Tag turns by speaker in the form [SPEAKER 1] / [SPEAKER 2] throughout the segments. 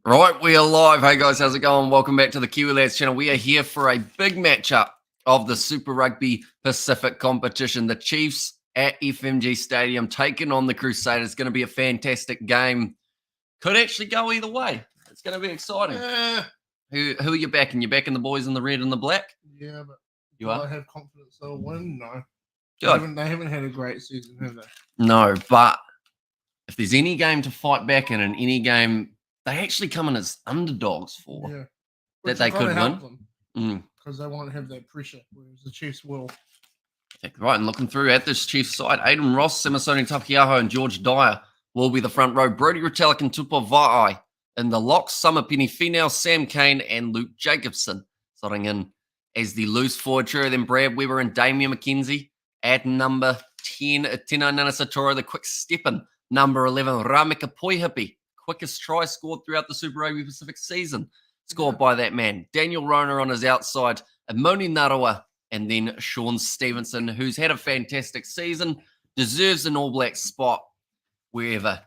[SPEAKER 1] Right, we are live. Hey guys, how's it going? Welcome back to the Kiwi Lads channel. We are here for a big matchup of the Super Rugby Pacific competition. The Chiefs at FMG Stadium taking on the Crusaders. It's going to be a fantastic game. Could actually go either way. It's going to be exciting. Who are you backing? You backing the boys in the red and the black?
[SPEAKER 2] Yeah, but
[SPEAKER 1] you are?
[SPEAKER 2] I have confidence they'll win. No,
[SPEAKER 1] Good.
[SPEAKER 2] They haven't had a great season, have they?
[SPEAKER 1] No, but if there's any game to fight back in, and any game they actually come in as underdogs for, that they could win.
[SPEAKER 2] Because they won't have that pressure, whereas the Chiefs will.
[SPEAKER 1] Right, and looking through at this Chiefs side, Aiden Ross, Samasoni Takiaho, and George Dyer will be the front row. Brody Retallick and Tupo Va'ai in the locks. Summer Penny Finau, Sam Kane, and Luke Jacobson slotting in as the loose forward trio. Then Brad Weber and Damien McKenzie at number 10. Tino Nanasatora, the quick steppin'. Number 11, Ramika Poihipi, quickest try scored throughout the Super Rugby Pacific season, scored by that man. Daniel Rona on his outside, Amoni Narawa, and then Sean Stevenson, who's had a fantastic season, deserves an All Black spot wherever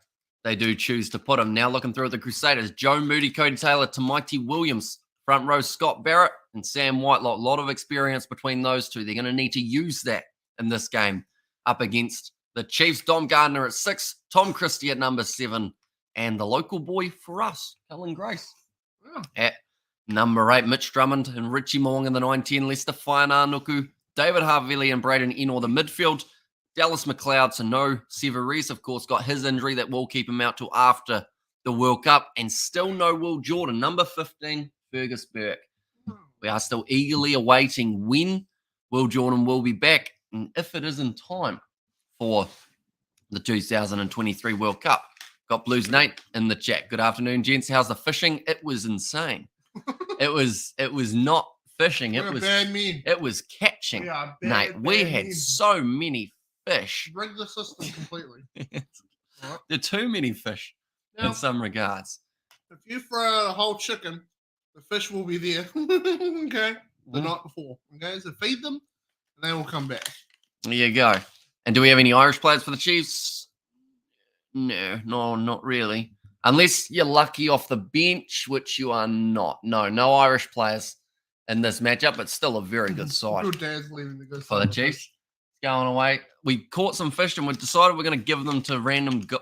[SPEAKER 1] they do choose to put him. Now looking through at the Crusaders, Joe Moody, Cody Taylor, Tamaiti Williams, front row Scott Barrett, and Sam Whitelock. A lot of experience between those two. They're going to need to use that in this game up against the Chiefs. Dom Gardner at 6, Tom Christie at number 7, and the local boy for us, Cullen Grace, at number 8. Mitch Drummond and Richie Moong in the 9-10. Lester Whainanuku, David Harvili and Braden Enor the midfield. Dallas McLeod, so no Severies, of course, got his injury that will keep him out till after the World Cup. And still no Will Jordan. Number 15, Fergus Burke. We are still eagerly awaiting when Will Jordan will be back, and if it is in time for the 2023 World Cup. Got Blues Nate in the chat. Good afternoon, gents. How's the fishing? It was insane. It was not fishing. It was catching. Nate, we had so many fish.
[SPEAKER 2] Break the system completely.
[SPEAKER 1] Right. There are too many fish in some regards.
[SPEAKER 2] If you throw out a whole chicken, the fish will be there. Okay, the night before. Okay, so feed them, and they will come back.
[SPEAKER 1] There you go. And do we have any Irish players for the Chiefs? No, not really. Unless you're lucky off the bench, which you are not. No Irish players in this matchup, but still a very good side.
[SPEAKER 2] Your dad's leaving to go
[SPEAKER 1] for the Chiefs. Going away. We caught some fish and we decided we're going to give them to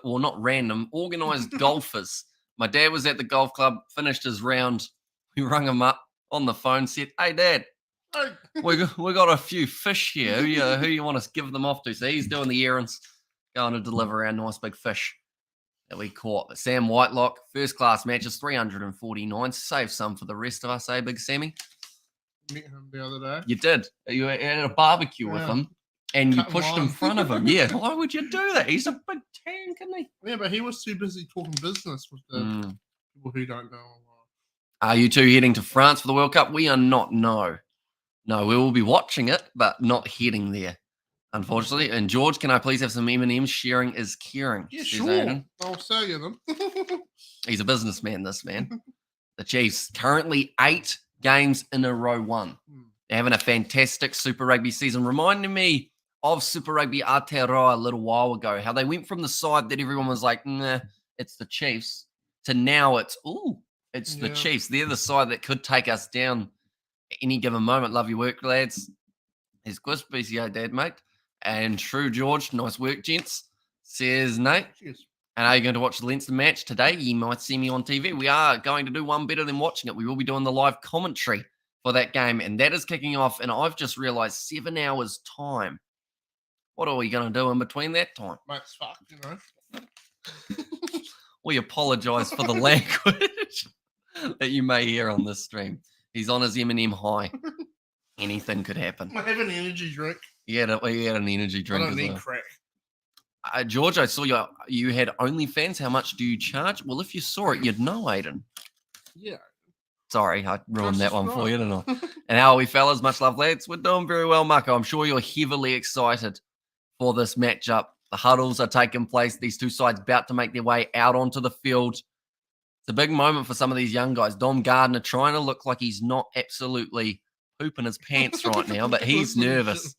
[SPEAKER 1] organized golfers. My dad was at the golf club, finished his round. We rung him up on the phone, said, "Hey, Dad, we got a few fish here. Who you want us to give them off to?" So he's doing the errands, going to deliver our nice big fish that we caught. Sam Whitelock, first class matches, 349. Save some for the rest of us, eh, Big Sammy?
[SPEAKER 2] Met him the other day.
[SPEAKER 1] You did. You had a barbecue with him, and you pushed him in front of him. Yeah, why would you do that? He's a big tank, isn't he?
[SPEAKER 2] Yeah, but he was too busy talking business with the people who don't know.
[SPEAKER 1] Are you two heading to France for the World Cup? We are not, no. No, we will be watching it, but not heading there, unfortunately. And George, can I please have some M&M's? Sharing is caring.
[SPEAKER 2] Yeah, sure. Aiden. I'll sell you them.
[SPEAKER 1] He's a businessman, this man. The Chiefs, currently 8 games in a row won. They're having a fantastic Super Rugby season, reminding me of Super Rugby Aotearoa a little while ago, how they went from the side that everyone was like, nah, it's the Chiefs, to now it's the Chiefs. They're the side that could take us down at any given moment. Love your work, lads. Here's Chris, BCO dad, mate. And True George, nice work, gents, says Nate.
[SPEAKER 2] Cheers.
[SPEAKER 1] And are you going to watch the Leinster match today? You might see me on TV. We are going to do one better than watching it. We will be doing the live commentary for that game, and that is kicking off. And I've just realized 7 hours time. What are we going to do in between that time?
[SPEAKER 2] Mate's fucked, you know.
[SPEAKER 1] We apologize for the language that you may hear on this stream. He's on his M&M high. Anything could happen.
[SPEAKER 2] I have an energy drink.
[SPEAKER 1] He had an energy drink.
[SPEAKER 2] I don't need crack.
[SPEAKER 1] George, I saw you had OnlyFans. How much do you charge? Well, if you saw it, you'd know, Aiden.
[SPEAKER 2] Yeah.
[SPEAKER 1] Sorry, I ruined that one for you, didn't I? And how are we, fellas? Much love, lads. We're doing very well, Mako. I'm sure you're heavily excited for this matchup. The huddles are taking place. These two sides about to make their way out onto the field. It's a big moment for some of these young guys. Dom Gardner trying to look like he's not absolutely pooping his pants right now, but he's nervous.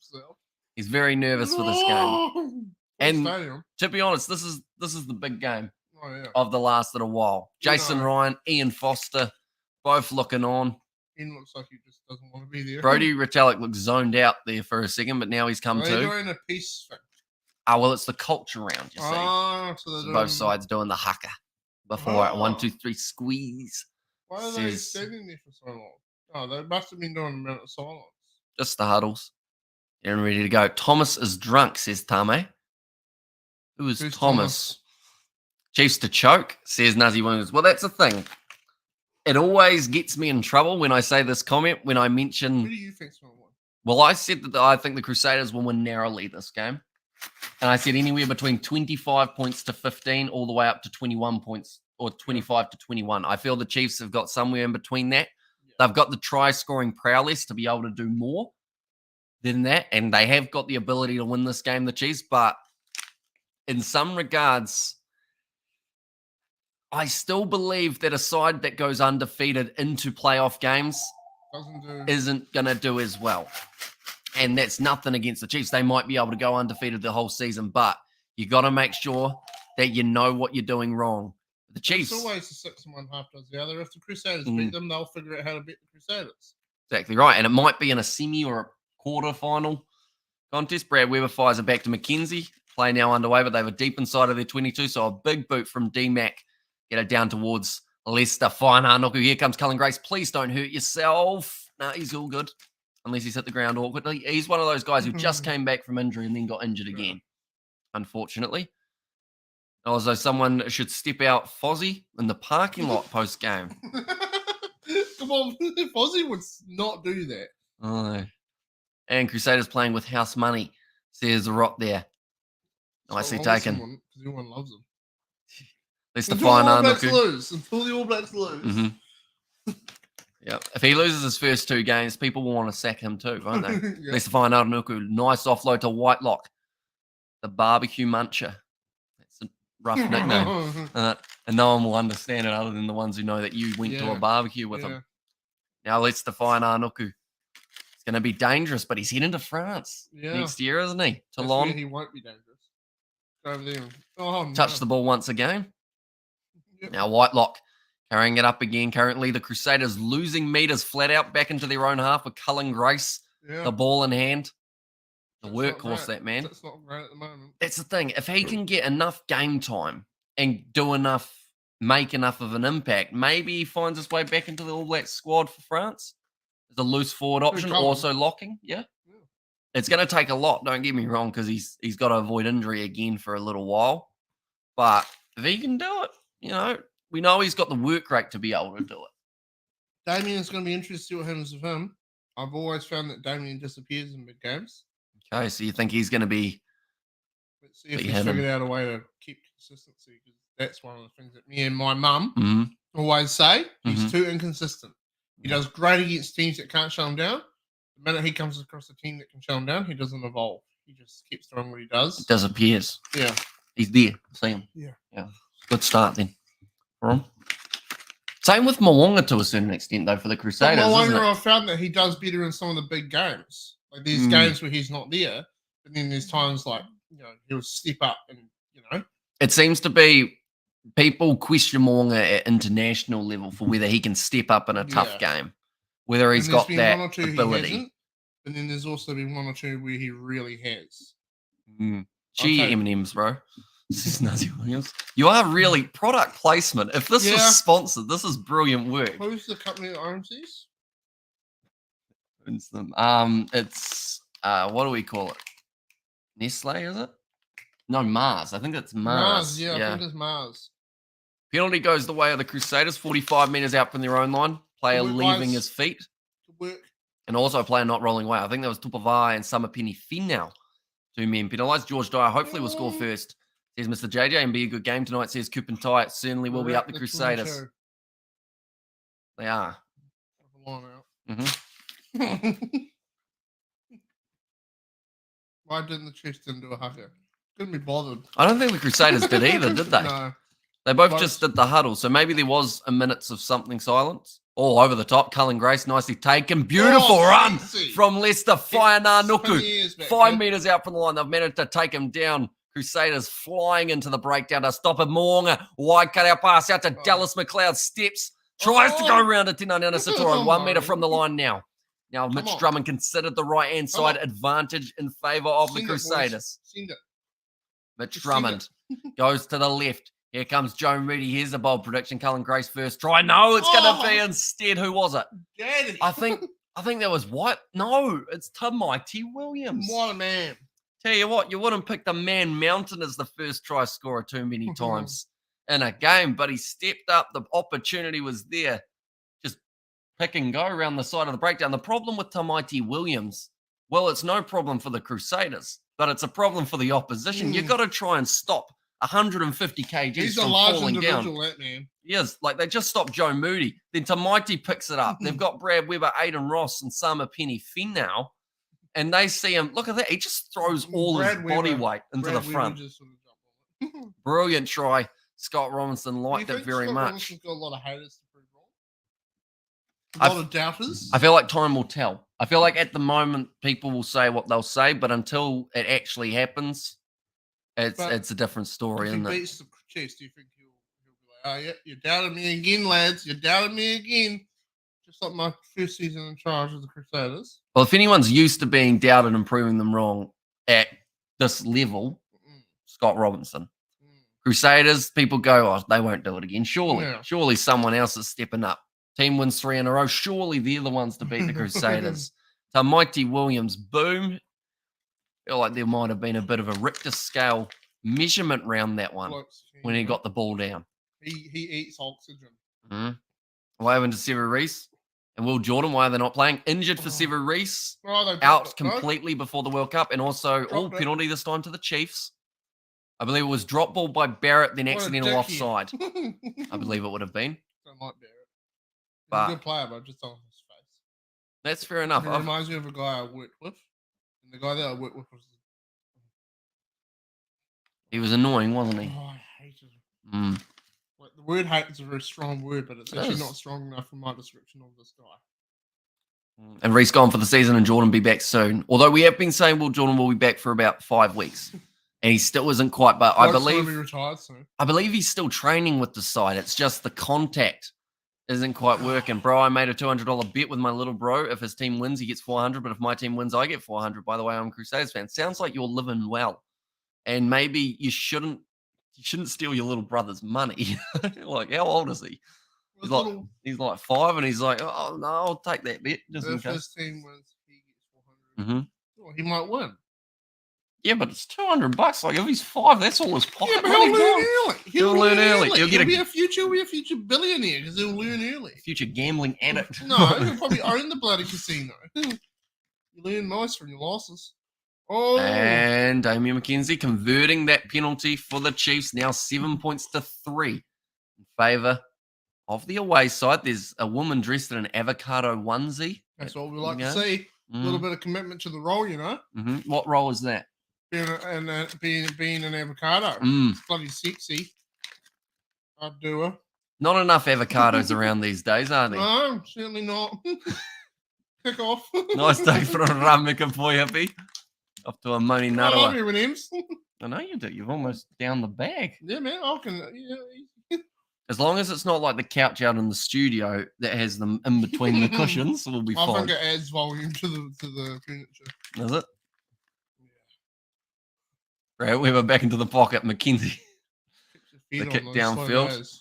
[SPEAKER 1] He's very nervous for this game. And to be honest, this is the big game
[SPEAKER 2] Oh, yeah.
[SPEAKER 1] of the last little while. Jason Ryan, Ian Foster, both looking on.
[SPEAKER 2] Ian looks like he just doesn't want to be there.
[SPEAKER 1] Brodie Retallick looked zoned out there for a second, but now he's come to.
[SPEAKER 2] They're doing a peace thing.
[SPEAKER 1] Well, it's the culture round, you see.
[SPEAKER 2] Oh, so
[SPEAKER 1] So both sides doing the haka before it. 1, 2, 3, squeeze.
[SPEAKER 2] Why are they standing there for so long? Oh, they must have been doing a minute of silence.
[SPEAKER 1] Just the huddles. They're ready to go. Thomas is drunk, says Tame. Who's Thomas? Chiefs to choke, says Nazi Williams. Well, that's the thing. It always gets me in trouble when I say this comment, when I mention...
[SPEAKER 2] Who do you think's going to win?
[SPEAKER 1] Well, I said that I think the Crusaders will win narrowly this game. And I said anywhere between 25 points to 15, all the way up to 21 points, or 25 to 21. I feel the Chiefs have got somewhere in between that. Yeah. They've got the try-scoring prowess to be able to do more than that, and they have got the ability to win this game, the Chiefs, but in some regards, I still believe that a side that goes undefeated into playoff games isn't going to do as well. And that's nothing against the Chiefs. They might be able to go undefeated the whole season, but you got to make sure that you know what you're doing wrong. The Chiefs...
[SPEAKER 2] It's always the 6 and 1 half does the other. If the Crusaders beat them, they'll figure out how to beat the Crusaders.
[SPEAKER 1] Exactly right. And it might be in a semi or a quarter-final contest. Brad Weber fires it back to McKenzie. Play now underway, but they were deep inside of their 22, so a big boot from D-Mac. Get it down towards Leicester. Fine, Arnoku. Here comes Cullen Grace. Please don't hurt yourself. No, he's all good. Unless he's hit the ground awkwardly. He's one of those guys who just came back from injury and then got injured again, unfortunately. Although someone should step out Fozzie in the parking lot post-game.
[SPEAKER 2] Come on, Fozzie would not do that.
[SPEAKER 1] Oh. And Crusaders playing with house money, says the Rock there. Nicely taken.
[SPEAKER 2] Because everyone loves them.
[SPEAKER 1] Let's define
[SPEAKER 2] until the All Blacks lose.
[SPEAKER 1] Mm-hmm. Yep. If he loses his first 2 games, people will want to sack him too, won't they?
[SPEAKER 2] Yep.
[SPEAKER 1] Let's define Arnuku. Nice offload to Whitelock. The barbecue muncher. That's a rough nickname. And no one will understand it other than the ones who know that you went to a barbecue with him. Now let's define Arnuku. It's going to be dangerous, but he's heading to France next year, isn't he? Toulon.
[SPEAKER 2] He won't be dangerous. Go over there. Oh,
[SPEAKER 1] touch the ball once again. Yep. Now Whitelock carrying it up again. Currently, the Crusaders losing meters flat out back into their own half with Cullen Grace, the ball in hand. The workhorse, that man.
[SPEAKER 2] That's not great at the moment.
[SPEAKER 1] That's the thing. If he can get enough game time and do enough, make enough of an impact, maybe he finds his way back into the All Blacks squad for France. As a loose forward option, also locking. Yeah. It's going to take a lot, don't get me wrong, because he's got to avoid injury again for a little while. But if he can do it, we know he's got the work rate to be able to do it.
[SPEAKER 2] Damien's going to be interested to see what happens with him. I've always found that Damien disappears in big games.
[SPEAKER 1] Okay, so you think he's going to be...
[SPEAKER 2] Let's see if he's figured out a way to keep consistency, because that's one of the things that me and my mum always say. He's too inconsistent. He does great against teams that can't shut him down. The minute he comes across a team that can shut him down, he doesn't evolve. He just keeps doing what he does.
[SPEAKER 1] He disappears.
[SPEAKER 2] Yeah.
[SPEAKER 1] He's there. See him.
[SPEAKER 2] Yeah.
[SPEAKER 1] Good start then. Same with Mwanga to a certain extent, though, for the Crusaders.
[SPEAKER 2] Mwanga, I've found that he does better in some of the big games. Like there's games where he's not there, but then there's times like he'll step up and
[SPEAKER 1] It seems to be people question Mwanga at international level for whether he can step up in a tough game, whether he's got that ability.
[SPEAKER 2] And then there's also been 1 or 2 where he really has.
[SPEAKER 1] Gee, M&M's, bro. This is Nazi Williams. You are really product placement. If this was sponsored, this is brilliant work.
[SPEAKER 2] Who's the company that owns these?
[SPEAKER 1] It's what do we call it? Nestle, is it? No, Mars. I think it's Mars.
[SPEAKER 2] I think it's Mars.
[SPEAKER 1] Penalty goes the way of the Crusaders. 45 meters out from their own line. Player leaving his feet.
[SPEAKER 2] Good work.
[SPEAKER 1] And also a player not rolling away. I think that was Tupavai and Samapini Finau. 2 men penalised. George Dyer hopefully will score first. Says Mr. JJ, and be a good game tonight. Says Kupentai. It certainly will be up the Crusaders. 22. They are.
[SPEAKER 2] Why didn't the Chiefs do a hugger? Couldn't be bothered.
[SPEAKER 1] I don't think the Crusaders did either, did they? No. They both just did the huddle. So maybe there was a minutes of something silence. All over the top. Cullen Grace nicely taken. Beautiful run from Leicester. Fire Nuku. 5 meters out from the line. They've managed to take him down Crusaders flying into the breakdown to stop it. Moonga, wide cutout pass out to Dallas McLeod. Steps, tries to go around it. Tinanana Satori, 1 meter from the line now. Now Mitch Drummond considered the right-hand side advantage in favour of the Crusaders. Mitch Drummond goes to the left. Here comes Joe Moody. Here's a bold prediction. Cullen Grace first try. No, it's going to be instead. Who was it?
[SPEAKER 2] Daddy.
[SPEAKER 1] I think that was what? No, it's Mighty Williams.
[SPEAKER 2] What a man.
[SPEAKER 1] Tell you what, you wouldn't pick the Man Mountain as the first try scorer too many times in a game, but he stepped up. The opportunity was there. Just pick and go around the side of the breakdown. The problem with Mighty Williams, well, it's no problem for the Crusaders, but it's a problem for the opposition. You've got to try and stop 150 kgs
[SPEAKER 2] He's
[SPEAKER 1] from
[SPEAKER 2] a large
[SPEAKER 1] falling
[SPEAKER 2] individual,
[SPEAKER 1] down.
[SPEAKER 2] that man.
[SPEAKER 1] Yes, like they just stopped Joe Moody. Then Mighty picks it up. They've got Brad Weber, Aiden Ross, and Sama Penny Finau. And they see him. Look at that. He just throws all his body weight into the front. Brilliant try. Scott Robinson liked it very much.
[SPEAKER 2] Robinson's got a lot of haters to prove wrong. A lot of doubters.
[SPEAKER 1] I feel like time will tell. I feel like at the moment people will say what they'll say, but until it actually happens, it's a different story, isn't it?
[SPEAKER 2] If he beats the Chiefs, do you think he'll be like, oh, yeah, you doubted me again, lads. You doubted me again. Just like my first season in charge of the Crusaders.
[SPEAKER 1] Well, if anyone's used to being doubted and proving them wrong at this level, Scott Robinson. Crusaders, people go, oh, they won't do it again. Surely someone else is stepping up. Team wins 3 in a row. Surely they're the ones to beat the Crusaders. So Mighty Williams, boom. I feel like there might have been a bit of a Richter scale measurement round that one when he got the ball down.
[SPEAKER 2] He eats oxygen.
[SPEAKER 1] What happened to Sever Reese? And Will Jordan, why are they not playing? Injured for Sever Reese. Out completely before the World Cup. And also, penalty this time to the Chiefs. I believe it was drop ball by Barrett, then accidental offside. I believe it would have been.
[SPEAKER 2] Don't like Barrett. He's a good player, but just on his face.
[SPEAKER 1] That's fair enough.
[SPEAKER 2] It reminds me of a guy I worked with. And the guy that I worked with was...
[SPEAKER 1] He was annoying, wasn't he?
[SPEAKER 2] Oh, I hated him. Like, the word hate is a very strong word, but it's actually not strong enough for my description of this guy.
[SPEAKER 1] And Reese gone for the season and Jordan be back soon. Although we have been saying, well, Jordan will be back for about 5 weeks. And he still isn't quite, but I believe
[SPEAKER 2] be retired soon.
[SPEAKER 1] I believe he's still training with the side. It's just the contact isn't quite working. Bro, I made a $200 bet with my little bro. If his team wins, he gets 400. But if my team wins, I get 400. By the way, I'm a Crusaders fan. Sounds like you're living well. And maybe you shouldn't steal your little brother's money. Like, how old is he? He's like 5, and he's like, oh, no, I'll take that bet. Just in case.
[SPEAKER 2] If his team wins, he gets 400. Well, he might win.
[SPEAKER 1] Yeah, but it's $200. Like, if he's 5, that's all his pocket.
[SPEAKER 2] Yeah, but he'll learn early.
[SPEAKER 1] He'll learn early.
[SPEAKER 2] He'll be a future billionaire because he'll learn early.
[SPEAKER 1] Future gambling addict.
[SPEAKER 2] No, he'll probably own the bloody casino. You learn most from your losses. Oh.
[SPEAKER 1] And Damian McKenzie converting that penalty for the Chiefs. Now 7 points to 3 in favour of the away side. There's a woman dressed in an avocado onesie.
[SPEAKER 2] That's what we like to see. A little bit of commitment to the role, you know.
[SPEAKER 1] What role is that?
[SPEAKER 2] Being an avocado. It's bloody sexy. I'd do it.
[SPEAKER 1] Not enough avocados around these days, are there?
[SPEAKER 2] No, certainly not. Kick off.
[SPEAKER 1] Nice day for a Ramika boy, happy. Off to a Moni Narawa.
[SPEAKER 2] I love you, M&Ms.
[SPEAKER 1] I know you do. You've almost down the bag.
[SPEAKER 2] Yeah, man. I can. Yeah.
[SPEAKER 1] As long as it's not like the couch out in the studio that has them in between the cushions, we'll be fine.
[SPEAKER 2] I think it adds volume to the furniture.
[SPEAKER 1] Does it? Yeah. Right, we were back into the pocket. McKenzie. The kick downfield.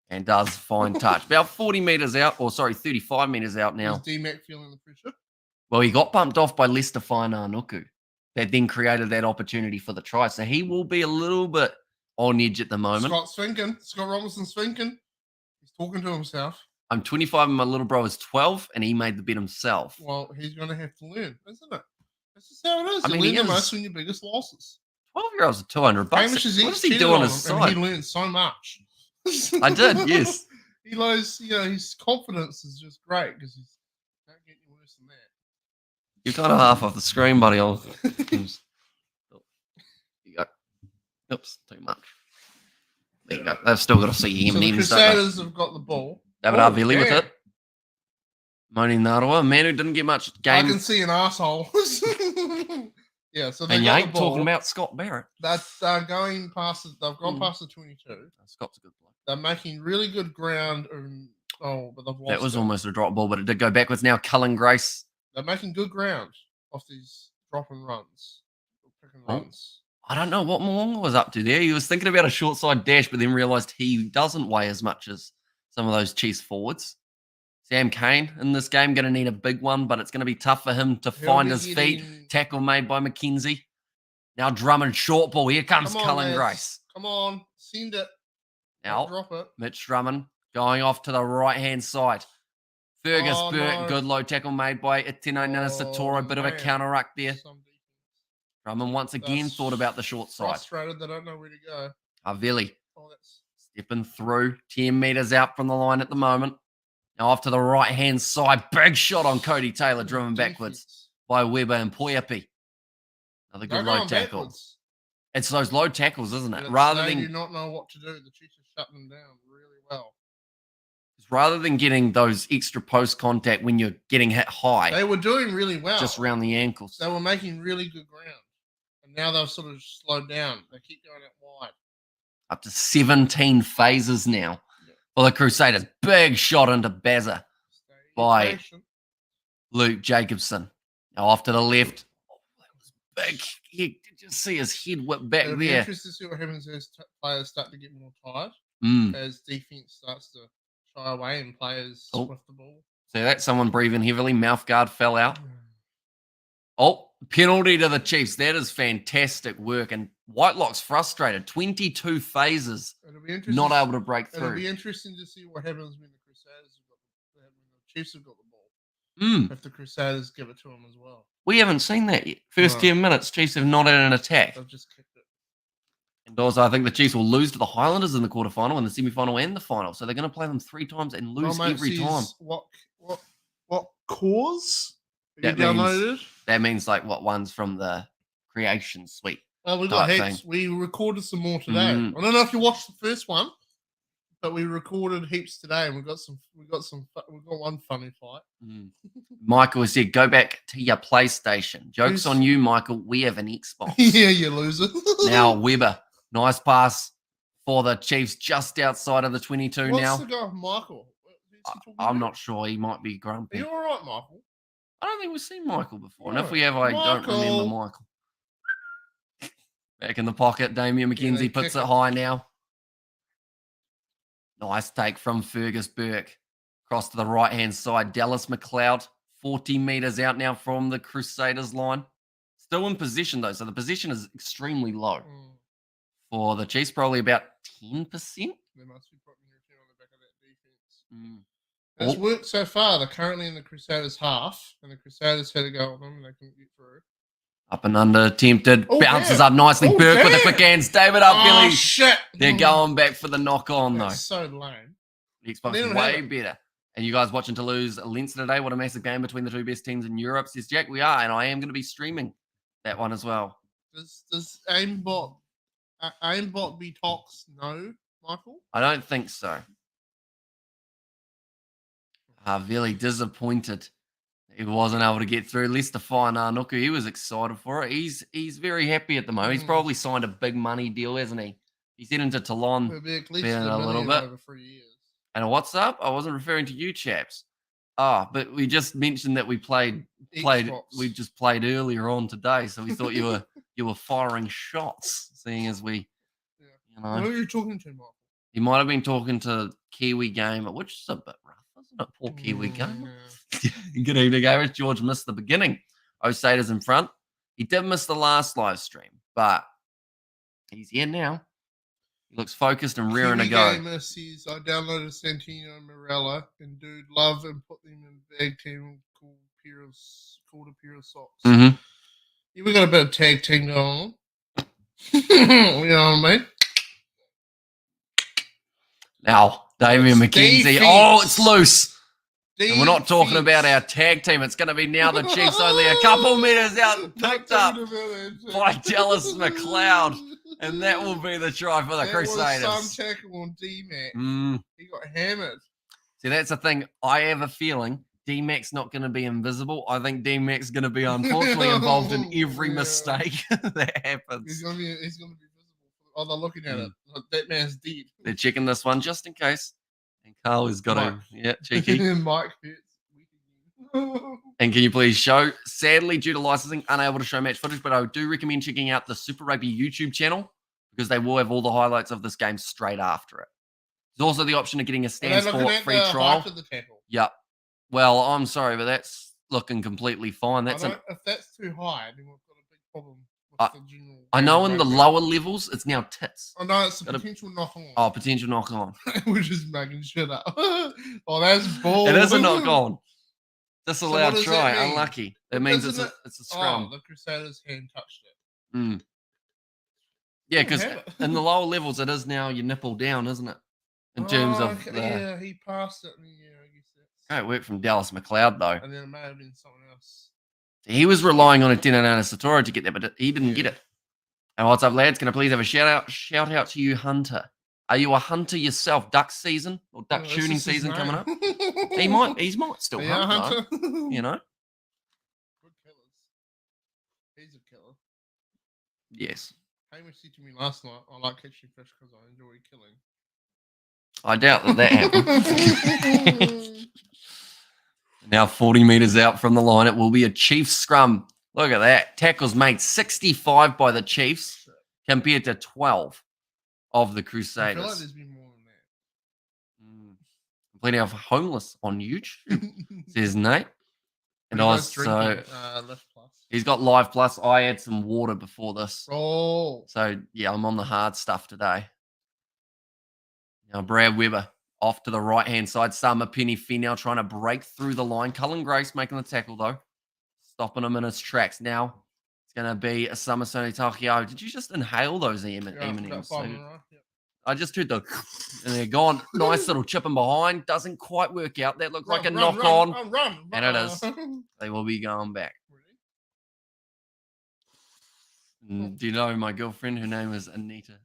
[SPEAKER 1] And does fine touch. About 40 metres out, 35 metres out now.
[SPEAKER 2] Is D-Mac feeling the pressure?
[SPEAKER 1] Well, he got bumped off by Lester Fainanuku. That then created that opportunity for the try. So he will be a little bit on edge at the moment.
[SPEAKER 2] Scott Robinson's thinking. He's talking to himself.
[SPEAKER 1] I'm 25 and my little bro is 12, and he made the bet himself.
[SPEAKER 2] Well, he's going to have to learn, isn't it? That's just how it is. You learn the most from your biggest losses.
[SPEAKER 1] 12-year-olds are $200. What does he do on his side?
[SPEAKER 2] He learned so much.
[SPEAKER 1] I did, yes.
[SPEAKER 2] He knows, his confidence is just great because he can't get any worse than that.
[SPEAKER 1] You're kind of half off the screen, buddy. There you go. Oops, too much. There you go. They've still got to see him.
[SPEAKER 2] So the Crusaders have got the ball.
[SPEAKER 1] David Arvili with it. Moni Narawa, a man who didn't get much game.
[SPEAKER 2] I can see an asshole. Yeah, so
[SPEAKER 1] and you ain't talking about Scott Barrett.
[SPEAKER 2] They're going past. They've gone past the 22.
[SPEAKER 1] Scott's a good bloke.
[SPEAKER 2] They're making really good ground. But they've lost.
[SPEAKER 1] That was almost a drop ball, but it did go backwards. Now Cullen Grace.
[SPEAKER 2] They're making good ground off these drop and runs, pick and runs.
[SPEAKER 1] I don't know what Moonga was up to there. He was thinking about a short side dash, but then realised he doesn't weigh as much as some of those Chiefs forwards. Sam Cane in this game going to need a big one, but it's going to be tough for him to find his feet. Tackle made by McKenzie. Now Drummond short ball. Here comes Cullen Grace.
[SPEAKER 2] Come on, send it.
[SPEAKER 1] Now
[SPEAKER 2] drop it.
[SPEAKER 1] Mitch Drummond going off to the right-hand side. Fergus Burke, good low tackle made by Itino Nanasatoro. Bit of a counter-ruck there. Drummond once again thought about the short side.
[SPEAKER 2] Frustrated, they don't know where to go.
[SPEAKER 1] Avili stepping through, 10 metres out from the line at the moment. Now off to the right-hand side. Big shot on Cody Taylor, driven backwards by Weber and Poyapi. Another good low tackle. Backwards. It's those low tackles, isn't it?
[SPEAKER 2] Rather than do not know what to do, the Chiefs are shutting them down really well.
[SPEAKER 1] Rather than getting those extra post contact when you're getting hit high,
[SPEAKER 2] they were doing really well.
[SPEAKER 1] Just around the ankles.
[SPEAKER 2] They were making really good ground. And now they've sort of slowed down. They keep going out wide.
[SPEAKER 1] Up to 17 phases now for the Crusaders. Big shot into Bazza by Luke Jacobson. Now off to the left. That was big. Did you see his head whip back there?
[SPEAKER 2] It'll be interesting to see what happens as players start to get more tired. As defense starts to shy away and players with the ball.
[SPEAKER 1] So that's someone breathing heavily. Mouth guard fell out. Penalty to the Chiefs. That is fantastic work. And Whitelock's frustrated. 22 phases. Not able to break through.
[SPEAKER 2] It'll be interesting to see what happens when the Crusaders when the Chiefs have got the ball. If the Crusaders give it to them as well.
[SPEAKER 1] We haven't seen that yet. First 10 minutes, Chiefs have not had an attack.
[SPEAKER 2] They've just kicked it.
[SPEAKER 1] And also, I think the Chiefs will lose to the Highlanders in the quarterfinal, and the semi-final, and the final. So they're going to play them 3 times and lose every time.
[SPEAKER 2] What cause?
[SPEAKER 1] That means like what ones from the creation suite.
[SPEAKER 2] Oh, we got heaps. We recorded some more today. I don't know if you watched the first one, but we recorded heaps today, and we got one funny fight.
[SPEAKER 1] Michael said, "Go back to your PlayStation." Jokes on you, Michael. We have an Xbox.
[SPEAKER 2] Yeah, you loser.
[SPEAKER 1] Now Weber, nice pass for the Chiefs, just outside of the 22 now.
[SPEAKER 2] What's the guy, Michael?
[SPEAKER 1] I'm not sure. He might be grumpy.
[SPEAKER 2] Are you all right, Michael?
[SPEAKER 1] I don't think we've seen Michael before. And if we have, I don't remember Michael. Back in the pocket, Damian McKenzie puts it high now. Nice take from Fergus Burke. Across to the right-hand side. Dallas McLeod, 40 metres out now from the Crusaders line. Still in position, though. So the position is extremely low. For the Chiefs, probably about 10%.
[SPEAKER 2] They must be putting on the back of that defense. It's worked so far. They're currently in the Crusaders half, and the Crusaders had to go on them, and they couldn't get through.
[SPEAKER 1] Up and under, attempted, bounces up nicely. Burke with the quick hands. David up, Billy.
[SPEAKER 2] Shit.
[SPEAKER 1] They're going back for the knock-on, though.
[SPEAKER 2] That's so lame.
[SPEAKER 1] The Xbox is way better. And you guys watching Toulouse Leinster today? What a massive game between the two best teams in Europe, says Jack. We are, and I am going to be streaming that one as well.
[SPEAKER 2] Does aimbot be tox? No, Michael?
[SPEAKER 1] I don't think so. Really disappointed he wasn't able to get through. Leicester fine Nuku. He was excited for it. He's very happy at the moment. He's probably signed a big money deal, hasn't he? He's heading to Toulon in a little bit.
[SPEAKER 2] Over 3 years.
[SPEAKER 1] And what's up? I wasn't referring to you chaps. But we just mentioned that we played earlier on today, so we thought you were firing shots, seeing as we
[SPEAKER 2] Who are you talking to, Mark?
[SPEAKER 1] He might have been talking to Kiwi Gamer, which is a bit rough, isn't it? Poor Kiwi Gamer. Good evening, Irish. George missed the beginning. Crusaders in front. He did miss the last live stream, but he's here now. He looks focused and rearing to go.
[SPEAKER 2] Gamer says, I downloaded Santino Morella and dude love and put them in a bag team called a pair of socks.
[SPEAKER 1] Mm-hmm.
[SPEAKER 2] Yeah, we got a bit of tag team going on. You know what I mean?
[SPEAKER 1] Now, Damian McKenzie. Oh, it's loose. And we're not talking about our tag team. It's going to be now the Chiefs only a couple meters out, picked up by Dallas McLeod. And that will be the try for the Crusaders.
[SPEAKER 2] Was some tackle on D-Mac. He got hammered.
[SPEAKER 1] See, that's the thing. I have a feeling D-Mac's not going to be invisible. I think D-Mac's going to be unfortunately involved in every mistake that happens.
[SPEAKER 2] He's going to be visible. Oh, they're looking at it. Like, that man's dead.
[SPEAKER 1] They're checking this one just in case. And Carl has got
[SPEAKER 2] Mike.
[SPEAKER 1] cheeky.
[SPEAKER 2] Mike hurts.
[SPEAKER 1] And can you please show? Sadly, due to licensing, unable to show match footage, but I do recommend checking out the Super Rugby YouTube channel because they will have all the highlights of this game straight after it. There's also the option of getting a stand sport free trial. Yep. Well, I'm sorry, but that's looking completely fine. If
[SPEAKER 2] that's too high, then we've got a big problem with the general.
[SPEAKER 1] I know in the lower levels, it's now tits.
[SPEAKER 2] Oh, no, it's a potential knock on.
[SPEAKER 1] Oh, potential knock on.
[SPEAKER 2] We're just making shit up. Oh, that's bull.
[SPEAKER 1] It is a knock on. Disallowed try. Unlucky. It means it's a scrum.
[SPEAKER 2] Oh, the Crusaders hand touched it.
[SPEAKER 1] Yeah, because in the lower levels, it is now your nipple down, isn't it? In terms of
[SPEAKER 2] yeah, he passed it. Yeah, I guess that's
[SPEAKER 1] great work from Dallas McLeod, though.
[SPEAKER 2] And then it may have been someone else.
[SPEAKER 1] He was relying on a Tinanana Satora to get there, but he didn't get it. And what's up, lads? Can I please have a shout out to you, Hunter? Are you a hunter yourself? Duck season or duck shooting season coming up? He might still hunt, though, you know.
[SPEAKER 2] Good killers. He's a killer.
[SPEAKER 1] Yes.
[SPEAKER 2] Hamish said to me last night, I like catching fish because I enjoy killing.
[SPEAKER 1] I doubt that happened. Now 40 metres out from the line, it will be a Chiefs scrum. Look at that. Tackles made 65 by the Chiefs compared to 12 of the Crusaders.
[SPEAKER 2] I feel like there's been more than that.
[SPEAKER 1] Plenty of homeless on YouTube, says Nate. And also, he's got Live Plus. I had some water before this.
[SPEAKER 2] Oh.
[SPEAKER 1] So, yeah, I'm on the hard stuff today. Now, Brad Weber off to the right-hand side. Summer Penny now trying to break through the line. Cullen Grace making the tackle, though. Stopping him in his tracks. Now, it's going to be a Summer Sony Takio. Did you just inhale those M&Ms? I just heard the... And they're gone. Nice little chipping behind. Doesn't quite work out. That looked like a knock-on. And it is. They will be going back. Do you know my girlfriend? Her name is Anita.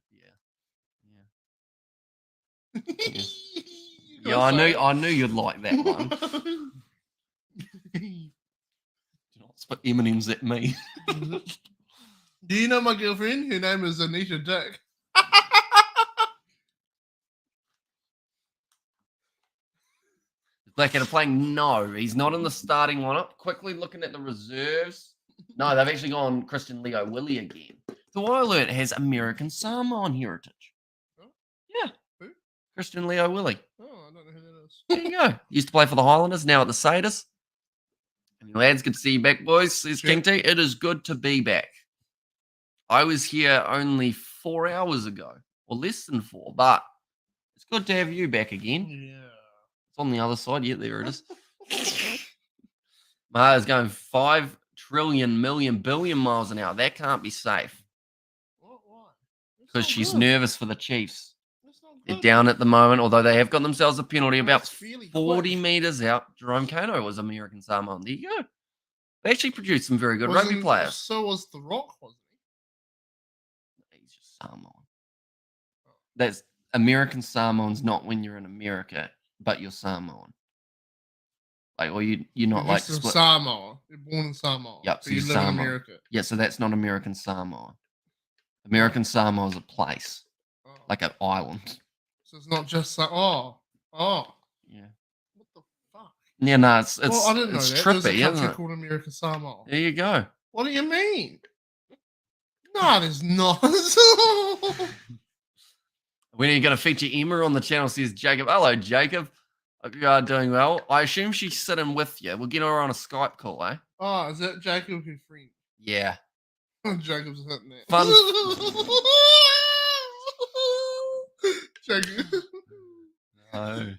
[SPEAKER 1] Yeah, I knew you'd like that one. Do not spit M&Ms at me.
[SPEAKER 2] Do you know my girlfriend? Her name is Anita Dick.
[SPEAKER 1] Blackadder playing? No, he's not in the starting lineup. Quickly looking at the reserves. No, they've actually gone Christian Leo Willie again. So what I learned has American Samoan heritage.
[SPEAKER 2] Oh?
[SPEAKER 1] Yeah. Who? Christian Leo Willie.
[SPEAKER 2] Oh, I don't know who that is.
[SPEAKER 1] There you go. Used to play for the Highlanders, now at the Crusaders. And lads, good to see you back, boys. Says King T. It is good to be back. I was here only 4 hours ago, or less than 4, but it's good to have you back again.
[SPEAKER 2] Yeah.
[SPEAKER 1] It's on the other side. Yeah, there it is. Maha's going 5 trillion million billion miles an hour. That can't be safe.
[SPEAKER 2] Why?
[SPEAKER 1] Because she's nervous for the Chiefs. They're down at the moment, although they have got themselves a penalty about 40 metres out. Jerome Kano was American Samoan. There you go. They actually produced some very good rugby players.
[SPEAKER 2] So was The Rock, wasn't he?
[SPEAKER 1] He's just Samoan. That's American Samoan's not when you're in America, but you're Samoan. Like, or you're not like split.
[SPEAKER 2] Samoa. You're born in Samoa.
[SPEAKER 1] Yep.
[SPEAKER 2] So you live in America.
[SPEAKER 1] Yeah, so that's not American Samoa. American Samoa is a place, like an island.
[SPEAKER 2] So it's not just oh.
[SPEAKER 1] Yeah.
[SPEAKER 2] What the fuck?
[SPEAKER 1] Yeah, no, it's
[SPEAKER 2] I didn't know that.
[SPEAKER 1] trippy,
[SPEAKER 2] There's a country
[SPEAKER 1] isn't it?
[SPEAKER 2] called American Samoa.
[SPEAKER 1] There you go.
[SPEAKER 2] What do you mean? No, there's not.
[SPEAKER 1] When are you going to feature Emma on the channel? Says Jacob. Hello, Jacob. Hope you are doing well. I assume she's sitting with you. We'll get her on a Skype call, eh?
[SPEAKER 2] Oh, is that Jacob who's free?
[SPEAKER 1] Yeah.
[SPEAKER 2] Jacob's hitting that.
[SPEAKER 1] Fun.
[SPEAKER 2] Jacob.
[SPEAKER 1] No.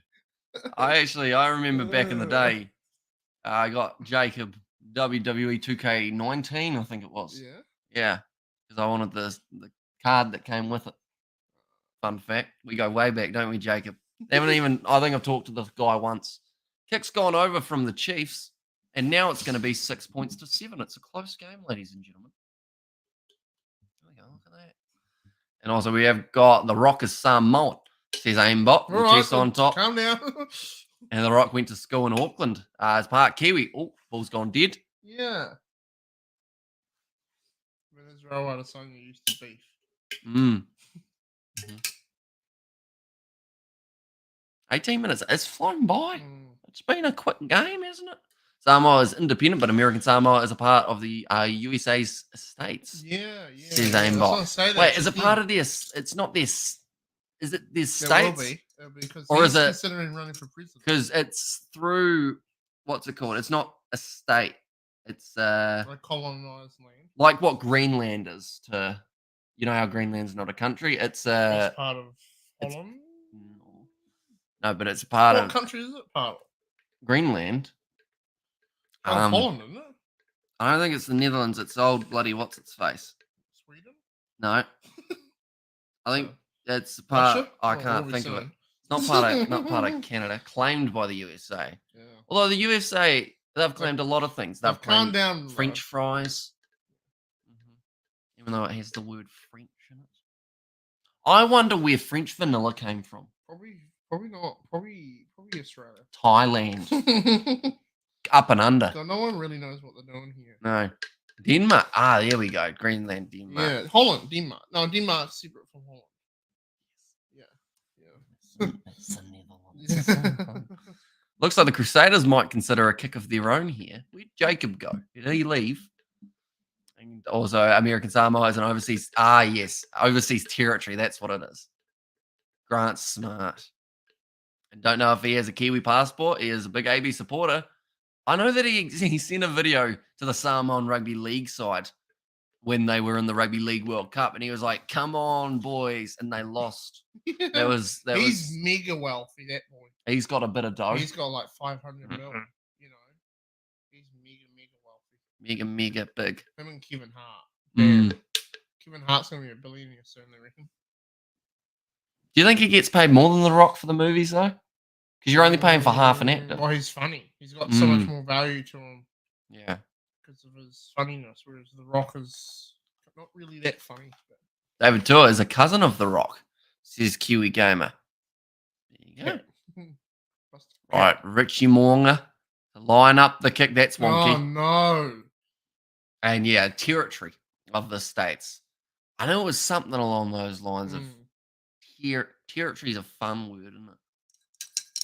[SPEAKER 1] I remember back in the day, I got Jacob WWE 2K19, I think it was.
[SPEAKER 2] Yeah.
[SPEAKER 1] Yeah. Because I wanted the card that came with it. Fun fact. We go way back, don't we, Jacob? I think I've talked to this guy once. Kick's gone over from the Chiefs, and now it's going to be 6 points to 7. It's a close game, ladies and gentlemen. There we go. Look at that. And also, we have got the Rockers Samoan. Says Aimbot. The Chiefs on top.
[SPEAKER 2] Calm down.
[SPEAKER 1] And the Rock went to school in Auckland as part Kiwi. Oh, ball's gone dead.
[SPEAKER 2] Yeah. Venezuela had a son who used to beef.
[SPEAKER 1] Mm. 18 minutes. It's flown by. It's been a quick game, hasn't it? Samoa is independent, but American Samoa is a part of the USA's states.
[SPEAKER 2] Yeah.
[SPEAKER 1] Says Aimbot. Wait, is it part of their? It's not their. Is it their states?
[SPEAKER 2] It'll be because
[SPEAKER 1] or
[SPEAKER 2] he's
[SPEAKER 1] is it
[SPEAKER 2] considering running for president?
[SPEAKER 1] Because it's through what's it called? It's not a state. It's
[SPEAKER 2] like colonized land.
[SPEAKER 1] Like what Greenland is to, you know how Greenland's not a country. It's
[SPEAKER 2] part of Holland.
[SPEAKER 1] No, but it's part of.
[SPEAKER 2] What country is it part of?
[SPEAKER 1] Greenland.
[SPEAKER 2] Holland, isn't it?
[SPEAKER 1] I don't think it's the Netherlands. It's old bloody what's its face.
[SPEAKER 2] Sweden?
[SPEAKER 1] No. I think it's part.
[SPEAKER 2] Russia?
[SPEAKER 1] I can't think of it. It's not part of Canada. Claimed by the USA.
[SPEAKER 2] Yeah.
[SPEAKER 1] Although the USA, they've claimed a lot of things. They've claimed
[SPEAKER 2] down
[SPEAKER 1] French fries. Even though it has the word French in it. I wonder where French vanilla came from.
[SPEAKER 2] Probably not. Probably Australia.
[SPEAKER 1] Thailand. Up and under.
[SPEAKER 2] So no one really knows what they're doing here.
[SPEAKER 1] No. Denmark. Ah, there we go. Greenland, Denmark.
[SPEAKER 2] Yeah, Holland, Denmark. No, Denmark's separate from Holland. Yeah.
[SPEAKER 1] It's the Netherlands. Looks like the Crusaders might consider a kick of their own here. Where'd Jacob go? Did he leave? And also, American Samoa is an overseas. Ah, yes. Overseas territory. That's what it is. Grant's smart. And don't know if he has a Kiwi passport. He is a big AB supporter. I know that he sent a video to the Samoan Rugby League side when they were in the Rugby League World Cup, and he was like, "Come on, boys," and they lost.
[SPEAKER 2] Yeah. He's mega wealthy, that boy.
[SPEAKER 1] He's got a bit of dough.
[SPEAKER 2] He's got like 500 mil. You know, he's mega wealthy.
[SPEAKER 1] Mega big.
[SPEAKER 2] Him and Kevin Hart. Kevin Hart's gonna be a billionaire soon, I reckon.
[SPEAKER 1] Do you think he gets paid more than The Rock for the movies though? Because you're only paying for half an actor.
[SPEAKER 2] Well, he's funny. He's got so much more value to him.
[SPEAKER 1] Yeah.
[SPEAKER 2] Because of his funniness, whereas The Rock is not really that funny. But...
[SPEAKER 1] David Tua is a cousin of The Rock, says Kiwi Gamer. There you go. Right, Richie Moonga to line up the kick. That's wonky.
[SPEAKER 2] Oh, no.
[SPEAKER 1] And yeah, territory of the states. I know it was something along those lines of territory is a fun word, isn't it?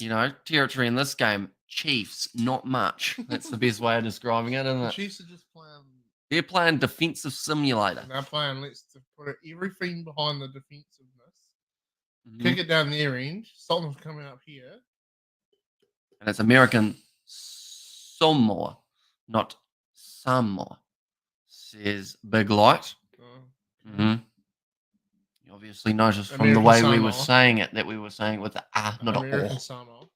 [SPEAKER 1] You know, territory in this game, Chiefs, not much. That's the best way of describing it, isn't it?
[SPEAKER 2] The Chiefs are just playing.
[SPEAKER 1] They're playing defensive simulator.
[SPEAKER 2] They're playing, let's put everything behind the defensiveness. Kick it down their end. Stop them from coming up here.
[SPEAKER 1] And it's American Samoa, not Samoa, says Big Light. You obviously noticed from the way we were saying it that we were saying it with the not
[SPEAKER 2] American
[SPEAKER 1] a
[SPEAKER 2] Samoa.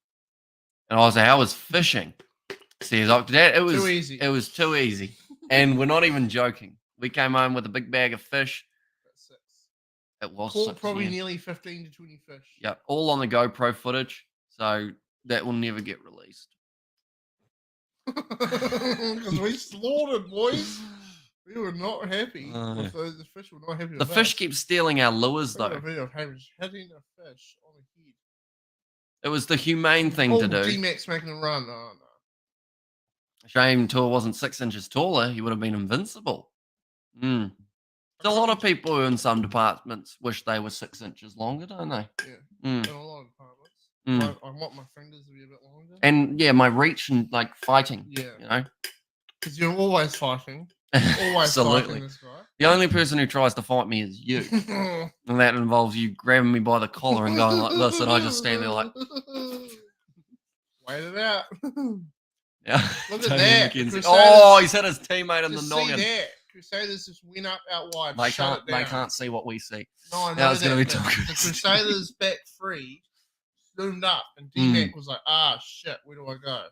[SPEAKER 1] And I was like, how was fishing? Says Octodad. It was
[SPEAKER 2] too easy.
[SPEAKER 1] It was too easy. And we're not even joking. We came home with a big bag of fish.
[SPEAKER 2] That's 6.
[SPEAKER 1] It was
[SPEAKER 2] Caught
[SPEAKER 1] 6,
[SPEAKER 2] probably nearly 15 to 20 fish.
[SPEAKER 1] Yeah, all on the GoPro footage. So that will never get released.
[SPEAKER 2] Because we slaughtered, boys. We were not happy. The fish were not happy.
[SPEAKER 1] The fish keeps stealing our lures, though.
[SPEAKER 2] A video of Hamish hitting a fish on the head.
[SPEAKER 1] It was the humane thing to do.
[SPEAKER 2] D-Max making a run. Oh, no.
[SPEAKER 1] Shame Tua wasn't 6 inches taller. He would have been invincible. There's a lot of people in some departments wish they were 6 inches longer, don't they?
[SPEAKER 2] Yeah. In a lot of departments. I want my fingers to be a bit longer.
[SPEAKER 1] And yeah, my reach and like fighting.
[SPEAKER 2] Yeah.
[SPEAKER 1] You know?
[SPEAKER 2] Because you're always fighting. Always
[SPEAKER 1] Absolutely.
[SPEAKER 2] this guy.
[SPEAKER 1] The only person who tries to fight me is you. And that involves you grabbing me by the collar and going like this, and I just stand there like...
[SPEAKER 2] Wait it out.
[SPEAKER 1] Yeah.
[SPEAKER 2] Look at that.
[SPEAKER 1] Oh, he's hit his teammate in the noggin.
[SPEAKER 2] See that. Crusaders just went up out wide.
[SPEAKER 1] They can't see what we see.
[SPEAKER 2] No, I know
[SPEAKER 1] that was going to be
[SPEAKER 2] the Crusaders back free, zoomed up, and D-Mac was like, shit, where do I go?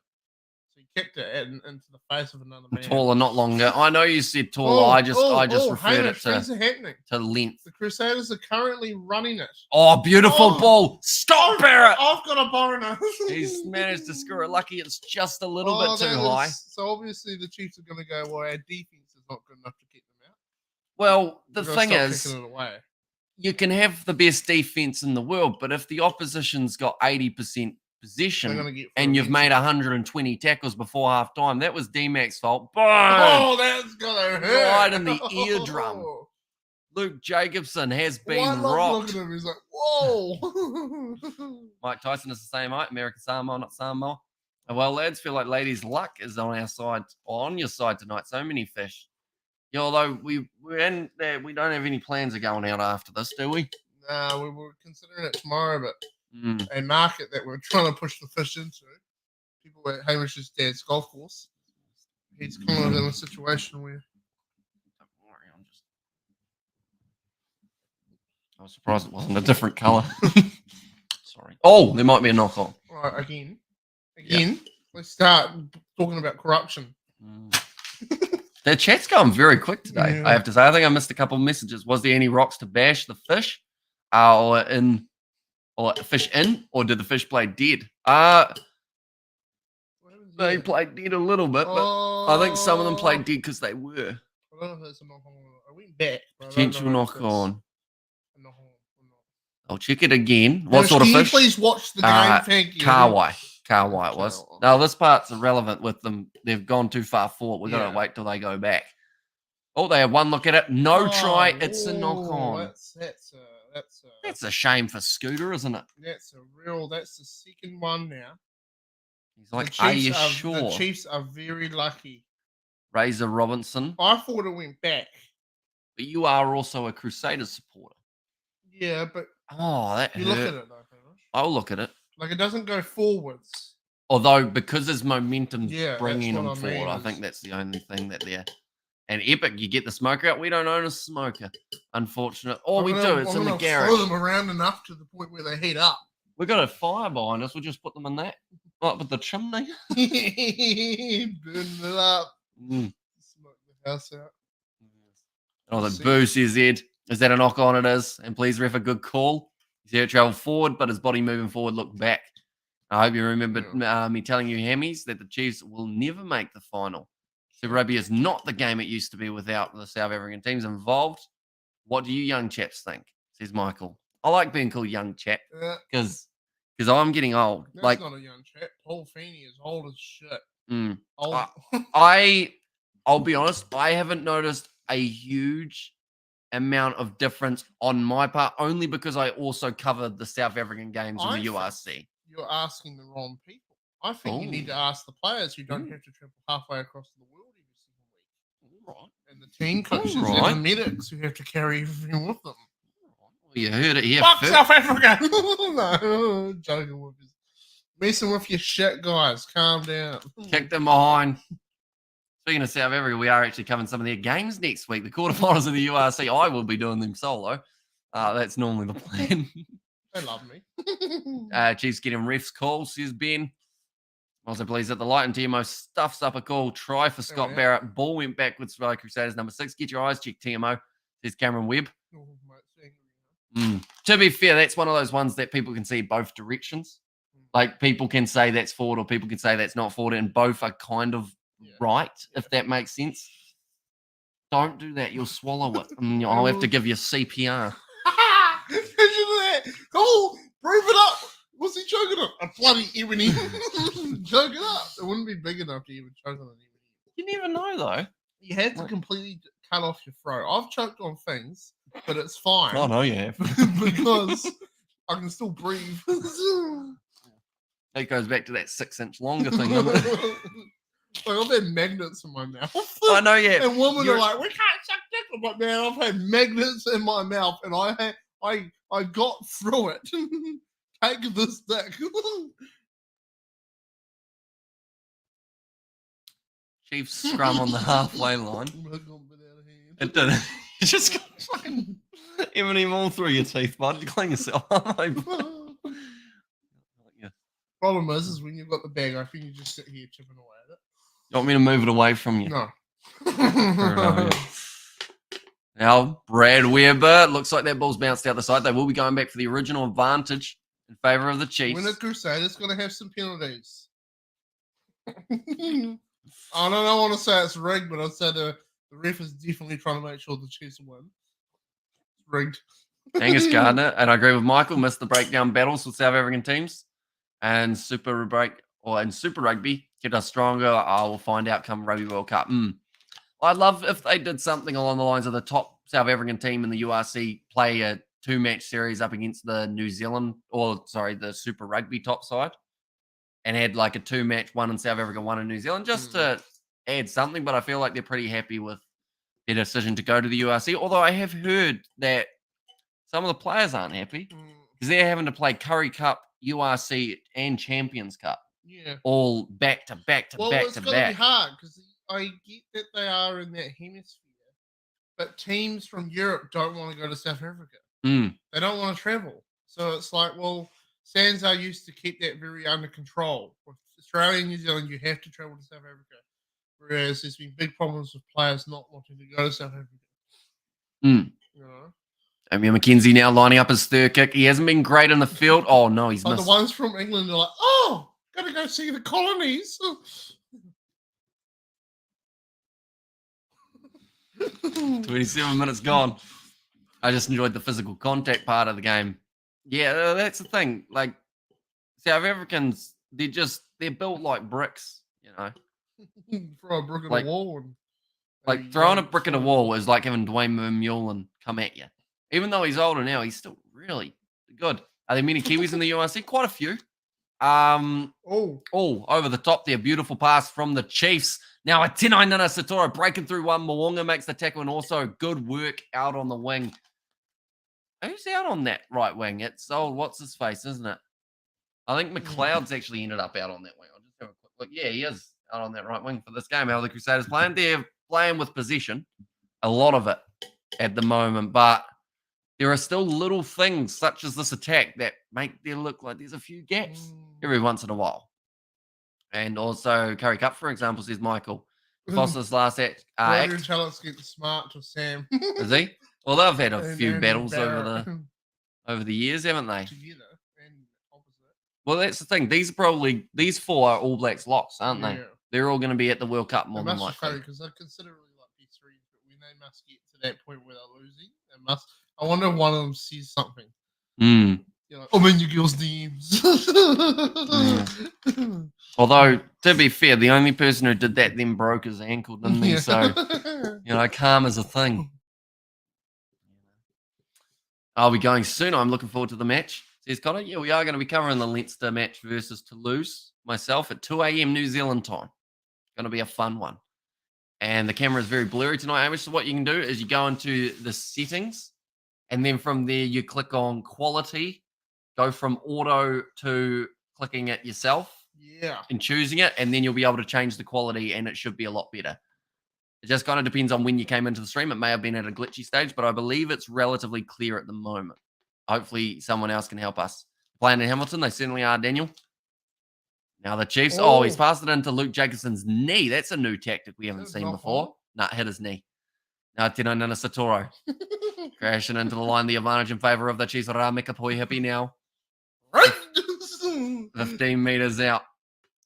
[SPEAKER 2] So he kicked it into the face of another man.
[SPEAKER 1] Taller, not longer. I know you said taller. I just referred it to length.
[SPEAKER 2] The Crusaders are currently running it.
[SPEAKER 1] Oh, beautiful ball. Stop, Barrett.
[SPEAKER 2] I've got a foreigner.
[SPEAKER 1] He's managed to score it. Lucky it's just a little bit too high.
[SPEAKER 2] So obviously the Chiefs are going to go, well, our defense is not good enough to keep them out.
[SPEAKER 1] Well, the thing is, you can have the best defense in the world, but if the opposition's got 80% possession and you've made 120 tackles before half time. That was D-Mac's fault. Boom!
[SPEAKER 2] Oh, that's gonna hurt.
[SPEAKER 1] Right in the eardrum. Luke Jacobson has been rocked.
[SPEAKER 2] Look at him, he's like, whoa.
[SPEAKER 1] Mike Tyson is the same height. American Samoa, not Samoa. Well, lads, feel like ladies' luck is on our side, or on your side tonight. So many fish. Yeah, although we don't have any plans of going out after this, do we?
[SPEAKER 2] No, we were considering it tomorrow, but a market that we're trying to push the fish into. People at Hamish's dad's golf course. He's kind of in a situation where.
[SPEAKER 1] Don't worry, I was surprised it wasn't a different colour. Sorry. Oh, there might be a knock on.
[SPEAKER 2] Right, again. Yep. Let's start talking about corruption.
[SPEAKER 1] The chat's going very quick today, I have to say. I think I missed a couple of messages. Was there any rocks to bash the fish? Or fish in? Or did the fish play dead? They played dead a little bit, but I think some of them played dead because they were.
[SPEAKER 2] I don't know if there's a knock on. I went back.
[SPEAKER 1] Potential knock on. I'll check it again. What sort of
[SPEAKER 2] fish?
[SPEAKER 1] fish?
[SPEAKER 2] Please watch the game. Thank you.
[SPEAKER 1] Carwai it was. Now, this part's irrelevant with them. They've gone too far forward. We've got to wait till they go back. Oh, they have one look at it. No try. It's a knock on. That's a shame for Scooter, isn't it?
[SPEAKER 2] That's the second one now.
[SPEAKER 1] He's like, are you sure?
[SPEAKER 2] The Chiefs are very lucky.
[SPEAKER 1] Razor Robinson.
[SPEAKER 2] I thought it went back.
[SPEAKER 1] But you are also a Crusaders supporter.
[SPEAKER 2] Yeah, but
[SPEAKER 1] that hurt.
[SPEAKER 2] Look at it, though.
[SPEAKER 1] I'll look at it.
[SPEAKER 2] Like, it doesn't go forwards.
[SPEAKER 1] Although, because there's momentum bringing them forward,
[SPEAKER 2] mean.
[SPEAKER 1] I think that's the only thing that they're... And Epic, you get the smoker out. We don't own a smoker, unfortunately. All we do, it's in the garage.
[SPEAKER 2] Throw them around enough to the point where they heat up.
[SPEAKER 1] We've got a fire behind us. We'll just put them in that. Up with the chimney.
[SPEAKER 2] Burn it up. Smoke the house out.
[SPEAKER 1] Oh, the boo says, Ed. Is that a knock on? It is. And please, ref, a good call. He's here to travel forward, but his body moving forward looked back. I hope you remember me telling you, Hammies, that the Chiefs will never make the final. Super Rugby is not the game it used to be without the South African teams involved. What do you young chaps think? Says Michael. I like being called young chap because I'm getting old.
[SPEAKER 2] That's not a young chap. Paul Feeney is old as shit.
[SPEAKER 1] I'll be honest. I haven't noticed a huge amount of difference on my part, only because I also covered the South African games in the URC.
[SPEAKER 2] You're asking the wrong people. I think you need to ask the players who don't have to travel halfway across the world every single week.
[SPEAKER 1] Right.
[SPEAKER 2] And the team coaches and the medics who have to carry everything with them.
[SPEAKER 1] Well, you heard it here.
[SPEAKER 2] Fuck South Africa! No, joking with you. Messing with your shit, guys. Calm down.
[SPEAKER 1] Kick them behind. Speaking of South Africa, we are actually covering some of their games next week. The quarterfinals of the URC, I will be doing them solo. That's normally the plan.
[SPEAKER 2] They love me.
[SPEAKER 1] Chiefs getting refs call, says Ben. Also pleased that the Light and TMO stuffs up a call. Try for Scott Barrett. Ball went backwards by Crusaders number 6. Get your eyes checked, TMO, says Cameron Webb. To be fair, that's one of those ones that people can see both directions. Like, people can say that's forward or people can say that's not forward, and both are kind of right, if that makes sense. Don't do that. You'll swallow it. I'll have to give you CPR.
[SPEAKER 2] Imagine that. Oh, prove it up. What's he choking on? A bloody ebony. Choke it up. It wouldn't be big enough to even choke on an ebony.
[SPEAKER 1] You never know, though.
[SPEAKER 2] You had to completely cut off your throat. I've choked on things, but it's fine.
[SPEAKER 1] Oh, no, you have.
[SPEAKER 2] Because I can still breathe.
[SPEAKER 1] It goes back to that 6-inch longer thing, doesn't it?
[SPEAKER 2] Like, I've had magnets in my mouth.
[SPEAKER 1] I know, yeah.
[SPEAKER 2] And women are like, we can't suck dick. I'm like, man, I've had magnets in my mouth, and I got through it. Take this dick.
[SPEAKER 1] Chiefs scrum on the halfway line. It did. You just got fucking M&M all through your teeth, bud. You clean yourself up.
[SPEAKER 2] Problem is when you've got the bag open, you just sit here chipping away at it.
[SPEAKER 1] You want me to move it away from you?
[SPEAKER 2] No.
[SPEAKER 1] Now, Brad Weber. Looks like that ball's bounced out the side. They will be going back for the original advantage in favour of the Chiefs.
[SPEAKER 2] When the Crusaders going to have some penalties. I don't want to say it's rigged, but I'd say the ref is definitely trying to make sure the Chiefs win. It's rigged.
[SPEAKER 1] Angus Gardner, and I agree with Michael, missed the breakdown battles with South African teams. And Super Rugby, get us stronger. I will find out come Rugby World Cup. I'd love if they did something along the lines of the top South African team in the URC play a 2-match series up against the the Super Rugby top side, and had like a 2-match, one in South Africa, one in New Zealand, just to add something. But I feel like they're pretty happy with their decision to go to the URC. Although I have heard that some of the players aren't happy because they're having to play Curry Cup, URC, and Champions Cup.
[SPEAKER 2] Yeah.
[SPEAKER 1] All back to back to back to back.
[SPEAKER 2] It's going to be hard because I get that they are in that hemisphere, but teams from Europe don't want to go to South Africa. They don't want to travel. So it's like, well, SANZAAR used to keep that very under control. With Australia and New Zealand, you have to travel to South Africa. Whereas there's been big problems with players not wanting to go to South Africa. You know?
[SPEAKER 1] Amir McKenzie now lining up his third kick. He hasn't been great in the field. Oh, no, he's missed.
[SPEAKER 2] The ones from England are like, oh, gotta go see the colonies.
[SPEAKER 1] 27 minutes gone. I just enjoyed the physical contact part of the game. Yeah, that's the thing. Like, South Africans, they're built like bricks, you know.
[SPEAKER 2] Throw a brick at a wall.
[SPEAKER 1] Like, throwing a brick at a wall is like having Dwayne Vermeulen come at you. Even though he's older now, he's still really good. Are there many Kiwis in the URC? Quite a few. Over the top there. Beautiful pass from the Chiefs. Now a Tenai Nana Satoro breaking through one. Mwonga makes the tackle, and also good work out on the wing. Who's out on that right wing? It's what's his face, isn't it? I think McLeod's actually ended up out on that wing. I'll just have a quick look. Yeah, he is out on that right wing for this game. How are the Crusaders playing? They're playing with possession. A lot of it at the moment, but there are still little things such as this attack that make there look like there's a few gaps every once in a while. And also Curry Cup, for example, says Michael. Foster's last act.
[SPEAKER 2] Tell us get smart to Sam.
[SPEAKER 1] Is he? Well, they've had a few battles over the years, haven't they?
[SPEAKER 2] Together and opposite.
[SPEAKER 1] Well, that's the thing. These four are All Blacks locks, aren't they? They're all going to be at the World Cup more than likely.
[SPEAKER 2] Because they're considerably like P3, but when they must get to that point where they're losing, they must. I wonder if one of them sees something. You're like, I'm in your girl's DMs.
[SPEAKER 1] Although, to be fair, the only person who did that then broke his ankle, didn't he? So, karma's a thing. Are we going soon? I'm looking forward to the match. Says Connor. Yeah, we are going to be covering the Leinster match versus Toulouse myself at 2 a.m. New Zealand time. Going to be a fun one. And the camera is very blurry tonight, Hamish. So what you can do is you go into the settings, and then from there you click on quality, go from auto to clicking it yourself.
[SPEAKER 2] Yeah.
[SPEAKER 1] And choosing it, and then you'll be able to change the quality, and it should be a lot better. It just kind of depends on when you came into the stream. It may have been at a glitchy stage, but I believe it's relatively clear at the moment. Hopefully someone else can help us. Playing in Hamilton, they certainly are, Daniel. Now the Chiefs. Oh, he's passed it into Luke Jacobson's knee. That's a new tactic we haven't seen before. Nah, hit his knee. Now Tino Nana Satoro. Crashing into the line. The advantage in favour of the Chiefs. Ramika Poi Hippie now. 15 metres out.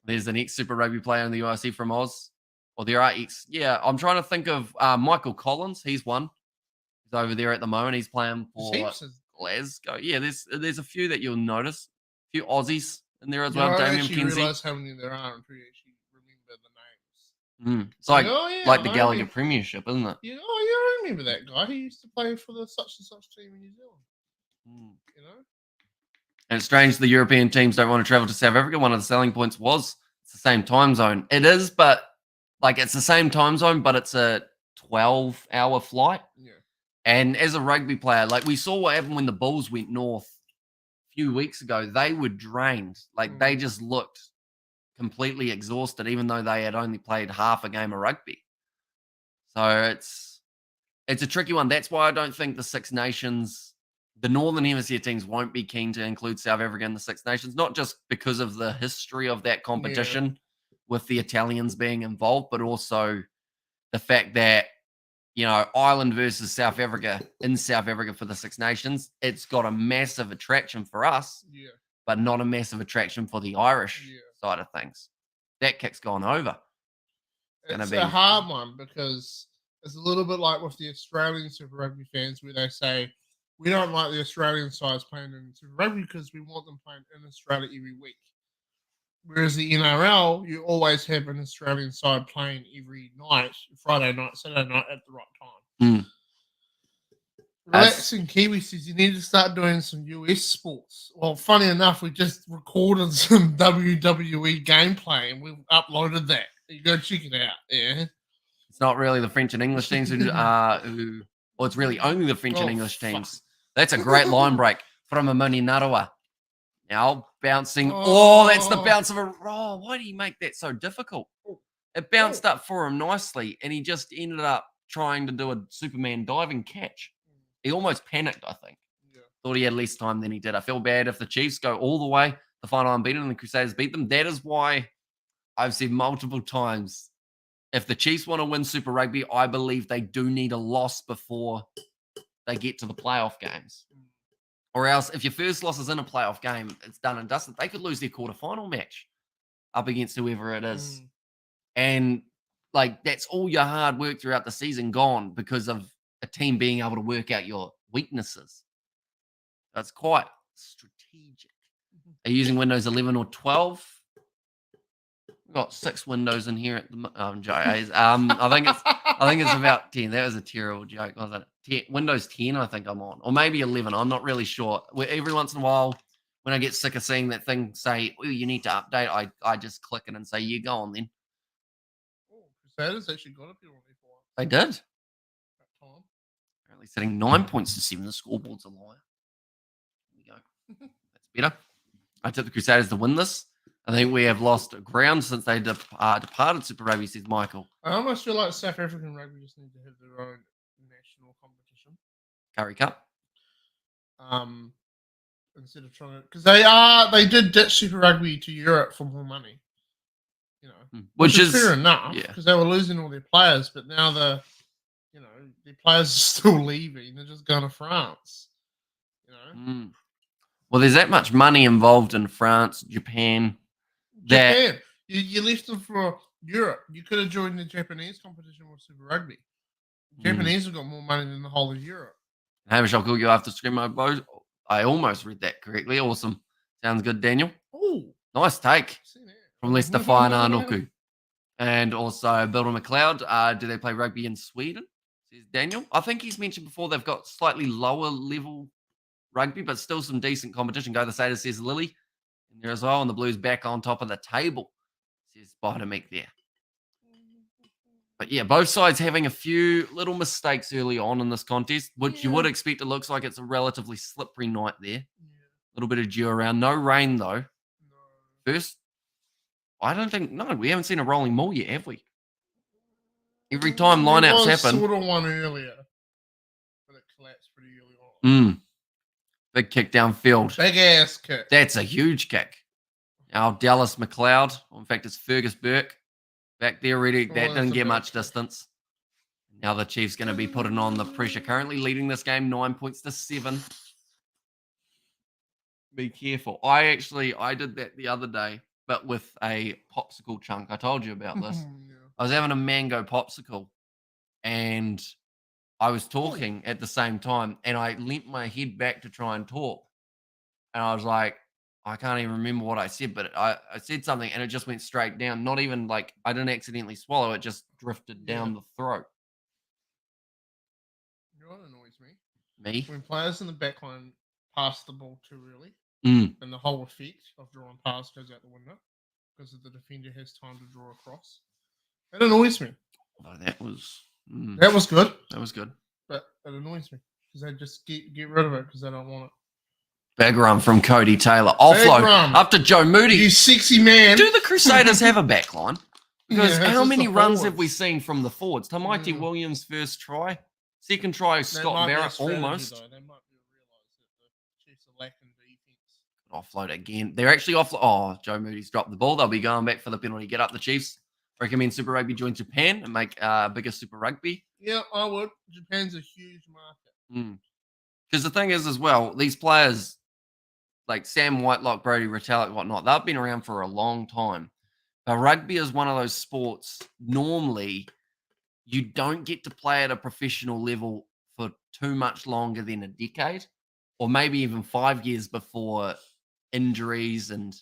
[SPEAKER 1] There's an ex-Super Rugby player in the URC from Oz. Or there are ex... Yeah, I'm trying to think of Michael Collins. He's one. He's over there at the moment. He's playing for Glasgow. Yeah, there's a few that you'll notice. A few Aussies in there as well. Damien McKenzie. I
[SPEAKER 2] realise how many there are until you actually remember the names.
[SPEAKER 1] It's like the Gallagher Premiership, isn't it?
[SPEAKER 2] Yeah, I remember that guy. He used to play for the such and such team in New Zealand. You know?
[SPEAKER 1] And it's strange the European teams don't want to travel to South Africa. One of the selling points was it's the same time zone. It is, but it's the same time zone, but it's a 12-hour flight.
[SPEAKER 2] Yeah.
[SPEAKER 1] And as a rugby player, we saw what happened when the Bulls went north a few weeks ago. They were drained. They just looked completely exhausted, even though they had only played half a game of rugby. So it's a tricky one. That's why I don't think the Six Nations, the Northern Hemisphere teams won't be keen to include South Africa in the Six Nations, not just because of the history of that competition with the Italians being involved, but also the fact that, Ireland versus South Africa in South Africa for the Six Nations, it's got a massive attraction for us, but not a massive attraction for the Irish side of things. That kick's gone over.
[SPEAKER 2] It's a hard one because it's a little bit like with the Australian Super Rugby fans where they say, we don't like the Australian sides playing in Super Rugby because we want them playing in Australia every week. Whereas the NRL, you always have an Australian side playing every night, Friday night, Saturday night at the right time. Relaxing Kiwi says you need to start doing some US sports. Well, funny enough, we just recorded some WWE gameplay and we've uploaded that. You go check it out. Yeah.
[SPEAKER 1] It's not really the French and English teams or it's really only the French and English teams. That's a great line break from Amoni Narawa. Now bouncing. Oh, that's the bounce of a roll. Why did he make that so difficult? It bounced up for him nicely, and he just ended up trying to do a Superman diving catch. He almost panicked, I think. Yeah. Thought he had less time than he did. I feel bad if the Chiefs go all the way, the final unbeaten, and the Crusaders beat them. That is why I've said multiple times, if the Chiefs want to win Super Rugby, I believe they do need a loss before they get to the playoff games. Or else, if your first loss is in a playoff game, it's done and dusted. They could lose their quarterfinal match up against whoever it is. And, like, that's all your hard work throughout the season gone because of a team being able to work out your weaknesses. That's quite strategic. Are you using Windows 11 or 12? We've got 6 windows in here at the I think it's about 10. That was a terrible joke, wasn't it? Windows 10, I think I'm on, or maybe 11. I'm not really sure. Every once in a while, when I get sick of seeing that thing say, "Oh, you need to update," I just click it and say, "You go on then."
[SPEAKER 2] Oh, Crusaders actually got up here on E4.
[SPEAKER 1] They did. Apparently, sitting 9 points to 7. The scoreboard's a liar. There we go. That's better. I took the Crusaders to win this. I think we have lost ground since they departed Super Rugby, says Michael.
[SPEAKER 2] I almost feel like South African rugby just need to have their own national competition.
[SPEAKER 1] Curry Cup.
[SPEAKER 2] Instead of trying to, because they did ditch Super Rugby to Europe for more money. You know, which is fair enough because they were losing all their players, but now their players are still leaving. They're just going to France. You know.
[SPEAKER 1] Well, there's that much money involved in France, Japan.
[SPEAKER 2] You left them for Europe. You could have joined the Japanese competition with Super Rugby. Japanese have got more money than the whole of Europe.
[SPEAKER 1] Hamish, I'll call you after scream. I almost read that correctly. Awesome. Sounds good, Daniel.
[SPEAKER 2] Oh,
[SPEAKER 1] nice take from Leicester Whainanoku. And also Bill McLeod. Do they play rugby in Sweden? Says Daniel. I think he's mentioned before they've got slightly lower level rugby, but still some decent competition. Go the Crusaders, says Lily. In there as well, and the Blues back on top of the table, says Spider Meek there. But yeah, both sides having a few little mistakes early on in this contest, which you would expect. It looks like it's a relatively slippery night there. A little bit of dew around. No rain, though. No. First, I don't think, we haven't seen a rolling maul yet, have we? Every time lineouts happen.
[SPEAKER 2] Sort of one earlier, but it collapsed pretty early on.
[SPEAKER 1] Big kick downfield.
[SPEAKER 2] Big ass kick.
[SPEAKER 1] That's a huge kick. Now Dallas McLeod. In fact, it's Fergus Burke back there ready. That didn't get much distance. Now the Chiefs going to be putting on the pressure. Currently leading this game 9 points to 7. Be careful. I did that the other day, but with a popsicle chunk. I told you about this. I was having a mango popsicle and I was talking at the same time, and I leant my head back to try and talk. And I was like, I can't even remember what I said, but I said something, and it just went straight down. Not even like I didn't accidentally swallow. It just drifted down the throat.
[SPEAKER 2] You know what annoys me?
[SPEAKER 1] Me?
[SPEAKER 2] When players in the backline pass the ball too early, and the whole effect of drawing pass goes out the window because the defender has time to draw across. That annoys me.
[SPEAKER 1] Oh, that was...
[SPEAKER 2] That was good.
[SPEAKER 1] That was good.
[SPEAKER 2] But it annoys me because they just get rid of it because they don't want it.
[SPEAKER 1] Big run from Cody Taylor. Offload up to Joe Moody.
[SPEAKER 2] You sexy man.
[SPEAKER 1] Do the Crusaders have a back line? Because how many runs have we seen from the forwards? Tamaiti Williams' first try. Second try, Scott Barrett almost.
[SPEAKER 2] They might realise that the Chiefs are lacking defence.
[SPEAKER 1] Offload again. They're actually offload. Oh, Joe Moody's dropped the ball. They'll be going back for the penalty. Get up the Chiefs. Recommend Super Rugby join Japan and make bigger Super Rugby.
[SPEAKER 2] Yeah, I would. Japan's a huge market.
[SPEAKER 1] Because the thing is as well, these players like Sam Whitelock, Brody Retallick, whatnot, they've been around for a long time. But rugby is one of those sports, normally, you don't get to play at a professional level for too much longer than a decade, or maybe even 5 years before injuries and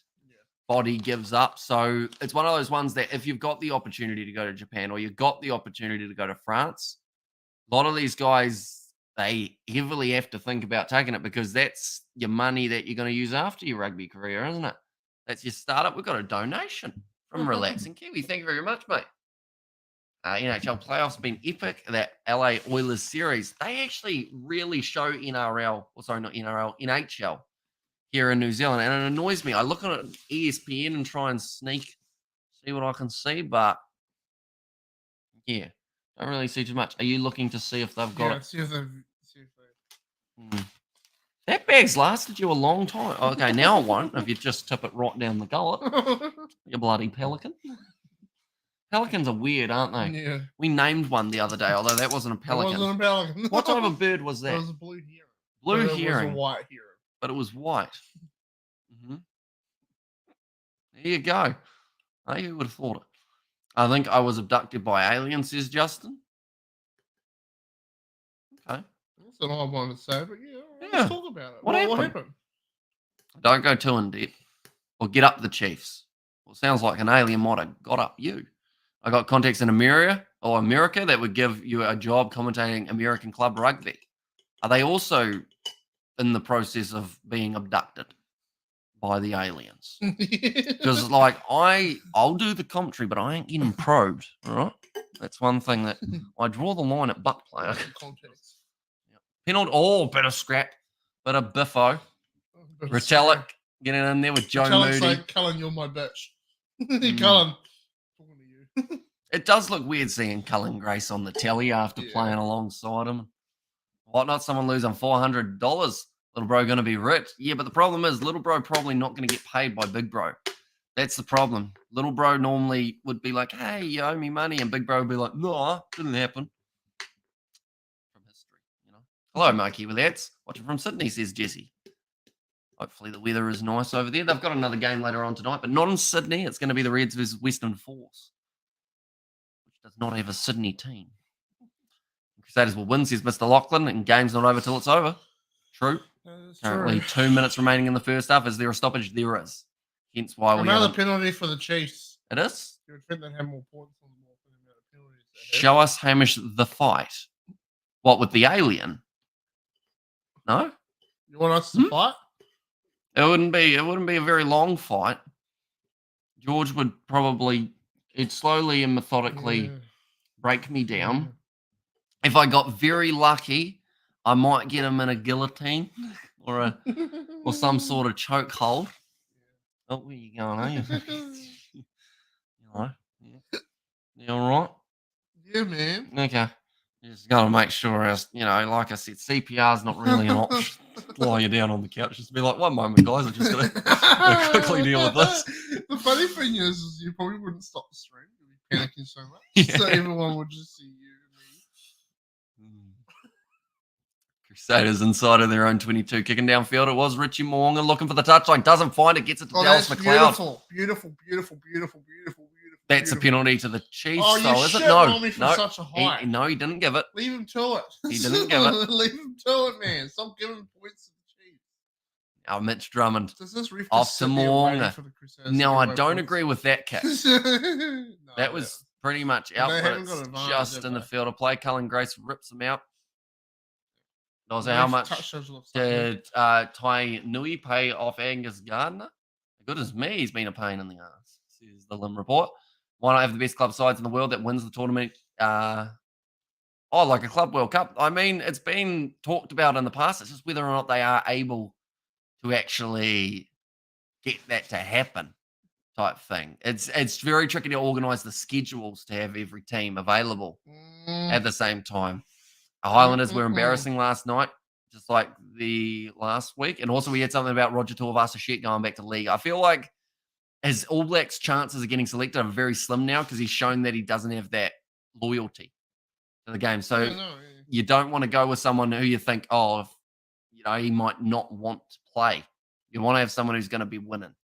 [SPEAKER 1] body gives up. So it's one of those ones that if you've got the opportunity to go to Japan or you've got the opportunity to go to France, a lot of these guys, they heavily have to think about taking it because that's your money that you're going to use after your rugby career, isn't it? That's your startup. We've got a donation from Relaxing Kiwi. Thank you very much, mate. NHL playoffs been epic. That LA Oilers series, they actually really show NRL, or sorry, not NRL, NHL here in New Zealand. And it annoys me. I look at ESPN and try and see what I can see, but yeah, don't really see too much. Are you looking to see if they've got it?
[SPEAKER 2] See if they.
[SPEAKER 1] That bag's lasted you a long time. Okay, now it won't if you just tip it right down the gullet. You bloody pelican. Pelicans are weird, aren't they?
[SPEAKER 2] Yeah.
[SPEAKER 1] We named one the other day, although that wasn't a pelican.
[SPEAKER 2] It wasn't a pelican.
[SPEAKER 1] What type of bird was that?
[SPEAKER 2] It was a blue heron.
[SPEAKER 1] Blue
[SPEAKER 2] It
[SPEAKER 1] heron.
[SPEAKER 2] was a white heron.
[SPEAKER 1] But it was white. Mm-hmm. There you go. Hey, who would have thought it? I think I was abducted by aliens, says Justin. Okay.
[SPEAKER 2] That's what I wanted to say, but yeah, let's talk about it. What happened?
[SPEAKER 1] Don't go too in debt. Or get up the Chiefs. Well, sounds like an alien might have got up you. I got contacts in America that would give you a job commentating American club rugby. Are they also in the process of being abducted by the aliens? Because I'll do the commentary, but I ain't getting probed. All right, that's one thing that I draw the line at butt player.
[SPEAKER 2] Context.
[SPEAKER 1] Penalty. Bit of scrap, bit of biffo. Retallick getting in there with Joe Moody.
[SPEAKER 2] Like, Cullen, you're my bitch. Cullen, talking to you.
[SPEAKER 1] It does look weird seeing Cullen Grace on the telly after playing alongside him. Whatnot, someone losing $400. Little bro going to be rich. Yeah, but the problem is little bro probably not going to get paid by big bro. That's the problem. Little bro normally would be like, hey, you owe me money. And big bro would be like, no, didn't happen. From history, you know. Hello, Mikey with ads. Watching from Sydney, says Jesse. Hopefully the weather is nice over there. They've got another game later on tonight, but not in Sydney. It's going to be the Reds versus Western Force, which does not have a Sydney team. Crusaders will win, says Mr. Lachlan, and game's not over till it's over. True. Currently 2 minutes remaining in the first half. Is there a stoppage? There is. Hence why we
[SPEAKER 2] another penalty for the Chiefs.
[SPEAKER 1] It is?
[SPEAKER 2] You would think they'd have more points on the amount of penalties.
[SPEAKER 1] Show us, Hamish, the fight. What, with the alien? No?
[SPEAKER 2] You want us to fight?
[SPEAKER 1] It wouldn't be a very long fight. George would probably slowly and methodically break me down. If I got very lucky, I might get him in a guillotine or some sort of chokehold. Oh, where you going, are you? You all right? Yeah. You all right?
[SPEAKER 2] Yeah, man.
[SPEAKER 1] Okay. You just got to make sure, like I said, CPR is not really an option. Lie you down on the couch. Just be like, one moment, guys. I'm just going to quickly deal with this.
[SPEAKER 2] The funny thing is you probably wouldn't stop the stream. You'd be panicking so much. Yeah. So everyone would just see you and me.
[SPEAKER 1] Crusaders inside of their own 22. Kicking downfield. It was Richie Moonga looking for the touchline. Doesn't find it. Gets it to Dallas McLeod.
[SPEAKER 2] Beautiful.
[SPEAKER 1] That's a penalty to the Chiefs, is it? No, he didn't give it.
[SPEAKER 2] Leave him to it.
[SPEAKER 1] He didn't give it.
[SPEAKER 2] Leave him to it, man. Stop giving points to the Chiefs.
[SPEAKER 1] Now, Mitch Drummond
[SPEAKER 2] off to
[SPEAKER 1] Moonga. No, I don't agree with that kick. That was pretty much out, but it's just in the field of play. Cullen Grace rips him out. How much did Tai Nui pay off Angus Gardner? Goodness me, he's been a pain in the ass, says the Lim Report. Why not have the best club sides in the world that wins the tournament? Like a Club World Cup. I mean, it's been talked about in the past. It's just whether or not they are able to actually get that to happen type thing. It's very tricky to organise the schedules to have every team available at the same time. The Highlanders were embarrassing last night, just like the last week. And also we had something about Roger Tuivasa-Sheck going back to league. I feel like his All Blacks' chances of getting selected are very slim now because he's shown that he doesn't have that loyalty to the game. So you don't want to go with someone who you think, he might not want to play. You want to have someone who's going to be winning.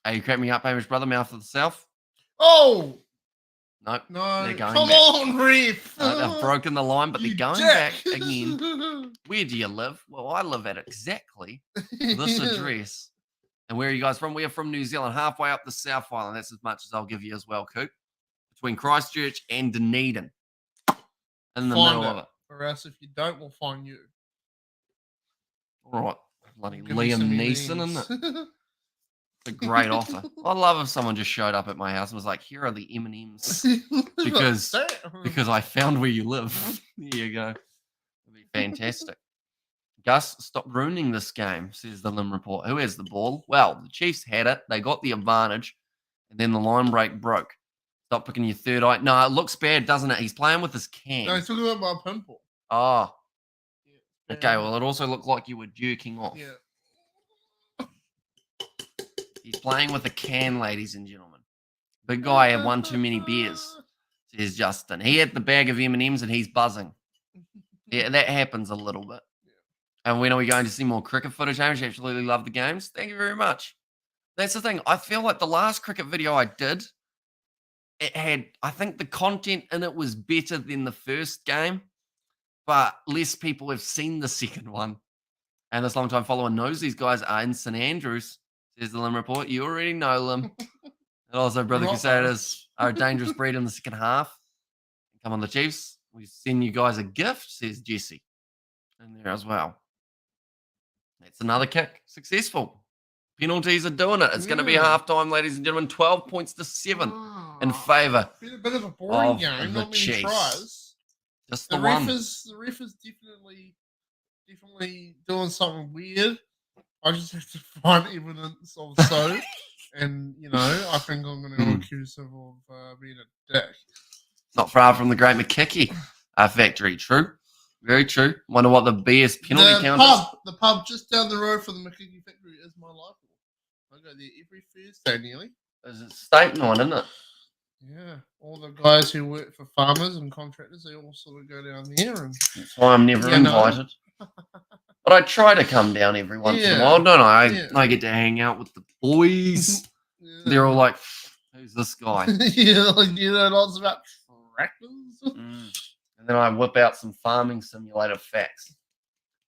[SPEAKER 1] Are you cracking me up, Hamish brother, mouth of the South?
[SPEAKER 2] Oh!
[SPEAKER 1] Nope.
[SPEAKER 2] No,
[SPEAKER 1] they're going
[SPEAKER 2] come
[SPEAKER 1] back.
[SPEAKER 2] On, Reef.
[SPEAKER 1] They've broken the line, but they're going back again. Where do you live? Well, I live at exactly this address. And where are you guys from? We are from New Zealand, halfway up the South Island. That's as much as I'll give you as well, Coop. Between Christchurch and Dunedin. In the middle of it.
[SPEAKER 2] Or else if you don't, we'll find you.
[SPEAKER 1] All right. Bloody Liam Neeson, isn't it? It's a great offer. I'd love if someone just showed up at my house and was like, here are the M&Ms. because I found where you live. There you go. It'd be fantastic. Gus, stop ruining this game, says the Lim report. Who has the ball? Well, the Chiefs had it. They got the advantage. And then the line break broke. Stop picking your third eye. No, it looks bad, doesn't it? He's playing with his can.
[SPEAKER 2] No, he's talking about my pimple.
[SPEAKER 1] Oh. Yeah. Okay, well, it also looked like you were jerking off.
[SPEAKER 2] Yeah.
[SPEAKER 1] He's playing with a can, ladies and gentlemen. Big guy had one too many beers, says Justin. He had the bag of M&Ms and he's buzzing. Yeah, that happens a little bit. Yeah. And when are we going to see more cricket footage? I absolutely love the games. Thank you very much. That's the thing. I feel like the last cricket video I did, it had, I think the content in it was better than the first game, but less people have seen the second one. And this long-time follower knows these guys are in St. Andrews, says the Lim report. You already know them. And also, Brother Crusaders are a dangerous breed in the second half. Come on, the Chiefs. We send you guys a gift, says Jesse. In there as well. That's another kick. Successful. Penalties are doing it. It's going to be halftime, ladies and gentlemen. 12 points to 7 in favour
[SPEAKER 2] a bit of a boring game. Not many tries.
[SPEAKER 1] Just the one.
[SPEAKER 2] The ref is definitely doing something weird. I just have to find evidence of so. And, I think I'm going to go accuse him of being a dick.
[SPEAKER 1] Not far from the great McKicky factory. True. Very true. Wonder what the BS penalty count is.
[SPEAKER 2] The pub just down the road from the McKicky factory is my life. I go there every Thursday nearly.
[SPEAKER 1] It's a statement one, isn't it?
[SPEAKER 2] Yeah. All the guys who work for farmers and contractors, they all sort of go down there. And
[SPEAKER 1] that's why I'm never invited. But I try to come down every once in a while, don't I? I get to hang out with the boys. They're all like, who's this guy?
[SPEAKER 2] Lots about tractors.
[SPEAKER 1] And then I whip out some farming simulator facts.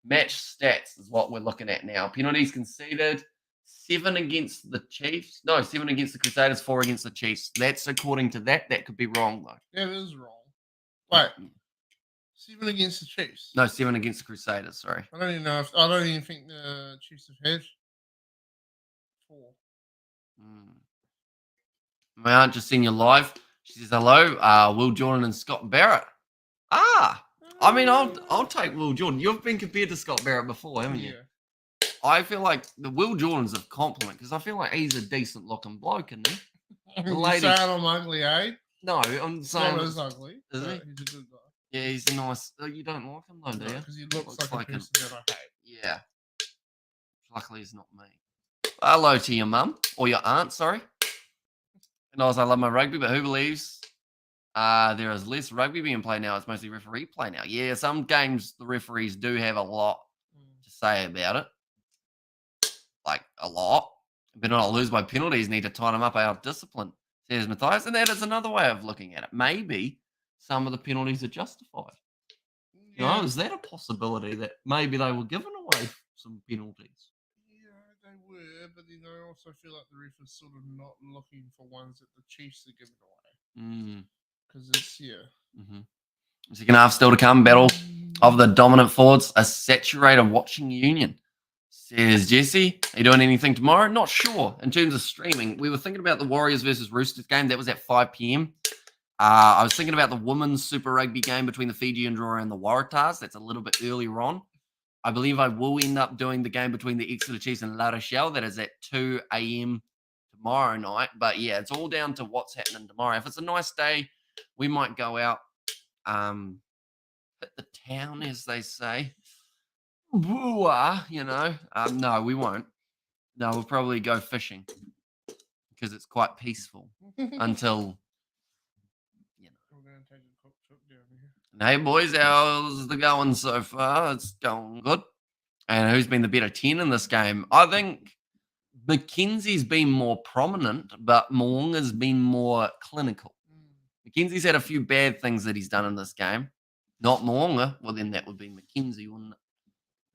[SPEAKER 1] Match stats is what we're looking at now. Penalties conceded. 7 against the Chiefs. No, 7 against the Crusaders, 4 against the Chiefs. That's according to that. That could be wrong, though.
[SPEAKER 2] Yeah, it is wrong. Wait. 7 against the Chiefs?
[SPEAKER 1] No, 7 against the Crusaders, sorry.
[SPEAKER 2] I don't even know. I don't even think the Chiefs have had 4.
[SPEAKER 1] My aunt just seen you live. She says, hello, Will Jordan and Scott Barrett. I mean, I'll take Will Jordan. You've been compared to Scott Barrett before, haven't you? I feel like the Will Jordan's a compliment because I feel like he's a decent looking bloke, isn't he?
[SPEAKER 2] The lady... You're saying I'm ugly, eh?
[SPEAKER 1] No, I'm saying...
[SPEAKER 2] Not as ugly.
[SPEAKER 1] Is he?
[SPEAKER 2] He's a good guy.
[SPEAKER 1] Yeah, he's nice. You don't like him though, do you?
[SPEAKER 2] Because he looks like a person that I hate.
[SPEAKER 1] Yeah. Luckily, it's not me. Hello to your mum. Or your aunt, sorry. And also, I love my rugby, but who believes there is less rugby being played now? It's mostly referee play now. Yeah, some games the referees do have a lot to say about it. Like, a lot. But not lose by penalties, need to tie them up out of discipline, says Matthias. And that is another way of looking at it. Maybe some of the penalties are justified.
[SPEAKER 2] Yeah.
[SPEAKER 1] You know, is that a possibility that maybe they were given away some penalties?
[SPEAKER 2] Yeah, they were, but then I also feel like the ref is sort of not looking for ones that the Chiefs are giving away. Because it's,
[SPEAKER 1] Second half still to come. Battle of the dominant forwards. A saturated watching union, says Jesse. Are you doing anything tomorrow? Not sure. In terms of streaming, we were thinking about the Warriors versus Roosters game. That was at 5 p.m. I was thinking about the women's Super Rugby game between the Fijian Drua and the Waratahs. That's a little bit earlier on. I believe I will end up doing the game between the Exeter Chiefs and La Rochelle. That is at 2 a.m. tomorrow night. But, yeah, it's all down to what's happening tomorrow. If it's a nice day, we might go out, hit the town, as they say. Woo-ah, you know. No, we won't. No, we'll probably go fishing because it's quite peaceful until... Hey, boys, how's the going so far? It's going good. And who's been the better 10 in this game? I think Mackenzie's been more prominent, but Mo'unga's been more clinical. Mackenzie's had a few bad things that he's done in this game. Not Mo'unga. Well, then that would be Mackenzie, wouldn't it?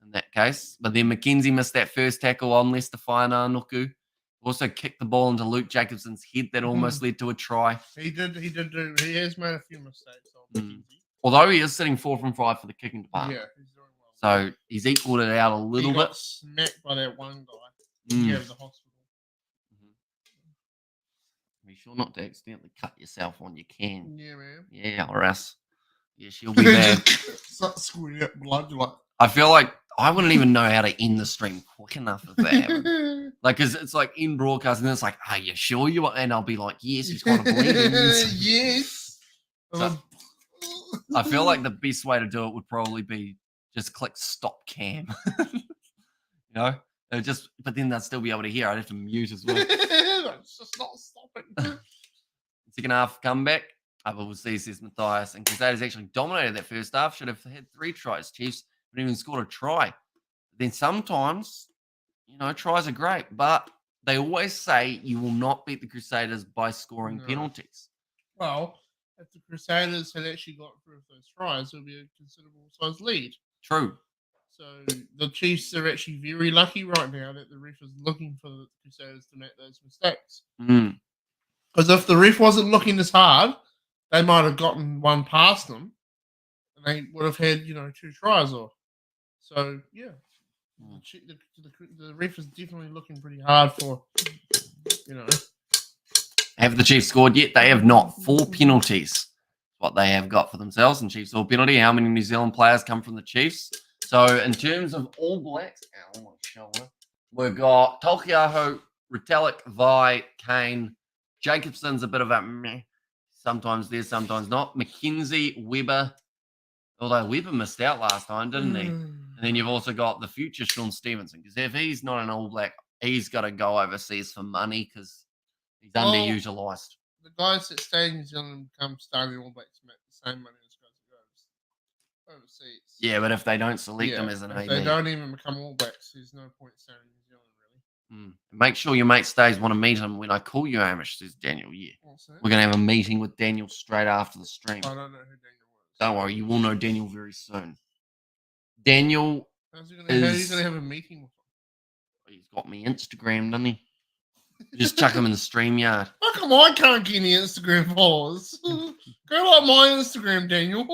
[SPEAKER 1] in that case. But then McKenzie missed that first tackle on Lestafana Nuku. Also kicked the ball into Luke Jacobson's head that almost led to a try.
[SPEAKER 2] He has made a few mistakes.
[SPEAKER 1] Although he is sitting 4 from 5 for the kicking department.
[SPEAKER 2] Yeah, he's doing well.
[SPEAKER 1] So he's equaled it out a little bit.
[SPEAKER 2] He got smacked by that one guy. Yeah, the hospital.
[SPEAKER 1] Be sure not to accidentally cut yourself when you can.
[SPEAKER 2] Yeah, man.
[SPEAKER 1] Yeah, or else. Yeah, she'll be bad.
[SPEAKER 2] Start squirting out blood. You're like,
[SPEAKER 1] I feel like I wouldn't even know how to end the stream quick enough if that happened. Like, cause it's like in broadcast, and it's like, are you sure you are? And I'll be like, yes, he's kind of bleeding.
[SPEAKER 2] Yes.
[SPEAKER 1] So, I feel like the best way to do it would probably be just click stop cam. You know? But then they'd still be able to hear. I'd have to mute as well.
[SPEAKER 2] It's just not stopping.
[SPEAKER 1] Second half comeback. We'll see, says Matthias. And Crusaders actually dominated that first half. Should have had 3 tries. Chiefs haven't even scored a try. Then sometimes, tries are great. But they always say you will not beat the Crusaders by scoring penalties.
[SPEAKER 2] Well, if the Crusaders had actually got through those tries, it would be a considerable size lead.
[SPEAKER 1] True.
[SPEAKER 2] So the Chiefs are actually very lucky right now that the ref is looking for the Crusaders to make those mistakes. Because if the ref wasn't looking as hard, they might have gotten one past them, and they would have had 2 tries off. So yeah, the ref is definitely looking pretty hard for
[SPEAKER 1] Have the Chiefs scored yet? They have not. 4 penalties. What they have got for themselves. And Chiefs all penalty. How many New Zealand players come from the Chiefs? So in terms of All Blacks, my shoulder, we've got Tolkiaho, Retallick, Vi, Kane, Jacobson's a bit of a meh. Sometimes there, sometimes not. McKenzie, Weber. Although Weber missed out last time, didn't he? And then you've also got the future Sean Stevenson. Because if he's not an All Black, he's got to go overseas for money because he's underutilised.
[SPEAKER 2] The guys that stay in New Zealand and become starting All Blacks make the same money as guys who go overseas.
[SPEAKER 1] Yeah, but if they don't select them as an AB.
[SPEAKER 2] They don't even become All Blacks. There's no point staying in New Zealand, really.
[SPEAKER 1] Make sure your mate stays. Want to meet him when I call you, Hamish, says Daniel. Yeah. We're going to have a meeting with Daniel straight after the stream.
[SPEAKER 2] I don't know who Daniel is.
[SPEAKER 1] Don't worry, you will know Daniel very soon. Daniel
[SPEAKER 2] How's he going to have a meeting with him?
[SPEAKER 1] He's got me Instagram, doesn't he? Just chuck him in the stream yard.
[SPEAKER 2] How come I can't get any Instagram followers? Go like my Instagram, Daniel.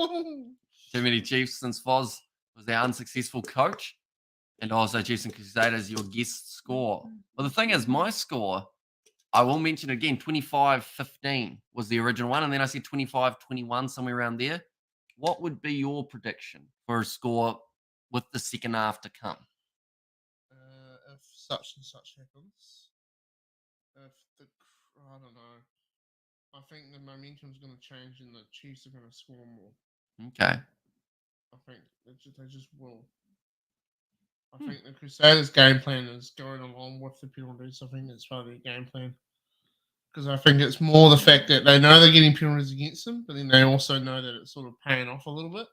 [SPEAKER 1] Too many Chiefs since Foz was our unsuccessful coach. And also Chiefs and Crusaders, your guest score. Well, the thing is, my score, I will mention it again, 25-15 was the original one. And then I said 25-21, somewhere around there. What would be your prediction for a score with the second half to come?
[SPEAKER 2] If such and such happens. I don't know. I think the momentum is going to change and the Chiefs are going to score more.
[SPEAKER 1] Okay.
[SPEAKER 2] I think they just will. I think the Crusaders' game plan is going along with the penalties. I think it's part of their game plan. Because I think it's more the fact that they know they're getting penalties against them, but then they also know that it's sort of paying off a little bit.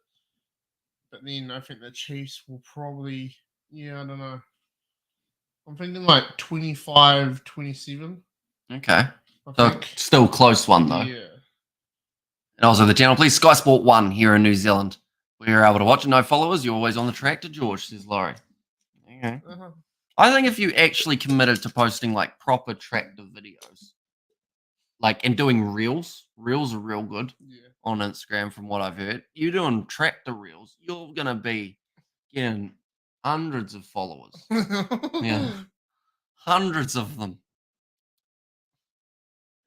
[SPEAKER 2] But then I think the Chiefs will probably, I don't know. I'm thinking like 25-27.
[SPEAKER 1] Okay. So still close one, though.
[SPEAKER 2] Yeah.
[SPEAKER 1] And also the channel, please, Sky Sport 1 here in New Zealand. We're able to watch it. No followers. You're always on the tractor, George, says Laurie. Okay. I think if you actually committed to posting like proper tractor videos, like and doing reels are real good on Instagram from what I've heard. You doing tractor reels, you're going to be getting hundreds of followers. Yeah. Hundreds of them.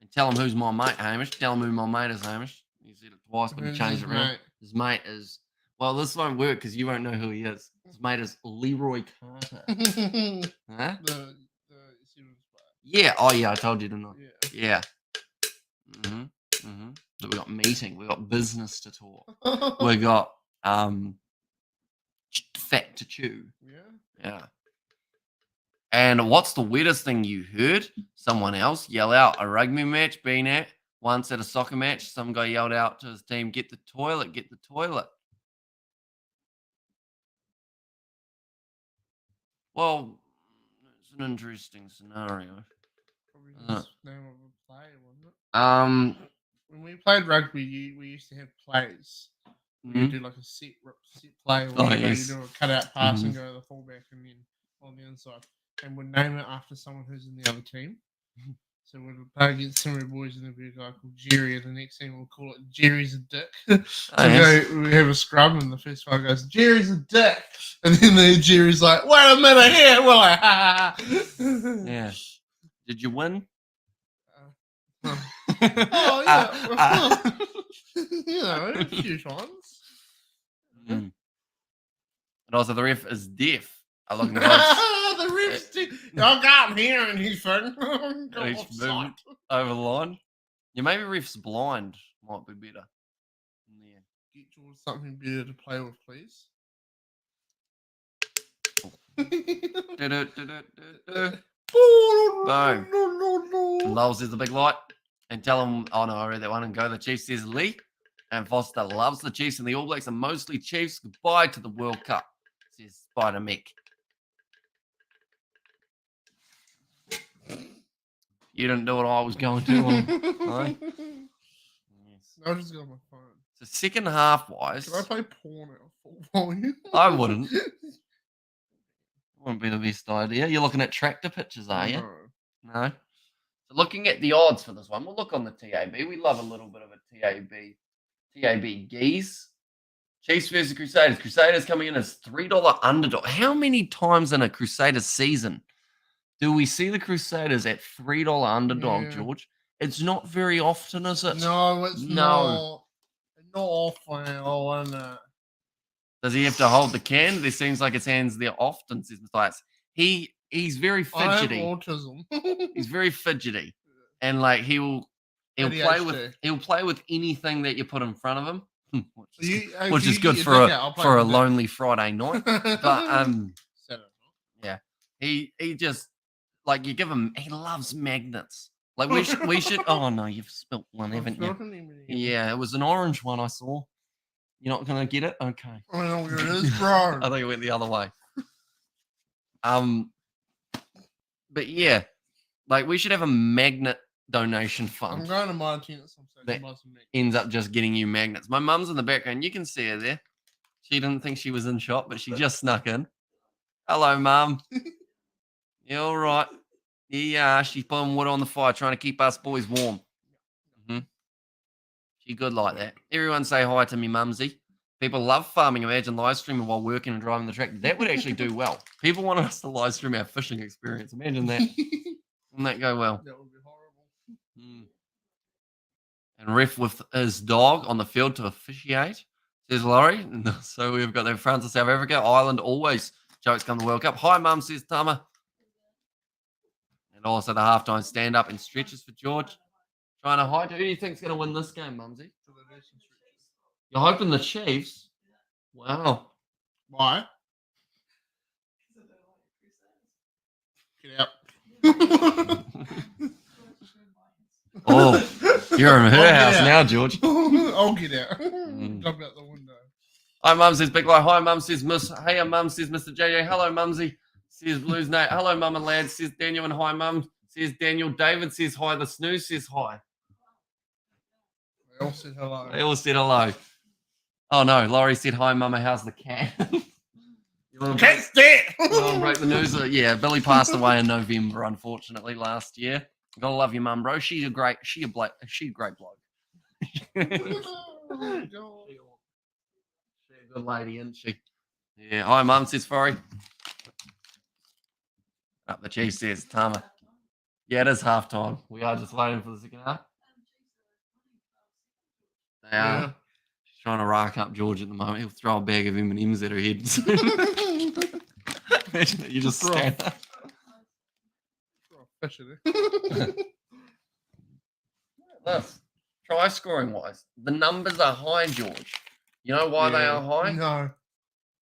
[SPEAKER 1] And tell them who's my mate, Hamish. Tell them who my mate is, Hamish. You said it twice, but you changed it around. His mate is, well, this won't work because you won't know who he is. His mate is Leroy Carter. Huh? Yeah. Oh, yeah, I told you, didn't I? Yeah. So we got meeting. We got business to talk. We got fat to chew. Yeah. And what's the weirdest thing you heard someone else yell out? A rugby match being at once at a soccer match, some guy yelled out to his team, get the toilet, get the toilet. Well, it's an interesting scenario.
[SPEAKER 2] Probably the name of a play, wasn't it? When we played rugby, we used to have plays. You do like a set play where you do a cutout pass and go to the fullback and then on the inside. And we'd name it after someone who's in the other team. So we'd play against some of the boys and there'd be a guy called Jerry, and the next team we'll call it Jerry's a Dick. We have a scrum and the first one goes, Jerry's a dick. And then Jerry's like, wait a minute here. We're like, ha ha ha.
[SPEAKER 1] Yeah. Did you win?
[SPEAKER 2] Oh, yeah. A few times.
[SPEAKER 1] And also, the ref is deaf. I look
[SPEAKER 2] the ref's deaf. I can't hear anything.
[SPEAKER 1] Over the line. Yeah, maybe ref's blind might be better. Yeah.
[SPEAKER 2] Get towards something better to play with, please.
[SPEAKER 1] Boom. Lowell says the big light. And tell him, oh no, I read that one and go. The Chiefs says Lee. And Foster loves the Chiefs and the All Blacks are mostly Chiefs. Goodbye to the World Cup, says Spider Mick. You didn't know what I was going to. Right? Yes.
[SPEAKER 2] I just got my phone.
[SPEAKER 1] So second half wise.
[SPEAKER 2] Can I play porn at full volume?
[SPEAKER 1] I wouldn't. Wouldn't be the best idea. You're looking at tractor pictures, are you? No. So looking at the odds for this one, we'll look on the TAB. We love a little bit of a TAB geese. Chiefs versus Crusaders. Crusaders coming in as $3 underdog. How many times in a Crusaders season do we see the Crusaders at $3 underdog, George? It's not very often, is it?
[SPEAKER 2] No, it's not. Not often at all, isn't it?
[SPEAKER 1] Does he have to hold the can? There seems like his hands there often, says Matthias. He's very fidgety.
[SPEAKER 2] I have autism.
[SPEAKER 1] He's very fidgety. And like he'll play with anything that you put in front of him. Which is good for a lonely Friday night. But yeah. He just like you give him he loves magnets. Like we should oh no, you've spilt one, haven't you? Yeah, it was an orange one I saw. You're not gonna get it? Okay.
[SPEAKER 2] I don't know where it is, bro.
[SPEAKER 1] I think it went the other way. But yeah, like we should have a magnet donation fund.
[SPEAKER 2] I'm going to my tennis
[SPEAKER 1] that ends up just getting you magnets. My mum's in the background. You can see her there. She didn't think she was in shot, but she just snuck in. Hello, Mum. You all right? Yeah, she's putting wood on the fire, trying to keep us boys warm. She good like that. Everyone say hi to me, Mumsy. People love farming. Imagine live streaming while working and driving the tractor. That would actually do well. People wanted us to live stream our fishing experience. Imagine that. Wouldn't that go well?
[SPEAKER 2] That would be horrible.
[SPEAKER 1] And ref with his dog on the field to officiate, says Laurie. So we've got that France of South Africa. Ireland always jokes come to the World Cup. Hi, Mum, says Tama. And also the halftime stand up and stretches for George. Trying to hide. Who do you think's going to win this game, Mumsy? You're hoping the Chiefs? Wow.
[SPEAKER 2] Why? Get out.
[SPEAKER 1] Oh, you're in her house now, George.
[SPEAKER 2] I'll get out. Jump out the window.
[SPEAKER 1] Hi, Mum says Big Light. Hi, Mum says Miss. Hey, Mum says Mr. JJ. Hello, Mumsy. Says Blues Nate. Hello, Mum and Lad. Says Daniel and hi, Mum. Says Daniel. David says hi. The Snooze says hi.
[SPEAKER 2] They all said hello.
[SPEAKER 1] They all said hello. Oh no, Laurie said hi, Mama. How's the cat?
[SPEAKER 2] Cat's dead.
[SPEAKER 1] Break the news. Yeah, Billy passed away in November, unfortunately, last year. Gotta love your mum, bro. She's a great bloke. She's a good lady, isn't she? Yeah. Hi, Mum, says Forry. Up the Chief says Tama. Yeah, it is half time. We are just waiting for the second half. They are. Yeah. She's trying to rack up George at the moment. He'll throw a bag of M&Ms at her head. Imagine that you just stand there. This, try scoring wise, the numbers are high, George. You know why they are high?
[SPEAKER 2] No.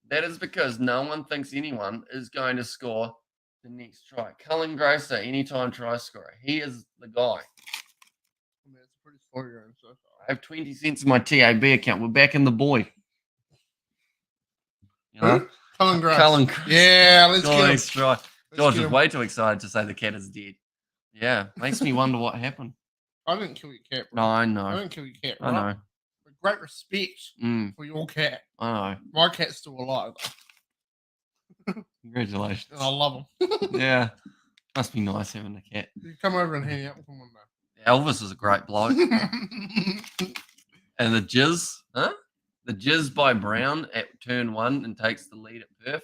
[SPEAKER 1] That is because no one thinks anyone is going to score the next try. Cullen Gracer, anytime try scorer. He is the guy.
[SPEAKER 2] I mean, it's a pretty story game so far.
[SPEAKER 1] I have 20 cents in my TAB account. We're back in the boy. You know?
[SPEAKER 2] Cullen Gracer.
[SPEAKER 1] Cullen Gracer.
[SPEAKER 2] Yeah, let's get him.
[SPEAKER 1] Try. George is way too excited to say the cat is dead. Yeah, makes me wonder what happened.
[SPEAKER 2] I didn't kill your cat, bro.
[SPEAKER 1] No, I know.
[SPEAKER 2] I didn't kill your cat, bro.
[SPEAKER 1] I know.
[SPEAKER 2] great respect for your cat.
[SPEAKER 1] I know.
[SPEAKER 2] My cat's still alive.
[SPEAKER 1] Congratulations.
[SPEAKER 2] And I love him.
[SPEAKER 1] Yeah. Must be nice having a cat.
[SPEAKER 2] You come over and hang out with him one day.
[SPEAKER 1] Elvis is a great bloke. And the Jizz, The Jizz by Brown at turn 1 and takes the lead at Perth.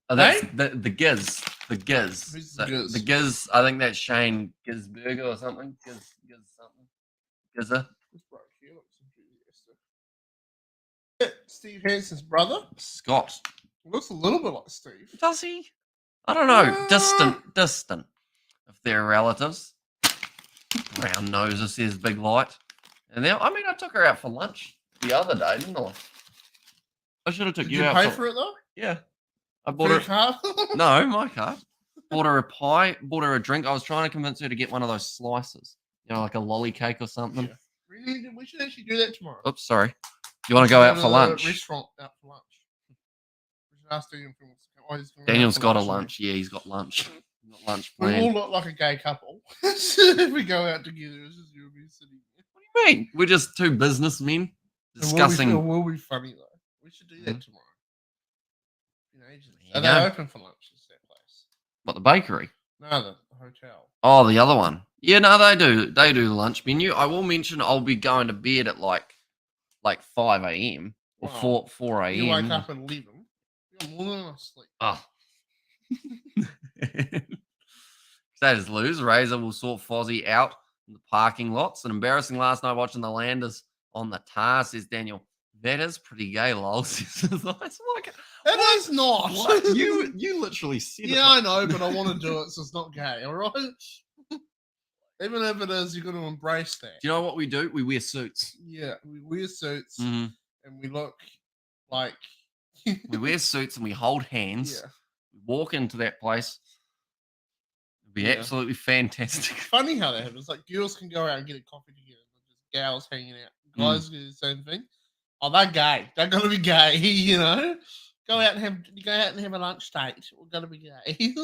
[SPEAKER 1] Oh, that's the Giz. The Giz.
[SPEAKER 2] Who's
[SPEAKER 1] So,
[SPEAKER 2] the Giz?
[SPEAKER 1] the Giz, I think that's Shane Gizberger or something. Giz something. Gizzer.
[SPEAKER 2] This bloke here looks enthusiastic. Steve Hanson's brother?
[SPEAKER 1] Scott.
[SPEAKER 2] Looks a little bit like Steve.
[SPEAKER 1] Does he? I don't know. Distant. If they're relatives. Brown nose, says Big Light. And now, I took her out for lunch the other day, didn't I? I should have took
[SPEAKER 2] Did
[SPEAKER 1] you
[SPEAKER 2] you
[SPEAKER 1] out.
[SPEAKER 2] pay for it though?
[SPEAKER 1] Yeah. I bought her.
[SPEAKER 2] Card?
[SPEAKER 1] No, my card. Bought her a pie, bought her a drink. I was trying to convince her to get one of those slices. You know, like a lolly cake or something.
[SPEAKER 2] Yeah. We should actually do that tomorrow.
[SPEAKER 1] Oops, sorry. You want to go out for lunch?
[SPEAKER 2] Restaurant out for lunch. We should ask Daniel if he wants to go.
[SPEAKER 1] Daniel's got a lunch. Yeah, he's got lunch. He's got lunch
[SPEAKER 2] We all
[SPEAKER 1] planned.
[SPEAKER 2] look like a gay couple. If we go out together, it's just you and me sitting there.
[SPEAKER 1] What do you mean? We're just two businessmen discussing.
[SPEAKER 2] It will be funny though. We should do that tomorrow. Are they open for lunch? Is that place?
[SPEAKER 1] What, the bakery?
[SPEAKER 2] No, the hotel.
[SPEAKER 1] Oh, the other one. Yeah, no, they do. They do the lunch menu. I will mention I'll be going to bed at like 5 a.m. or 4 a.m.
[SPEAKER 2] You wake up at 11. You're more than asleep.
[SPEAKER 1] Oh. Crusaders lose. Razor will sort Fozzie out in the parking lots. And embarrassing last night watching the Landers on the tar, says Daniel. That is pretty gay, lol.
[SPEAKER 2] It is not.
[SPEAKER 1] What? You literally said it.
[SPEAKER 2] Yeah, I know, but I want to do it, so it's not gay, all right? Even if it is, you're going to embrace that.
[SPEAKER 1] Do you know what we do? We wear suits.
[SPEAKER 2] Yeah, we wear suits
[SPEAKER 1] and
[SPEAKER 2] we look like...
[SPEAKER 1] we wear suits and we hold hands.
[SPEAKER 2] Yeah.
[SPEAKER 1] We walk into that place. It'd be absolutely fantastic.
[SPEAKER 2] Funny how that happens. Like, girls can go out and get a coffee together. Just gals hanging out. Guys do the same thing. Oh, they're gay. They're going to be gay, you know? Go out and have a lunch date. We're going to be gay.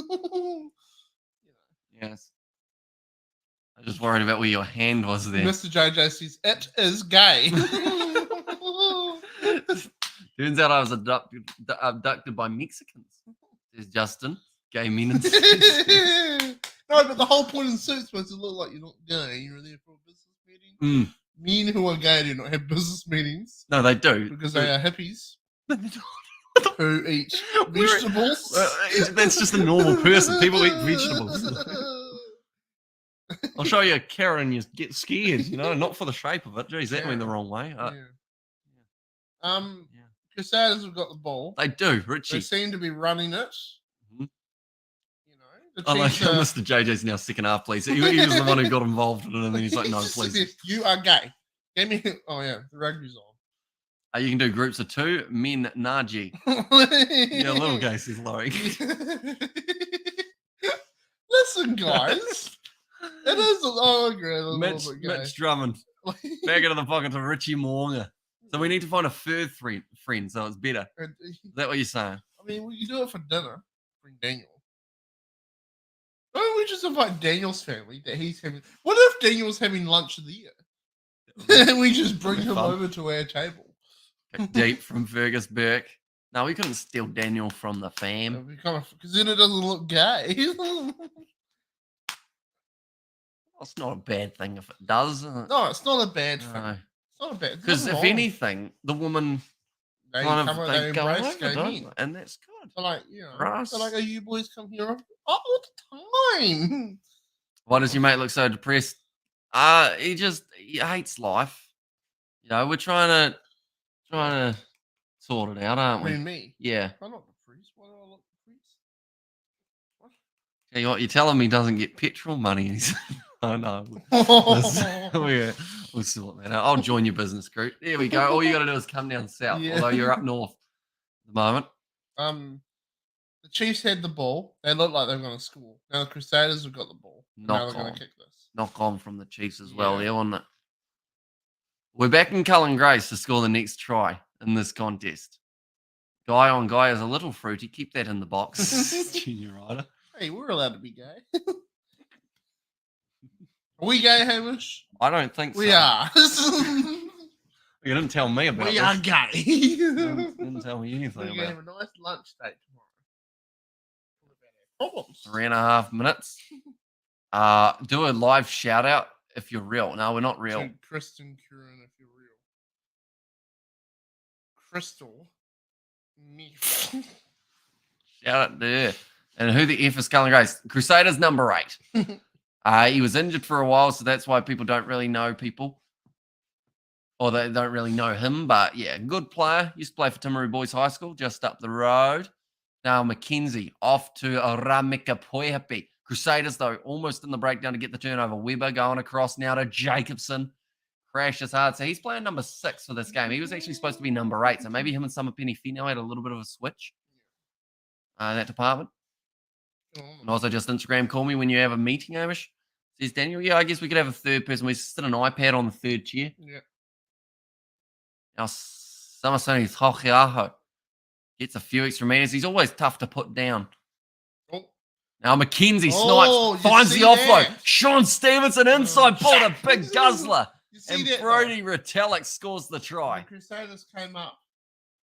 [SPEAKER 1] Yes. I was just worried about where your hand was there.
[SPEAKER 2] Mr. JJ says, it is gay.
[SPEAKER 1] Turns out I was abducted by Mexicans. There's Justin. Gay men and
[SPEAKER 2] No, but the whole point of the suit's supposed to look like you're not gay. You're there for a business meeting. Men who are gay do not have business meetings.
[SPEAKER 1] No, they do.
[SPEAKER 2] Because they are hippies who eat vegetables.
[SPEAKER 1] That's just a normal person. People eat vegetables. I'll show you a carrot and you get scared, you know, not for the shape of it. Jeez, that went the wrong way.
[SPEAKER 2] Crusaders have got the ball.
[SPEAKER 1] They do, Richie.
[SPEAKER 2] They seem to be running it.
[SPEAKER 1] I like how Mr. JJ's now second half, please. He was the one who got involved in it, and then he's like, no, please.
[SPEAKER 2] You are gay. Give me. Oh, yeah, the rugby's on.
[SPEAKER 1] You can do groups of 2. Men, Naji. Yeah, little gay, says Laurie.
[SPEAKER 2] Listen, guys. It is. Oh, great.
[SPEAKER 1] Mitch Drummond. Back into the pocket to Richie Moonga. So we need to find a third friend, so it's better. Is that what you're saying?
[SPEAKER 2] I mean, we can do it for dinner. Bring Daniel. Why don't we just invite Daniel's family that he's having? What if Daniel's having lunch there? And we just bring him over to our table.
[SPEAKER 1] Deep from Fergus Burke. No, we couldn't steal Daniel from the fam.
[SPEAKER 2] Because then it doesn't look gay.
[SPEAKER 1] It's not a bad thing if it does.
[SPEAKER 2] No, it's not a bad thing.
[SPEAKER 1] No.
[SPEAKER 2] It's not a bad thing.
[SPEAKER 1] Because if anything, the woman
[SPEAKER 2] they
[SPEAKER 1] go
[SPEAKER 2] embrace
[SPEAKER 1] over,
[SPEAKER 2] gay men.
[SPEAKER 1] and that's good.
[SPEAKER 2] They're like, they're like, oh, you boys come here all the time.
[SPEAKER 1] Why does your mate look so depressed? He hates life. You know, we're trying to sort it out, aren't we?
[SPEAKER 2] Me?
[SPEAKER 1] Yeah.
[SPEAKER 2] I'm not depressed. Why do I look depressed? What?
[SPEAKER 1] Tell you what, you're telling me he doesn't get petrol money. I know. We'll sort that out. I'll join your business group. There we go. All you got to do is come down south, although you're up north at the moment.
[SPEAKER 2] The Chiefs had the ball. They look like they're going to score. Now the Crusaders have got the ball. Now they're going to kick this.
[SPEAKER 1] Knock on from the Chiefs as well. There, wasn't it? We're back in Cullen Grace to score the next try in this contest. Guy on guy is a little fruity. Keep that in the box, Junior Rider.
[SPEAKER 2] Hey, we're allowed to be gay. Are we gay, Hamish?
[SPEAKER 1] I don't think so.
[SPEAKER 2] We are.
[SPEAKER 1] You didn't tell me about
[SPEAKER 2] We
[SPEAKER 1] this.
[SPEAKER 2] are gay.
[SPEAKER 1] Didn't tell me anything
[SPEAKER 2] We're
[SPEAKER 1] about
[SPEAKER 2] going to
[SPEAKER 1] it.
[SPEAKER 2] have a nice lunch date tomorrow. Problems.
[SPEAKER 1] 3.5 minutes. Do a live shout out if you're real. No, we're not real.
[SPEAKER 2] To Kristen Curran, if you're real. Crystal.
[SPEAKER 1] Shout out there. And who the F is Cullen Grace? Crusaders number 8. He was injured for a while, so that's why people don't really know people. Or they don't really know him. But yeah, good player. Used to play for Timaru Boys High School, just up the road. Now McKenzie off to Ramika Poihapi. Crusaders, though, almost in the breakdown to get the turnover. Weber going across now to Jacobson. Crashes hard. So he's playing number 6 for this game. He was actually supposed to be number 8. So maybe him and Samapeni Finau had a little bit of a switch in that department. And also just Instagram call me when you have a meeting, Amish. Says Daniel, yeah, I guess we could have a third person. We sit an iPad on the third chair.
[SPEAKER 2] Yeah.
[SPEAKER 1] Now, Samasoni Hochiaho gets a few extra meters. He's always tough to put down.
[SPEAKER 2] Oh.
[SPEAKER 1] Now, McKenzie snipes, finds the offload. Sean Stevenson inside, pulled a big guzzler. And Brody Retallick scores the try.
[SPEAKER 2] The Crusaders came up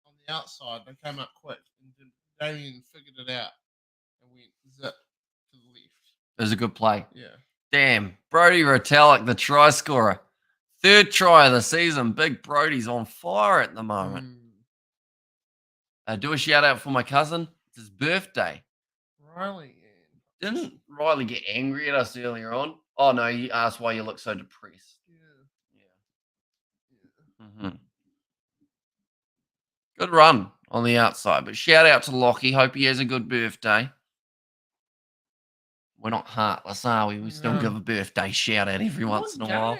[SPEAKER 2] on the outside. They came up quick. And Damien figured it out and went zip to the left.
[SPEAKER 1] It was a good play.
[SPEAKER 2] Yeah.
[SPEAKER 1] Damn. Brody Retallick, the try scorer. 3rd try of the season. Big Brody's on fire at the moment. Do a shout out for my cousin. It's his birthday.
[SPEAKER 2] Riley.
[SPEAKER 1] Didn't Riley get angry at us earlier on? Oh, no. He asked why you look so depressed. Mm-hmm. Good run on the outside, but shout out to Lockie. Hope he has a good birthday. We're not heartless, are we? We still give a birthday shout out every once in a while.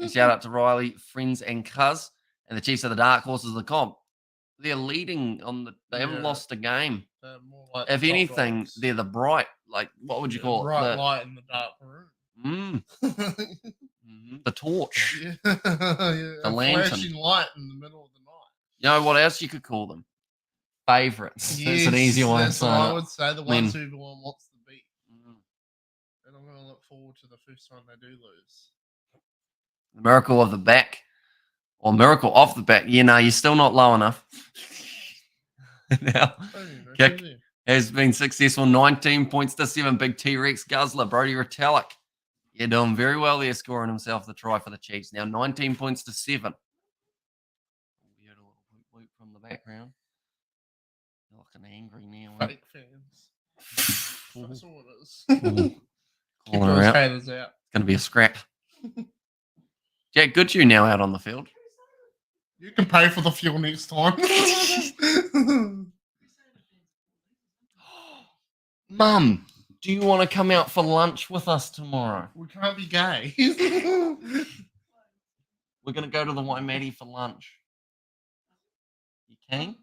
[SPEAKER 1] Shout out to Riley, friends and cuz, and the Chiefs are the dark horses of the comp. They're leading on the. They haven't lost a game.
[SPEAKER 2] Like
[SPEAKER 1] if anything, they're the bright. Like what would you call it?
[SPEAKER 2] Bright light in the dark room.
[SPEAKER 1] The torch.
[SPEAKER 2] Yeah.
[SPEAKER 1] The lantern.
[SPEAKER 2] Flashing light in the middle of the night.
[SPEAKER 1] You know what else you could call them? Favorites. Yes, that's an easy one.
[SPEAKER 2] That's what I would say. The ones who everyone wants to beat. And I'm going to look forward to the first time they do lose.
[SPEAKER 1] The miracle of the back. Or miracle off the back. Yeah, no, you're still not low enough. Now, kick has been successful. 19 points to 7. Big T-Rex guzzler. Brody Retallick. Yeah, doing very well there, scoring himself the try for the Chiefs. Now 19 points to 7. We heard a little whoop from the background. They're looking angry now.
[SPEAKER 2] Fake fans. That's all it is.
[SPEAKER 1] Calling her out.
[SPEAKER 2] Haters out.
[SPEAKER 1] It's going to be a scrap. Jack Goodhue now out on the field.
[SPEAKER 2] You can pay for the fuel next time.
[SPEAKER 1] Mum, do you want to come out for lunch with us tomorrow?
[SPEAKER 2] We can't be gay.
[SPEAKER 1] We're going to go to the Waimate for lunch. You can?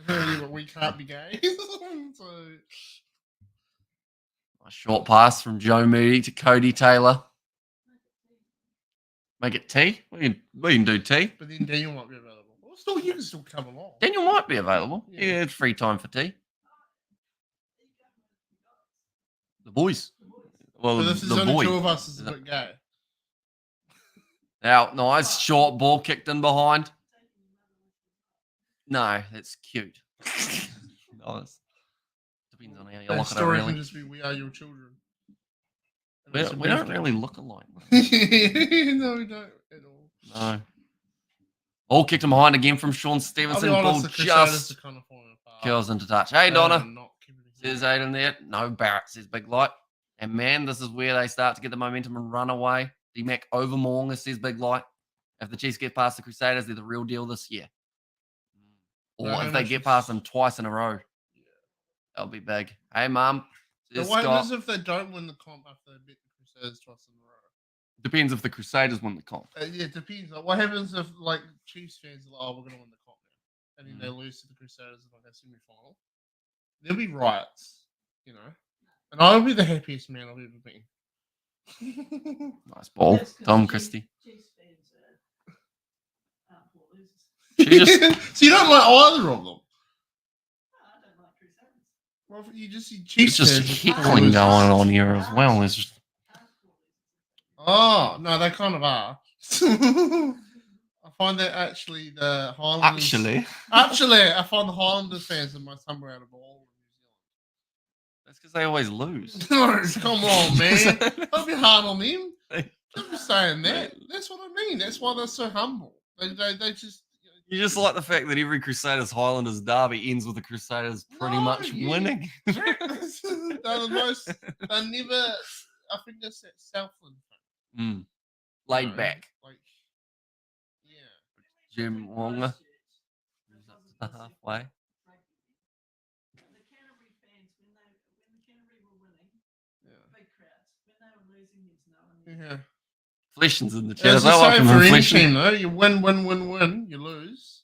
[SPEAKER 2] But we can't be gay. So...
[SPEAKER 1] A short pass from Joe Moody to Cody Taylor. Make it tea? We can do tea.
[SPEAKER 2] But then Daniel might be available. Well, you can still come along.
[SPEAKER 1] Daniel might be available.
[SPEAKER 2] Yeah.
[SPEAKER 1] He had free time for tea. The boys. Well,
[SPEAKER 2] but if there's only 2 of us, it's a bit gay.
[SPEAKER 1] Now, nice short ball kicked in behind. No, that's cute. Nice. Depends on how you look at it, really.
[SPEAKER 2] Can just be, we are your children.
[SPEAKER 1] We don't really look alike.
[SPEAKER 2] No, we don't at all.
[SPEAKER 1] No. Ball kicked him behind again from Sean Stevenson. Ball just
[SPEAKER 2] kind of falling apart.
[SPEAKER 1] curls into touch. Hey, Donna. Says Aiden there. No, Barrett says Big Light. And man, this is where they start to get the momentum and run away. D-Mac over Moonga says Big Light. If the Chiefs get past the Crusaders, they're the real deal this year. Or if they get past them twice in a row. That'll be big. Hey, Mum.
[SPEAKER 2] What happens if they don't win the comp after they beat the Crusaders twice in a row?
[SPEAKER 1] Depends if the Crusaders win the comp.
[SPEAKER 2] Yeah, it depends. Like, what happens if, like, Chiefs fans are like, oh, we're going to win the comp now. And then they lose to the Crusaders in, like, a semi-final? There'll be riots, you know? And I'll be the happiest man I've ever been.
[SPEAKER 1] Nice ball. Tom Christie.
[SPEAKER 2] So you don't like either of them? Well, you just see Chiefs.
[SPEAKER 1] It's just heckling going on here as well. It's just...
[SPEAKER 2] Oh, no, they kind of are. find that actually the Highlanders... Actually, I find the Highlanders fans the most humble out of all of New Zealand.
[SPEAKER 1] That's because they always lose.
[SPEAKER 2] No, come on, man. Don't be hard on them. Don't be saying that. That's what I mean. That's why they're so humble. They just...
[SPEAKER 1] You just like the fact that every Crusaders Highlanders derby ends with the Crusaders pretty much winning.
[SPEAKER 2] They're the most... They're never... I think that's that Southland thing.
[SPEAKER 1] Laid back.
[SPEAKER 2] Like, yeah.
[SPEAKER 1] Jim Wonga. The halfway.
[SPEAKER 3] The Canterbury fans, when the Canterbury were winning, big crowds. When they were losing, there's no one.
[SPEAKER 2] Yeah.
[SPEAKER 1] Fleshings in the chat.
[SPEAKER 2] It's the same for any team, though. You win, you lose.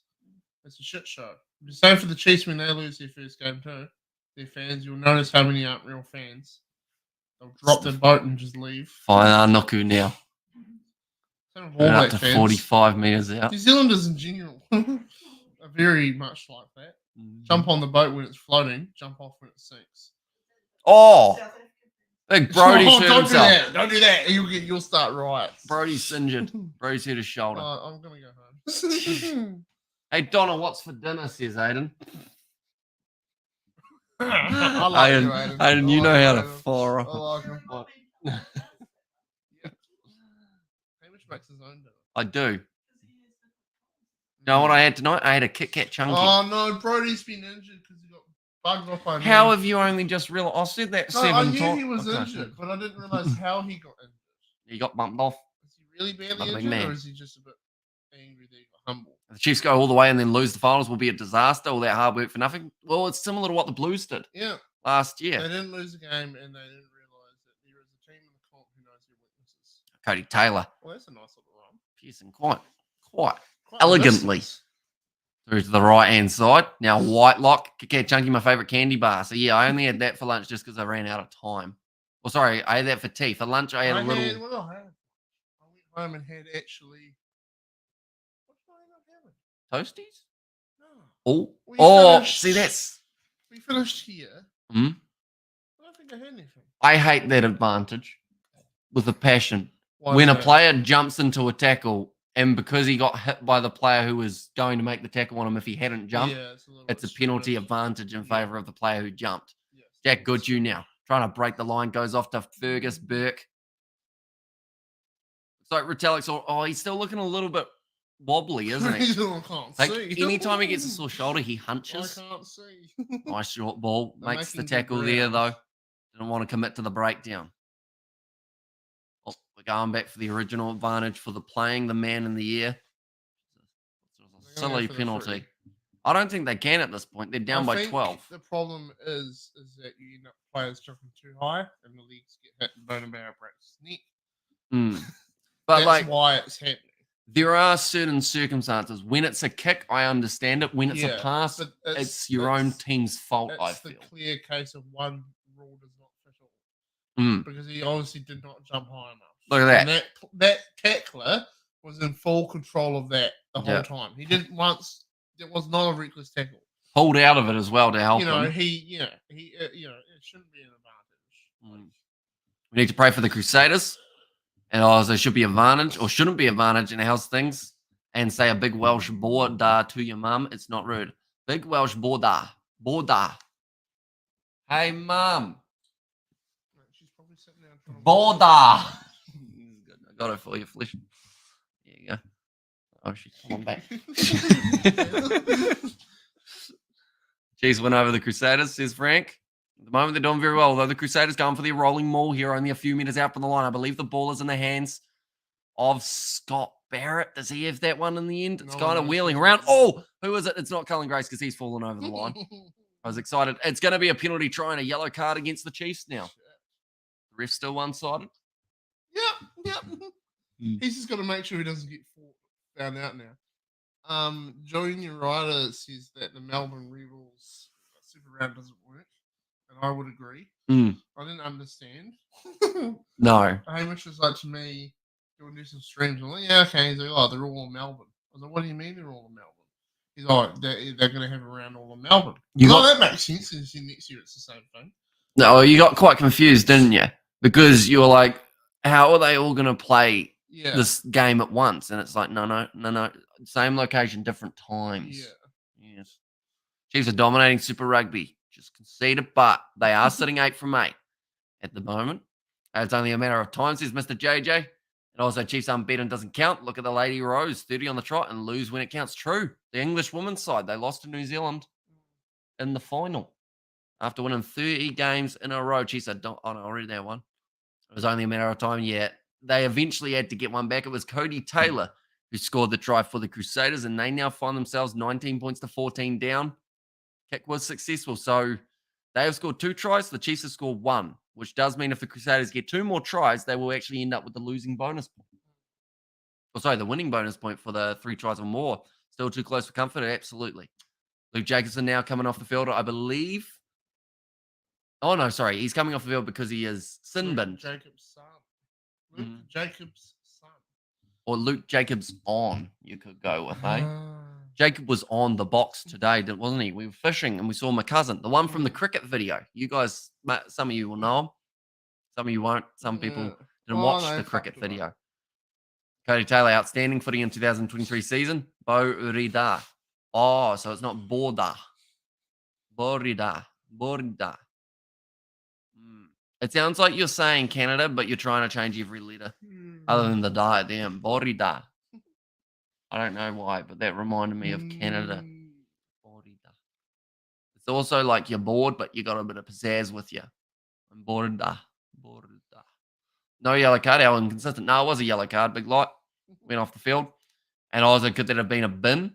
[SPEAKER 2] It's a shit show. The same for the Chiefs when they lose their first game, too. Their fans, you'll notice how many aren't real fans. They'll drop their boat and just leave.
[SPEAKER 1] Fine, Noku now. Up to
[SPEAKER 2] fans.
[SPEAKER 1] 45 metres out.
[SPEAKER 2] New Zealanders in general are very much like that. Jump on the boat when it's floating, jump off when it sinks.
[SPEAKER 1] Oh! Big Brody's hurt himself.
[SPEAKER 2] Don't do that. You'll start riots.
[SPEAKER 1] Brody's injured. Brody's hit his shoulder.
[SPEAKER 2] I'm going to go home.
[SPEAKER 1] Hey, Donna, what's for dinner, says Aiden.
[SPEAKER 2] I like Aiden.
[SPEAKER 1] Aiden, you know how to fire
[SPEAKER 2] I like him. Hamish makes his own dinner.
[SPEAKER 1] I do. You know what I had tonight? I had a Kit Kat Chunky.
[SPEAKER 2] Oh, no. Brody's been injured because he got bugged off by me.
[SPEAKER 1] How have you only just realized? I said that 7 times.
[SPEAKER 2] I knew he was injured, but I didn't realize how he got injured.
[SPEAKER 1] He got bumped off.
[SPEAKER 2] Is he really badly injured, or is he just a bit angry that he got humbled?
[SPEAKER 1] If the Chiefs go all the way and then lose the finals, will be a disaster. All that hard work for nothing. Well, it's similar to what the Blues did last year.
[SPEAKER 2] They didn't lose the game, and they didn't realize that there is a team in the comp who knows their weaknesses.
[SPEAKER 1] Cody Taylor.
[SPEAKER 2] Well, that's a nice little run.
[SPEAKER 1] Piercing quite elegantly through to the right-hand side. Now, Whitelock. Kit Kat Chunky, my favourite candy bar. So, yeah, I only had that for lunch just because I ran out of time. Well, sorry, I had that for tea. For lunch, I had a little...
[SPEAKER 2] I went home and had actually... What did I end up having?
[SPEAKER 1] Toasties?
[SPEAKER 2] No.
[SPEAKER 1] Oh, see, that's...
[SPEAKER 2] We finished here. I don't think I had anything.
[SPEAKER 1] I hate that advantage with a passion. When a player jumps into a tackle, and because he got hit by the player who was going to make the tackle on him if he hadn't jumped, it's a penalty advantage in favour of the player who jumped. Jack Goodhue now, trying to break the line, goes off to Fergus Burke. It's like Retallick's, he's still looking a little bit wobbly, isn't he? Like, anytime he gets a sore shoulder, he hunches.
[SPEAKER 2] I can't see.
[SPEAKER 1] Nice short ball. Makes the tackle there, though. Didn't want to commit to the breakdown. Oh, we're going back for the original advantage for the playing the man in the air. Silly penalty. I don't think they can at this point. They're down by 12.
[SPEAKER 2] The problem is that you end up players jumping too high and the legs get hit and bone and barrel breaks his neck.
[SPEAKER 1] But
[SPEAKER 2] that's why it's happening.
[SPEAKER 1] There are certain circumstances. When it's a kick, I understand it. When it's a pass, it's your own team's fault, I feel.
[SPEAKER 2] It's the clear case of one rule does not fit all. Because he obviously did not jump high enough.
[SPEAKER 1] Look at that.
[SPEAKER 2] And that tackler was in full control of that the whole time. He didn't once. It was not a reckless tackle.
[SPEAKER 1] Pulled out of it as well to help him.
[SPEAKER 2] It shouldn't be an advantage.
[SPEAKER 1] We need to pray for the Crusaders. And there should be advantage or shouldn't be advantage in how's things. And say a big Welsh border to your mum. It's not rude. Big Welsh border. Border. Hey, mum.
[SPEAKER 2] She's probably sitting there.
[SPEAKER 1] Border. I got it for you, Flesh. There you go. Oh, she's coming back. Chiefs win over the Crusaders, says Frank. At the moment, they're doing very well, although the Crusaders going for their rolling maul here, only a few meters out from the line. I believe the ball is in the hands of Scott Barrett. Does he have that one in the end? It's kind of wheeling around. Oh, who is it? It's not Cullen Grace because he's fallen over the line. I was excited. It's going to be a penalty try and a yellow card against the Chiefs now. The ref's still one-sided.
[SPEAKER 2] Yep. He's just got to make sure he doesn't get found out now. Junior Ryder says that the Melbourne Rebels Super Round doesn't work. And I would agree. I didn't understand.
[SPEAKER 1] No.
[SPEAKER 2] Hamish was like to me, do you want to do some streams? I'm like, yeah, okay. He's like, they're all in Melbourne. I was like, what do you mean they're all in Melbourne? He's like, they're going to have a round all in Melbourne. That makes sense. Next year it's the same thing.
[SPEAKER 1] No, you got quite confused, didn't you? Because you were like, how are they all going to play this game at once? And it's like, no. same location, different times.
[SPEAKER 2] Yeah.
[SPEAKER 1] Yes. Chiefs are dominating Super Rugby. Just conceded, but they are sitting 8 from 8 at the moment. It's only a matter of time, says Mr. JJ. And also, Chiefs unbeaten doesn't count. Look at the Lady Rose, 30 on the trot and lose when it counts. True. The English women's side, they lost to New Zealand in the final after winning 30 games in a row. Chiefs are already there one. It was only a matter of time. Yeah, they eventually had to get one back. It was Cody Taylor who scored the try for the Crusaders, and they now find themselves 19 points to 14 down. Kick was successful. So they have scored 2 tries. The Chiefs have scored 1, which does mean if the Crusaders get 2 more tries, they will actually end up with the losing bonus point. Oh, sorry, the winning bonus point for the 3 tries or more. Still too close for comfort? Absolutely. Luke Jacobson now coming off the field, I believe. Oh, no, sorry. He's coming off the field because he is sin binned.
[SPEAKER 2] Jacobs' son. Luke Jacobs' son.
[SPEAKER 1] Or Luke Jacobs on, you could go with, eh? Jacob was on the box today, wasn't he? We were fishing and we saw my cousin, the one from the cricket video. You guys, some of you will know him. Some of you won't. Some people didn't watch the cricket video. Cody Taylor, outstanding footy in 2023 season. Borida. Oh, so it's not Borda. Borida. It sounds like you're saying Canada, but you're trying to change every letter other than the da at the end. Borida. I don't know why, but that reminded me of Canada. Borida. It's also like you're bored, but you got a bit of pizzazz with you. Borida. No yellow card, how inconsistent. No, it was a yellow card. Big light. Went off the field. And I was like, could that have been a bin?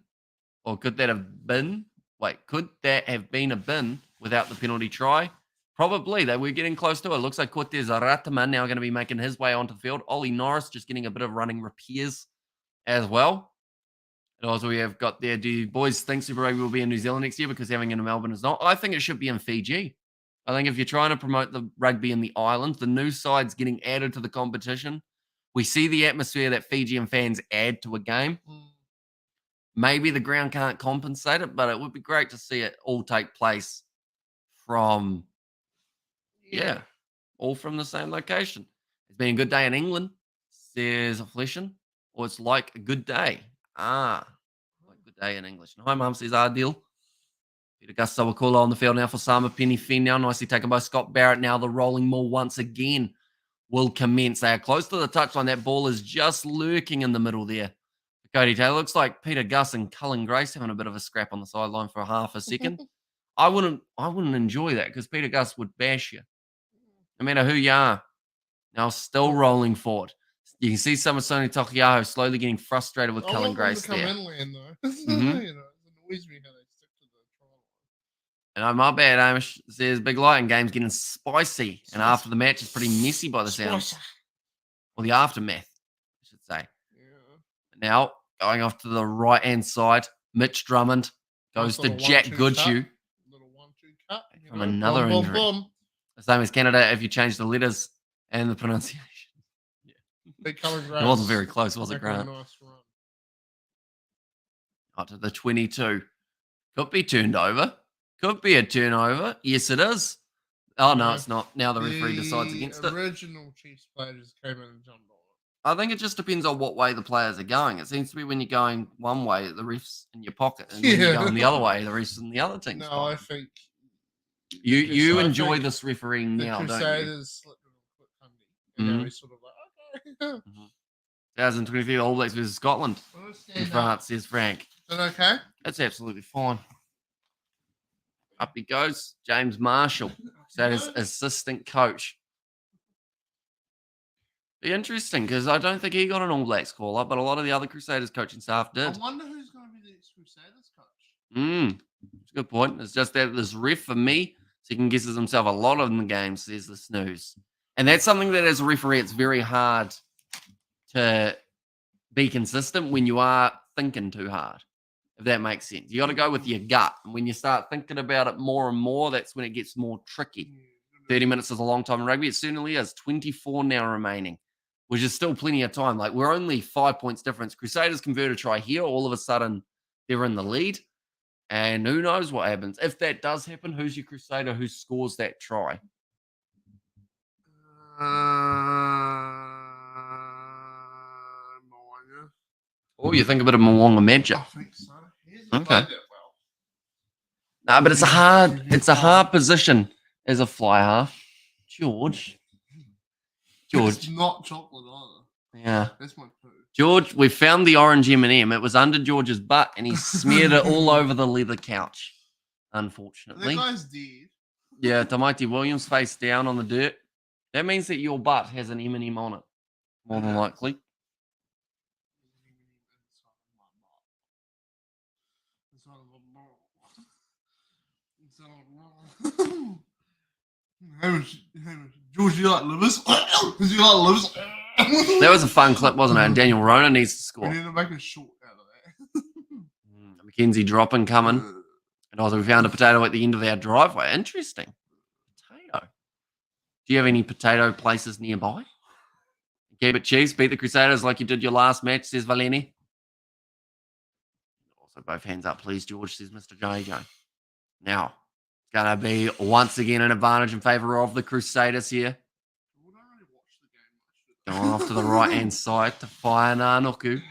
[SPEAKER 1] Or could that have been? Wait, could that have been a bin without the penalty try? Probably. They were getting close to it. Looks like Cortez Arataman now going to be making his way onto the field. Ollie Norris just getting a bit of running repairs as well. And also we have got there, do you boys think Super Rugby will be in New Zealand next year because having it in Melbourne is not? I think it should be in Fiji. I think if you're trying to promote the rugby in the islands, the new side's getting added to the competition. We see the atmosphere that Fijian fans add to a game. Maybe the ground can't compensate it, but it would be great to see it all take place from, all from the same location. It's been a good day in England, says Affliction, or it's like a good day. Like a good day in English. And hi, Mum, says Ardil. Peter Gus Sawakula on the field now for Sama Penny Finn now. Nicely taken by Scott Barrett. Now the rolling maul once again will commence. They are close to the touchline. That ball is just lurking in the middle there. Cody Taylor. Looks like Peter Gus and Cullen Grace having a bit of a scrap on the sideline for half a second. I wouldn't enjoy that because Peter Gus would bash you. No matter who you are. Now still rolling forward. You can see Samasoni Takiaho slowly getting frustrated with Cullen Grace there.
[SPEAKER 2] Inland, though. It annoys me how they stick to the trial.
[SPEAKER 1] And my bad, Amish, says Big Light and game's getting spicy. And after the match, it's pretty messy by the sounds. Or the aftermath, I should say. Yeah. Now, going off to the right-hand side, Mitch Drummond goes to Jack Goodhue.
[SPEAKER 2] Little 1-2 cut.
[SPEAKER 1] From another injury. The same as Canada if you change the letters and the pronunciation.
[SPEAKER 2] Big Cullen Grace.
[SPEAKER 1] It wasn't very close, was it, Grant?
[SPEAKER 2] Nice run.
[SPEAKER 1] Up to the 22. Could be turned over. Could be a turnover. Yes, it is. Oh, no, it's not. Now the referee decides against it.
[SPEAKER 2] The original Chiefs players came in and jumped on it.
[SPEAKER 1] I think it just depends on what way the players are going. It seems to be when you're going one way, the ref's in your pocket. And when you're going the other way, the ref's in the other team's pocket.
[SPEAKER 2] No, I think...
[SPEAKER 1] You enjoy this refereeing now, don't you?
[SPEAKER 2] The Crusaders slipped a quick hundy. And now he's sort of like, okay.
[SPEAKER 1] 2023 All Blacks versus Scotland. In France, says Frank.
[SPEAKER 2] Is that okay?
[SPEAKER 1] That's absolutely fine. Up he goes. James Marshall. That is assistant coach. Be interesting because I don't think he got an All Blacks call up, but a lot of the other Crusaders coaching staff did.
[SPEAKER 2] I wonder who's going to be the next Crusaders coach.
[SPEAKER 1] It's a good point. It's just that this ref for me, second guesses himself a lot of the games, says the snooze. And that's something that as a referee, it's very hard to be consistent when you are thinking too hard, if that makes sense. You got to go with your gut. And when you start thinking about it more and more, that's when it gets more tricky. 30 minutes is a long time in rugby. It certainly is. 24 now remaining, which is still plenty of time. Like, we're only 5 points difference. Crusaders convert a try here. All of a sudden, they're in the lead. And who knows what happens. If that does happen, who's your Crusader who scores that try? Oh, you think a bit of Mwonga Magic?
[SPEAKER 2] I think so. He hasn't
[SPEAKER 1] Okay.
[SPEAKER 2] played that well.
[SPEAKER 1] No, but it's a hard position as a fly half. George.
[SPEAKER 2] It's not chocolate either.
[SPEAKER 1] Yeah.
[SPEAKER 2] That's my poo.
[SPEAKER 1] George, we found the orange M&M. It was under George's butt, and he smeared it all over the leather couch, unfortunately.
[SPEAKER 2] That guy's dead.
[SPEAKER 1] Yeah, Tamaiti Williams face down on the dirt. That means that your butt has an M&M on it, more than likely.
[SPEAKER 2] George, you like livers? Does you like livers?
[SPEAKER 1] That was a fun clip, wasn't it? And Daniel Rona needs to score.
[SPEAKER 2] We need to make a short out of that.
[SPEAKER 1] Mackenzie dropping coming. And also we found a potato at the end of our driveway. Interesting. Potato. Do you have any potato places nearby? Keep it Chiefs. Beat the Crusaders like you did your last match, says Valeni. Also both hands up, please, George, says Mr. JJ. Now, it's going to be once again an advantage in favour of the Crusaders here. Going off to the right-hand side to Whainanoku.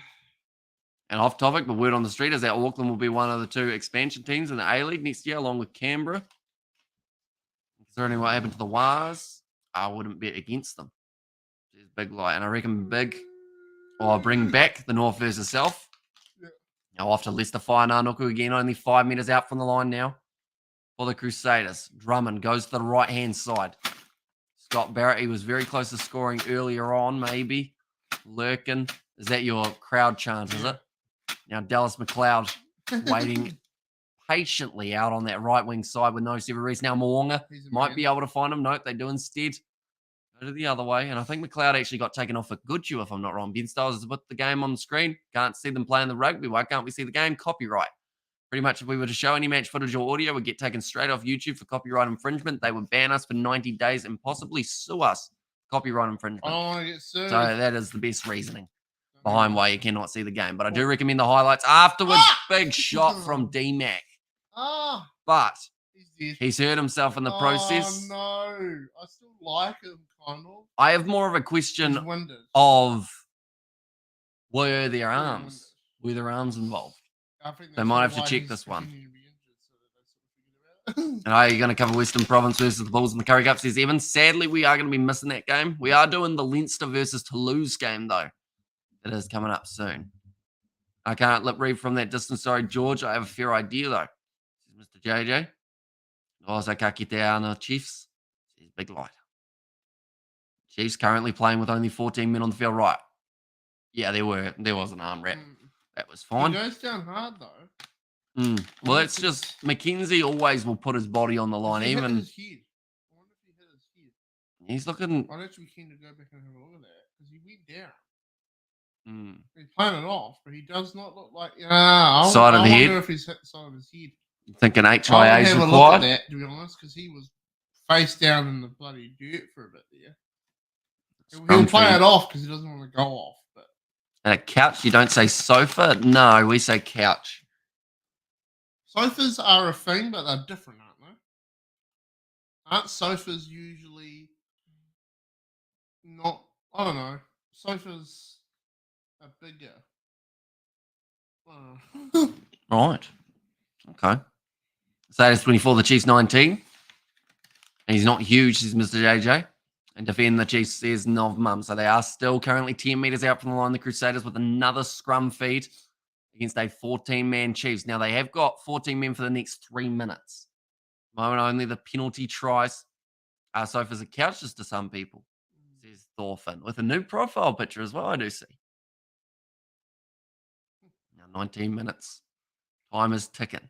[SPEAKER 1] And off topic, but word on the street is that Auckland will be one of the 2 expansion teams in the A-League next year, along with Canberra. Considering what happened to the Wars, I wouldn't bet against them. There's Big Light. And I reckon Big will bring back the North versus South. Yeah. Now off to Leicester Whainanoku again, only 5 metres out from the line now for the Crusaders. Drummond goes to the right-hand side. Scott Barrett, he was very close to scoring earlier on, maybe. Lurkin. Is that your crowd chant, is it? Now Dallas McLeod waiting patiently out on that right wing side with no Sever Reese. Now Mwonga might be able to find him. Nope, they do instead. Go to the other way. And I think McLeod actually got taken off for Goodhue, if I'm not wrong. Ben Styles has put the game on the screen. Can't see them playing the rugby. Why can't we see the game? Copyright. Pretty much if we were to show any match footage or audio, we'd get taken straight off YouTube for copyright infringement. They would ban us for 90 days and possibly sue us. Copyright infringement.
[SPEAKER 2] I don't want to get sued.
[SPEAKER 1] So that is the best reasoning behind why you cannot see the game. But I do recommend the highlights afterwards. Big shot from D-Mac. But he's hurt himself in the process.
[SPEAKER 2] Oh, no. I still like him, kind of.
[SPEAKER 1] I have more of a question of were their arms? Were their arms involved? They might have to check this one. And are you going to cover Western Province versus the Bulls in the Curry Cup? Says Evan. Sadly, we are going to be missing that game. We are doing the Leinster versus Toulouse game, though. It is coming up soon. I can't lip read from that distance. Sorry, George. I have a fair idea, though. Mr. JJ. Also, Kakiteana Chiefs. Says Big Light. Chiefs currently playing with only 14 men on the field. Right. Yeah, there was an arm wrap. That was fine.
[SPEAKER 2] He goes down hard, though.
[SPEAKER 1] Well, it's just Mackenzie always will put his body on the line. Even
[SPEAKER 2] I wonder if he hit his head.
[SPEAKER 1] He's looking.
[SPEAKER 2] I'd actually be keen to go back and have a look at that because he went down. He's playing it off, but he does not look like
[SPEAKER 1] side of the head.
[SPEAKER 2] I wonder if he's hit the side of his head.
[SPEAKER 1] You thinking HIA is
[SPEAKER 2] required?
[SPEAKER 1] required?
[SPEAKER 2] Look at that, to be honest, because he was face down in the bloody dirt for a bit there. He'll play it off because he doesn't want to go off. But
[SPEAKER 1] and a couch, you don't say sofa? No, we say couch.
[SPEAKER 2] Sofas are a thing, but they're different, aren't they? Aren't sofas usually not? I don't know. Sofas are bigger.
[SPEAKER 1] Right. Okay. Crusaders 24, the Chiefs 19. And he's not huge, says Mr. JJ. And defend the Chiefs says Nov Mum. So they are still currently 10 metres out from the line, the Crusaders, with another scrum feed against a 14-man Chiefs. Now, they have got 14 men for the next 3 minutes. Moment only the penalty tries. Sofas are couches to some people, says Thorfinn, with a new profile picture as well, I do see. Now, 19 minutes. Time is ticking.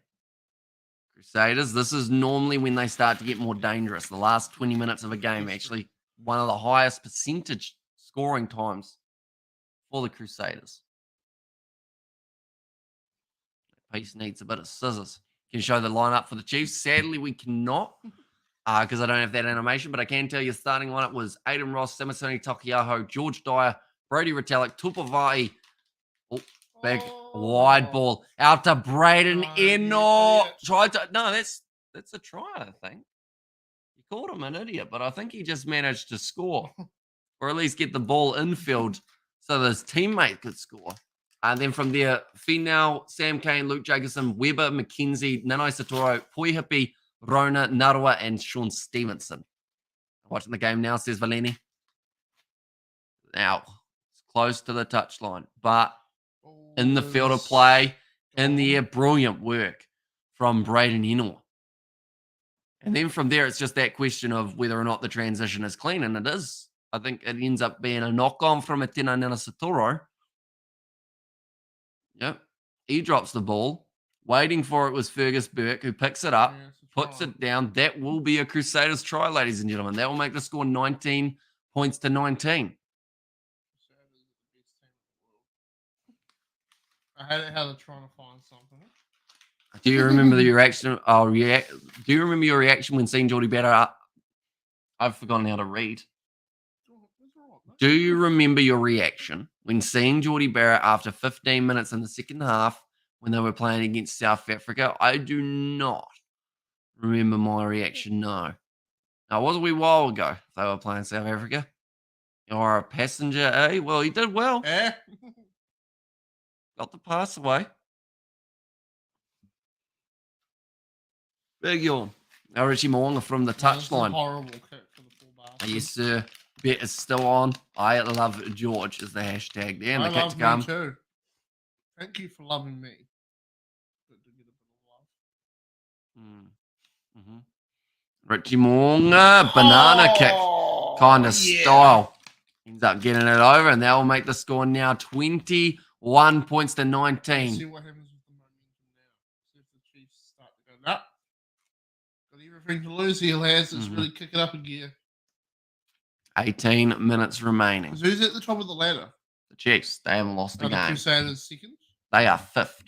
[SPEAKER 1] Crusaders, this is normally when they start to get more dangerous. The last 20 minutes of a game, actually, one of the highest percentage scoring times for the Crusaders. Piece needs a bit of scissors. Can you show the lineup for the Chiefs? Sadly, we cannot because I don't have that animation, but I can tell you the starting lineup was Aiden Ross, Samasoni Takiaho, George Dyer, Brody Retallick, Tupavai. Big wide ball out to Braden Eno. Tried to that's a try, I think. You called him an idiot, but I think he just managed to score. Or at least get the ball infield so that his teammate could score. And then from there, Finau, Sam Cane, Luke Jacobson, Weber, McKenzie, Nanai Satoro, Poihipi, Rona, Narua, and Sean Stevenson. Watching the game now, says Valeni. Now, it's close to the touchline, but in the field of play, in the air, brilliant work from Braden Inor. And then from there, it's just that question of whether or not the transition is clean, and it is. I think it ends up being a knock-on from a Tena Nana Satoro. Yep. He drops the ball. Waiting for it was Fergus Burke, who picks it up, puts it down. That will be a Crusaders try, ladies and gentlemen. That will make the score 19 points to 19.
[SPEAKER 2] I hate it how they're trying to find something.
[SPEAKER 1] Do you remember your reaction? Do you remember your reaction when seeing Geordie Barra? I've forgotten how to read. Do you remember your reaction when seeing Geordie Barra after 15 minutes in the second half when they were playing against South Africa? I do not remember my reaction, no. Now, it was a wee while ago they were playing South Africa. You're a passenger, eh? Well, he did well.
[SPEAKER 2] Yeah.
[SPEAKER 1] Got the pass away. Big yawn. Now Richie Moonga from the touchline.
[SPEAKER 2] Horrible kick for the full bar.
[SPEAKER 1] Yes, sir. Bet is still on. I love George is the hashtag there. And
[SPEAKER 2] I
[SPEAKER 1] the kick
[SPEAKER 2] love
[SPEAKER 1] to come.
[SPEAKER 2] me too. Thank you for loving me. Good to get a bit of love.
[SPEAKER 1] Mm-hmm. Richie Moonga, banana kick kind of style. Ends up getting it over, and that will make the score now 21 points to 19.
[SPEAKER 2] See what happens with the momentum now. See if the Chiefs start to go up. Got everything to lose here, lads. Let's really kick it up a gear.
[SPEAKER 1] 18 minutes remaining.
[SPEAKER 2] Who's at the top of the ladder?
[SPEAKER 1] The Chiefs. They haven't lost a
[SPEAKER 2] Are the
[SPEAKER 1] game.
[SPEAKER 2] Crusaders second?
[SPEAKER 1] They are fifth.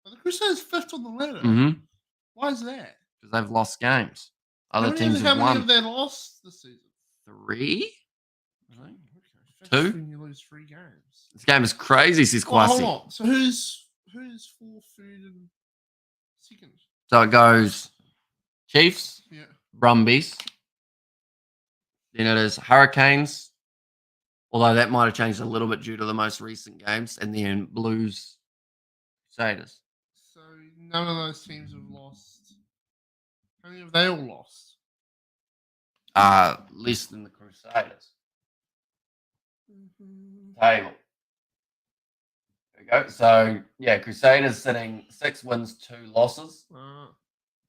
[SPEAKER 2] Are the Crusaders fifth on the ladder?
[SPEAKER 1] Mm-hmm.
[SPEAKER 2] Why is that?
[SPEAKER 1] Because they've lost games. Other teams have
[SPEAKER 2] How
[SPEAKER 1] won.
[SPEAKER 2] many have they lost this season?
[SPEAKER 1] 3?
[SPEAKER 2] Okay.
[SPEAKER 1] 2?
[SPEAKER 2] When you lose 3 games.
[SPEAKER 1] This game is crazy, says Kwasi.
[SPEAKER 2] Hold on. So who's 4th, 3rd, and 2nd?
[SPEAKER 1] So it goes Chiefs, Brumbies. Then it is Hurricanes. Although that might have changed a little bit due to the most recent games. And then Blues, Crusaders.
[SPEAKER 2] So none of those teams have lost. How many have they all lost?
[SPEAKER 1] Less than the Crusaders. Table. There we go. So, yeah, Crusaders sitting 6 wins, 2 losses.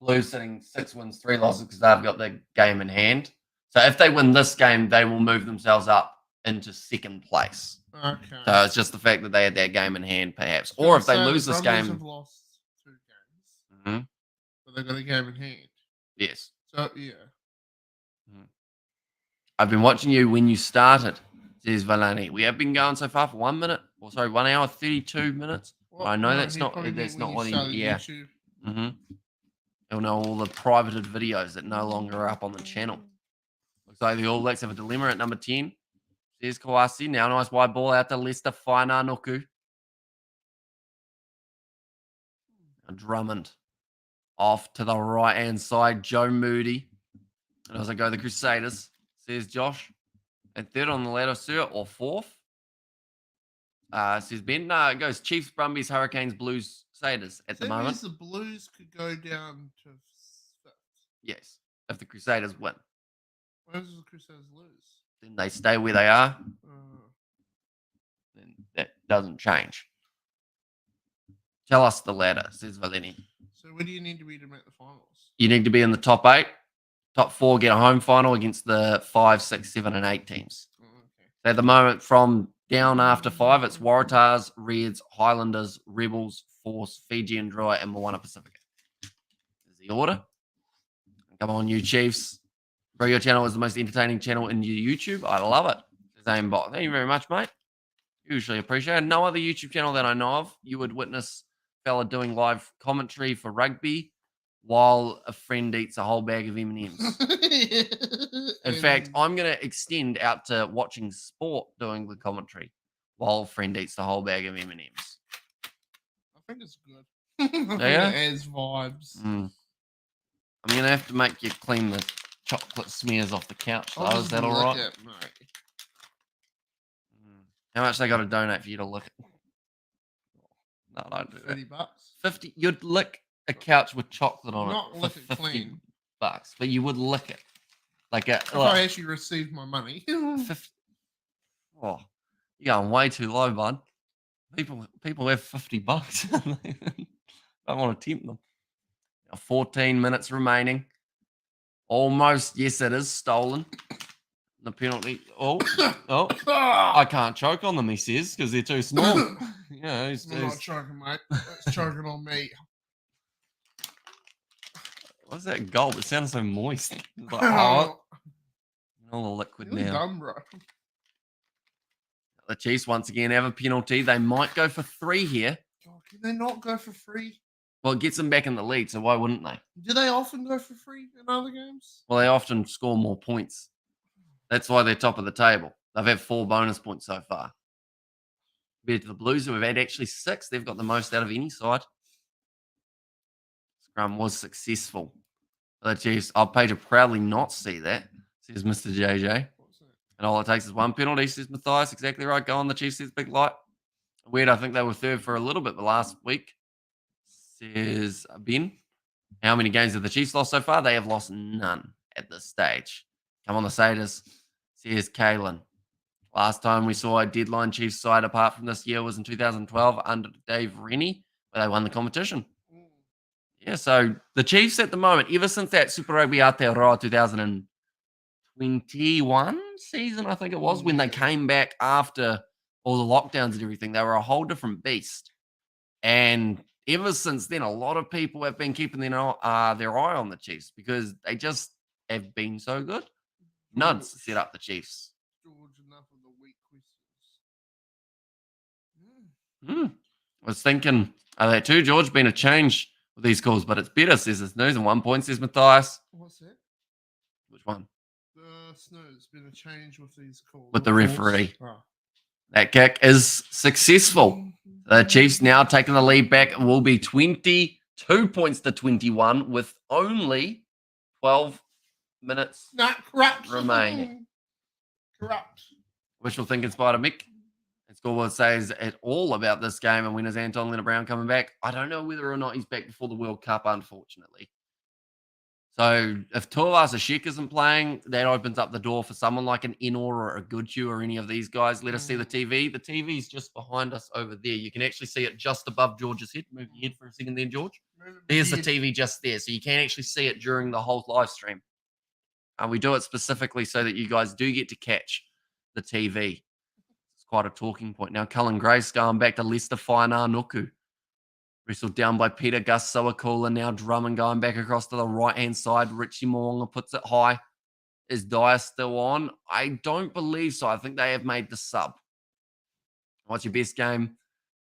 [SPEAKER 1] Blues sitting 6 wins, 3 losses because they've got the game in hand. So if they win this game, they will move themselves up into 2nd place.
[SPEAKER 2] Okay.
[SPEAKER 1] So it's just the fact that they had that game in hand, perhaps. Or if they lose this game.
[SPEAKER 2] Have lost 2 games. But they've got a game in hand.
[SPEAKER 1] Yes.
[SPEAKER 2] So, yeah.
[SPEAKER 1] I've been watching you when you started, says Valani. We have been going so far for 1 minute. 1 hour, 32 minutes.
[SPEAKER 2] Well,
[SPEAKER 1] I know that's not what he, yeah. You'll know all the privated videos that no longer are up on the channel. Looks like the All Blacks have a dilemma at number 10. There's Kawasi. Now nice wide ball out to Leicester. Whaina Nuku. Drummond off to the right-hand side. Joe Moody. And as I go the Crusaders, says Josh. And 3rd on the ladder, sir, or 4th? Says Ben. No, it goes Chiefs, Brumbies, Hurricanes, Blues, Crusaders at the moment.
[SPEAKER 2] The Blues could go down to 5th.
[SPEAKER 1] Yes, if the Crusaders win.
[SPEAKER 2] Where does the Crusaders lose?
[SPEAKER 1] Then they stay where they are. Then that doesn't change. Tell us the ladder, says Valeni.
[SPEAKER 2] So where do you need to be to make the finals?
[SPEAKER 1] You need to be in the top 8. Top 4 get a home final against the 5, 6, 7, and 8 teams.
[SPEAKER 2] Okay.
[SPEAKER 1] So at the moment, from down after 5, it's Waratahs, Reds, Highlanders, Rebels, Force, Fiji and Dry, and Moana Pacific. There's the order. Come on, you Chiefs. Bro, your channel is the most entertaining channel in your YouTube. I love it. Aimbot. Thank you very much, mate. Usually appreciate it. No other YouTube channel that I know of, you would witness a fella doing live commentary for rugby while a friend eats a whole bag of M&Ms. In fact, I'm going to extend out to watching sport doing the commentary while a friend eats the whole bag of M&Ms.
[SPEAKER 2] I think it's good. I think it adds vibes.
[SPEAKER 1] I'm going to have to make you clean the chocolate smears off the couch. Though. Is that all right? How much they got to donate for you to look at? No, don't do that.
[SPEAKER 2] $30.
[SPEAKER 1] 50. You'd lick a couch with chocolate on
[SPEAKER 2] Not
[SPEAKER 1] it
[SPEAKER 2] lick
[SPEAKER 1] for
[SPEAKER 2] it
[SPEAKER 1] 50
[SPEAKER 2] clean.
[SPEAKER 1] bucks, but you would lick it. Like
[SPEAKER 2] If I actually received my money.
[SPEAKER 1] 50. Oh, you're going way too low, bud. People have $50. Don't want to tempt them. 14 minutes remaining. Almost. Yes, it is stolen. The penalty. Oh. I can't choke on them, he says, because they're too small. Yeah,
[SPEAKER 2] I'm not choking, mate. It's choking on me.
[SPEAKER 1] What's that gulp? It sounds so moist. It's like, oh, all the liquid
[SPEAKER 2] Really
[SPEAKER 1] now.
[SPEAKER 2] dumb, bro.
[SPEAKER 1] The Chiefs once again have a penalty. They might go for 3 here.
[SPEAKER 2] God, can they not go for free?
[SPEAKER 1] Well, it gets them back in the lead, so why wouldn't they?
[SPEAKER 2] Do they often go for free in other games?
[SPEAKER 1] Well, they often score more points. That's why they're top of the table. They've had 4 bonus points so far. Compared to the Blues, who have had actually 6. They've got the most out of any side. Scrum was successful. The Chiefs, I'll pay to proudly not see that, says Mr. JJ. And all it takes is 1 penalty, says Matthias. Exactly right. Go on, the Chiefs, says Big Light. Weird, I think they were third for a little bit the last week, says Ben. How many games have the Chiefs lost so far? They have lost none at this stage. Come on, the Crusaders, says Kalen. Last time we saw a deadline Chiefs side apart from this year was in 2012 under Dave Rennie, where they won the competition. Yeah, so the Chiefs at the moment, ever since that Super Rugby Aotearoa 2021 season, I think it was, when they came back after all the lockdowns and everything, they were a whole different beast. And ever since then, a lot of people have been keeping their eye on the Chiefs because they just have been so good. Nuds set up the Chiefs.
[SPEAKER 2] George, enough of the weak questions.
[SPEAKER 1] I was thinking, there too, George, been a change with these calls, but it's better, says the Snooze, and 1 point, says Matthias.
[SPEAKER 2] What's that?
[SPEAKER 1] Which one?
[SPEAKER 2] The Snooze. Been a change with these calls.
[SPEAKER 1] With the referee. Oh. That kick is successful. The Chiefs now taking the lead back and will be 22 points to 21 with only 12 minutes remaining.
[SPEAKER 2] Corrupt.
[SPEAKER 1] Wishful thinking, Spider Mick. And Scoreboard says it all about this game and when is Anton Leonard Brown coming back? I don't know whether or not he's back before the World Cup, unfortunately. So if Tuivasa Sheck isn't playing, that opens up the door for someone like an Enor or a Goodhue or any of these guys. Let us see the TV. The TV's just behind us over there. You can actually see it just above George's head. Move your head for a second there, George. There's the TV just there. So you can actually see it during the whole live stream. We do it specifically so that you guys do get to catch the TV. It's quite a talking point. Now, Cullen Grace going back to Leicester Whainā Nuku. Wrestled down by Peter Gus Sawakula. Now Drummond going back across to the right-hand side. Richie Moonga puts it high. Is Dyer still on? I don't believe so. I think they have made the sub. What's your best game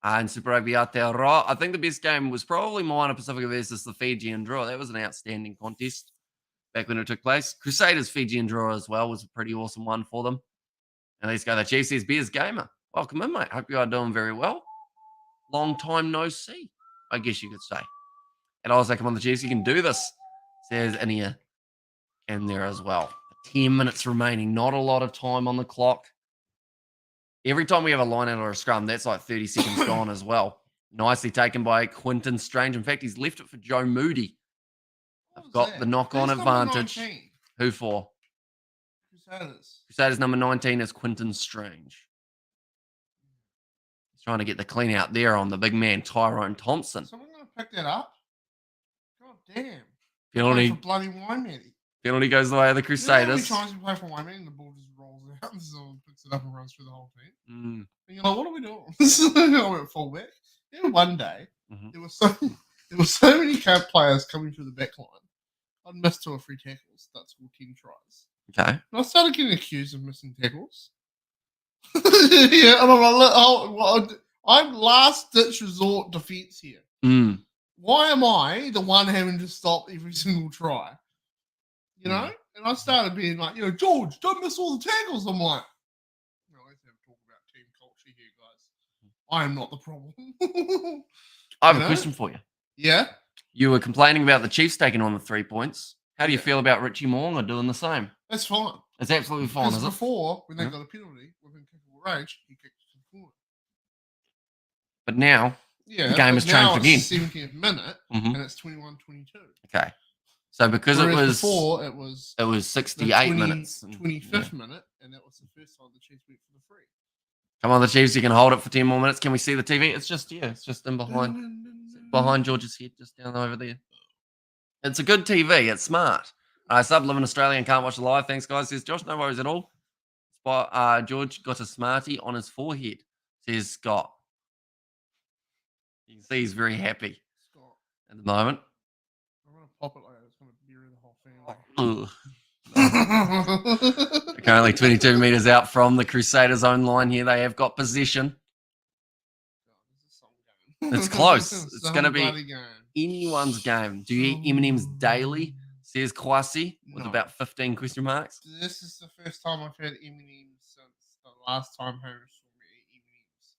[SPEAKER 1] in Super Rugby Aotearoa? I think the best game was probably Moana Pacifica versus the Fijian draw. That was an outstanding contest back when it took place. Crusaders Fijian draw as well was a pretty awesome one for them. And let's go. The Chiefs says, Beers Gamer. Welcome in, mate. Hope you are doing very well. Long time no see, I guess you could say. And I was like, come on, the Chiefs, you can do this, says Inia in there as well. 10 minutes remaining, not a lot of time on the clock. Every time we have a line out or a scrum, that's like 30 seconds gone as well. Nicely taken by Quinton Strange. In fact, he's left it for Joe Moody. I've got the knock-on advantage. Who for?
[SPEAKER 2] Crusaders.
[SPEAKER 1] Crusaders number 19 is Quinton Strange. Trying to get the clean out there on the big man, Tyrone Thompson.
[SPEAKER 2] Someone going to pick that up? God damn.
[SPEAKER 1] Penalty.
[SPEAKER 2] For bloody Waimanni.
[SPEAKER 1] Penalty goes the way of the Crusaders.
[SPEAKER 2] You know how many times we play for Waimanni and the ball just rolls out and someone picks it up and runs through the whole team? And you're like, what are we doing? I went fullback. Then one day, there were so many camp players coming through the back line. I'd missed 2 or 3 tackles. That scored 10 tries.
[SPEAKER 1] Okay.
[SPEAKER 2] And I started getting accused of missing tackles. Yeah, and I'm last-ditch resort defense here. Why am I the one having to stop every single try? You know? And I started being like, George, don't miss all the tackles. I'm like, let's have a talk about team culture here, guys. I am not the problem.
[SPEAKER 1] I have a question for you.
[SPEAKER 2] Yeah?
[SPEAKER 1] You were complaining about the Chiefs taking on the 3 points. How do you feel about Richie Moonga doing the same?
[SPEAKER 2] That's fine.
[SPEAKER 1] It's absolutely fine, is it?
[SPEAKER 2] Before, when they got a penalty within kickable range, he kicked it to the corner.
[SPEAKER 1] But now,
[SPEAKER 2] Yeah,
[SPEAKER 1] the game has changed again.
[SPEAKER 2] It's 70th minute, and it's 21-22.
[SPEAKER 1] Okay. So because
[SPEAKER 2] before it was
[SPEAKER 1] 68 minutes.
[SPEAKER 2] 25th minute, and that was the first time the Chiefs went for the free.
[SPEAKER 1] Come on, the Chiefs, you can hold it for 10 more minutes. Can we see the TV? It's just in behind George's head, just down over there. It's a good TV. It's smart. I sub live in Australia and can't watch the live. Thanks, guys. Says Josh, no worries at all. George got a smartie on his forehead. Says Scott. You can see he's very happy at the moment.
[SPEAKER 2] I'm going to pop it like that. It's going to bury the whole family.
[SPEAKER 1] Currently 22 meters out from the Crusaders' own line here. They have got possession. It's close. It's going to be anyone's game. Do you eat M&M's daily? Says Kwasi with about 15 question marks.
[SPEAKER 2] This is the first time I've had M&M's since the last time Harris saw me eat M&M's,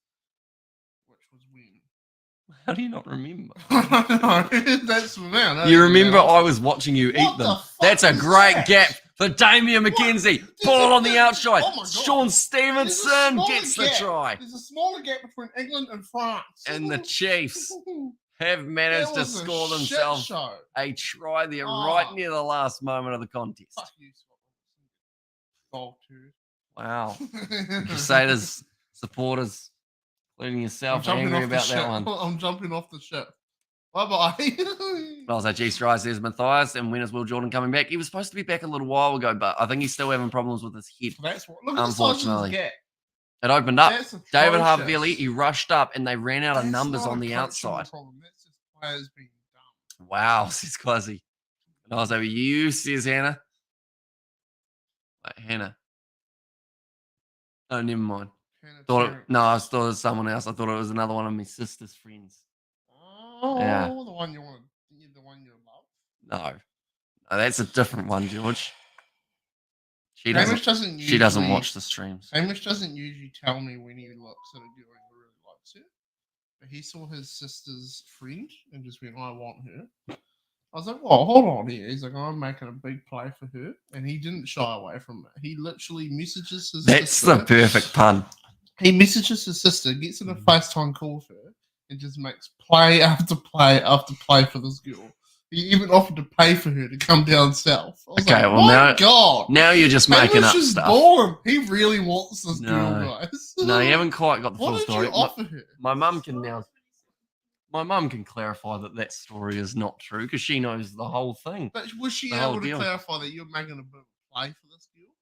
[SPEAKER 2] which was when.
[SPEAKER 1] How do you not remember?
[SPEAKER 2] That's now.
[SPEAKER 1] You remember I was watching you eat them. That's a great gap for Damian McKenzie. Ball on the outside. Sean Stevenson gets the try.
[SPEAKER 2] There's a smaller gap between England and France.
[SPEAKER 1] And the Chiefs have managed to score themselves a try there right near the last moment of the contest.
[SPEAKER 2] Fuck you, Scott.
[SPEAKER 1] Wow. Crusaders supporters, including yourself, are angry about that one.
[SPEAKER 2] I'm jumping off the ship. Bye-bye.
[SPEAKER 1] Also, G-Strike says Matthias, and when is Will Jordan coming back? He was supposed to be back a little while ago, but I think he's still having problems with his head. Unfortunately. It opened up. David Harvey, he rushed up, and they ran out of numbers on the outside.
[SPEAKER 2] That's just players being dumb.
[SPEAKER 1] Wow, says Quasi. And I was over you, says Hannah. Wait, Hannah. Oh, never mind. I thought it was someone else. I thought it was another one of my sister's friends.
[SPEAKER 2] Oh, yeah. The one you love?
[SPEAKER 1] No, that's a different one, George. She
[SPEAKER 2] doesn't
[SPEAKER 1] watch the streams.
[SPEAKER 2] Hamish doesn't usually tell me when he looks at a girl and really likes her. But he saw his sister's friend and just went, I want her. I was like, well, hold on here. He's like, I'm making a big play for her. And he didn't shy away from it. He literally messages his sister.
[SPEAKER 1] That's the perfect pun.
[SPEAKER 2] He messages his sister, gets in a FaceTime call with her, and just makes play after play after play for this girl. He even offered to pay for her to come down south. I was God.
[SPEAKER 1] Now you're just making up stuff.
[SPEAKER 2] Bored. He really wants this girl, guys.
[SPEAKER 1] No, you haven't quite got the full story.
[SPEAKER 2] What did you offer her?
[SPEAKER 1] My mum can clarify that story is not true because she knows the whole thing.
[SPEAKER 2] But was she able to clarify that you're making a bit of a play for this girl?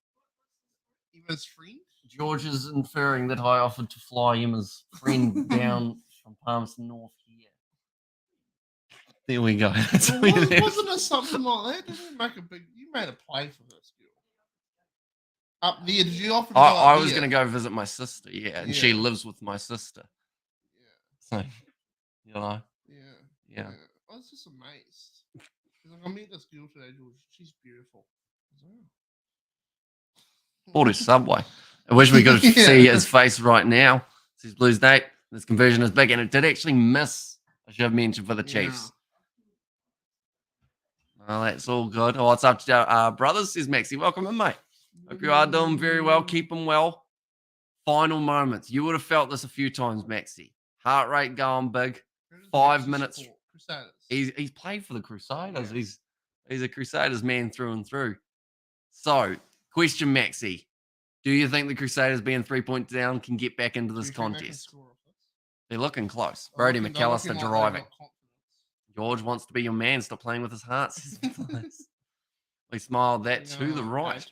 [SPEAKER 2] Emma's friend?
[SPEAKER 1] George is inferring that I offered to fly Emma's friend down from Palmerston North here. There we go.
[SPEAKER 2] Wasn't it something like that? You made a play for this girl. Up there, did you offer to
[SPEAKER 1] I was going to go visit my sister, and she lives with my sister. Yeah. So, you know. Yeah.
[SPEAKER 2] I was just amazed. Like, I met this girl today, George. She's beautiful.
[SPEAKER 1] Or his Subway. I wish we could see his face right now. Says Blues Nate. This conversion is big, and it did actually miss. I should have mentioned for the Chiefs. Well, that's all good. Oh, what's up to brothers? Says Maxie. Welcome in, mate. Hope you are doing very well. Keep them well. Final moments. You would have felt this a few times, Maxie. Heart rate going big. 5 minutes. He's played for the Crusaders. Yeah. He's a Crusaders man through and through. So, question, Maxie. Do you think the Crusaders being 3 points down can get back into this contest? They're looking close. Brody McAllister driving. George wants to be your man. Stop playing with his heart. We smiled that to the right.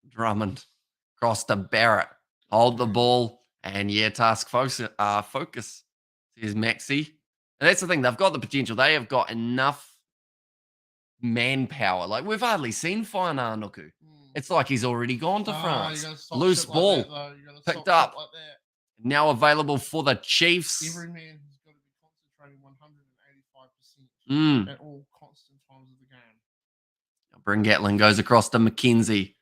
[SPEAKER 1] Drummond. Cross to Barrett. Hold the ball. And task focus. Says Maxi. And that's the thing. They've got the potential. They have got enough manpower. Like, we've hardly seen Faina Nuku. It's like he's already gone to France. Loose ball. Picked up. Like now available for the Chiefs.
[SPEAKER 2] Every man has got to be concentrating 185% at all constant times of the game.
[SPEAKER 1] Bryn Gatling goes across to McKenzie,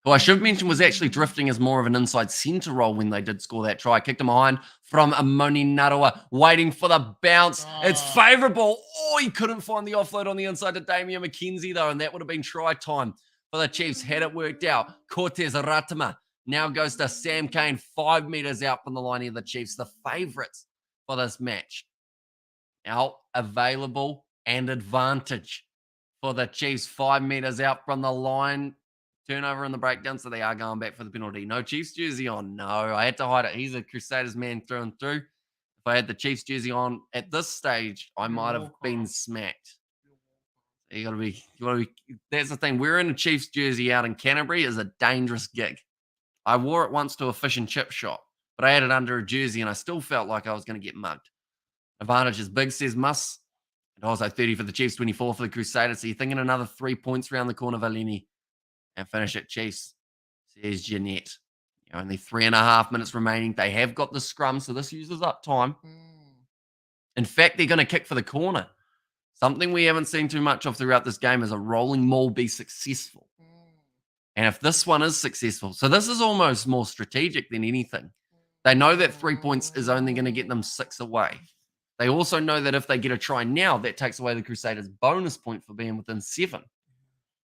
[SPEAKER 1] who I should mention was actually drifting as more of an inside centre role when they did score that try. Kicked him behind from Amoni Narawa, waiting for the bounce. It's favourable. Oh, he couldn't find the offload on the inside to Damian McKenzie, though, and that would have been try time for the Chiefs had it worked out. Cortez Ratama now goes to Sam Cane, 5 meters out from the line of the Chiefs, the favourites for this match. Out, available, and advantage for the Chiefs, 5 meters out from the line. Turnover in the breakdown, so they are going back for the penalty. No Chiefs jersey on. No, I had to hide it. He's a Crusaders man through and through. If I had the Chiefs jersey on at this stage, I might have been smacked. You gotta be. That's the thing. Wearing a Chiefs jersey out in Canterbury is a dangerous gig. I wore it once to a fish and chip shop, but I had it under a jersey, and I still felt like I was going to get mugged. Advantage is big, says Muss. And also 30 for the Chiefs, 24 for the Crusaders. So you're thinking another 3 points around the corner, Valini. And finish it, Chiefs, says Jeanette. Only 3.5 minutes remaining. They have got the scrum, so this uses up time. In fact, they're going to kick for the corner. Something we haven't seen too much of throughout this game is a rolling maul be successful. And if this one is successful, so this is almost more strategic than anything. They know that 3 points is only going to get them 6 away. They also know that if they get a try now, that takes away the Crusaders' bonus point for being within 7.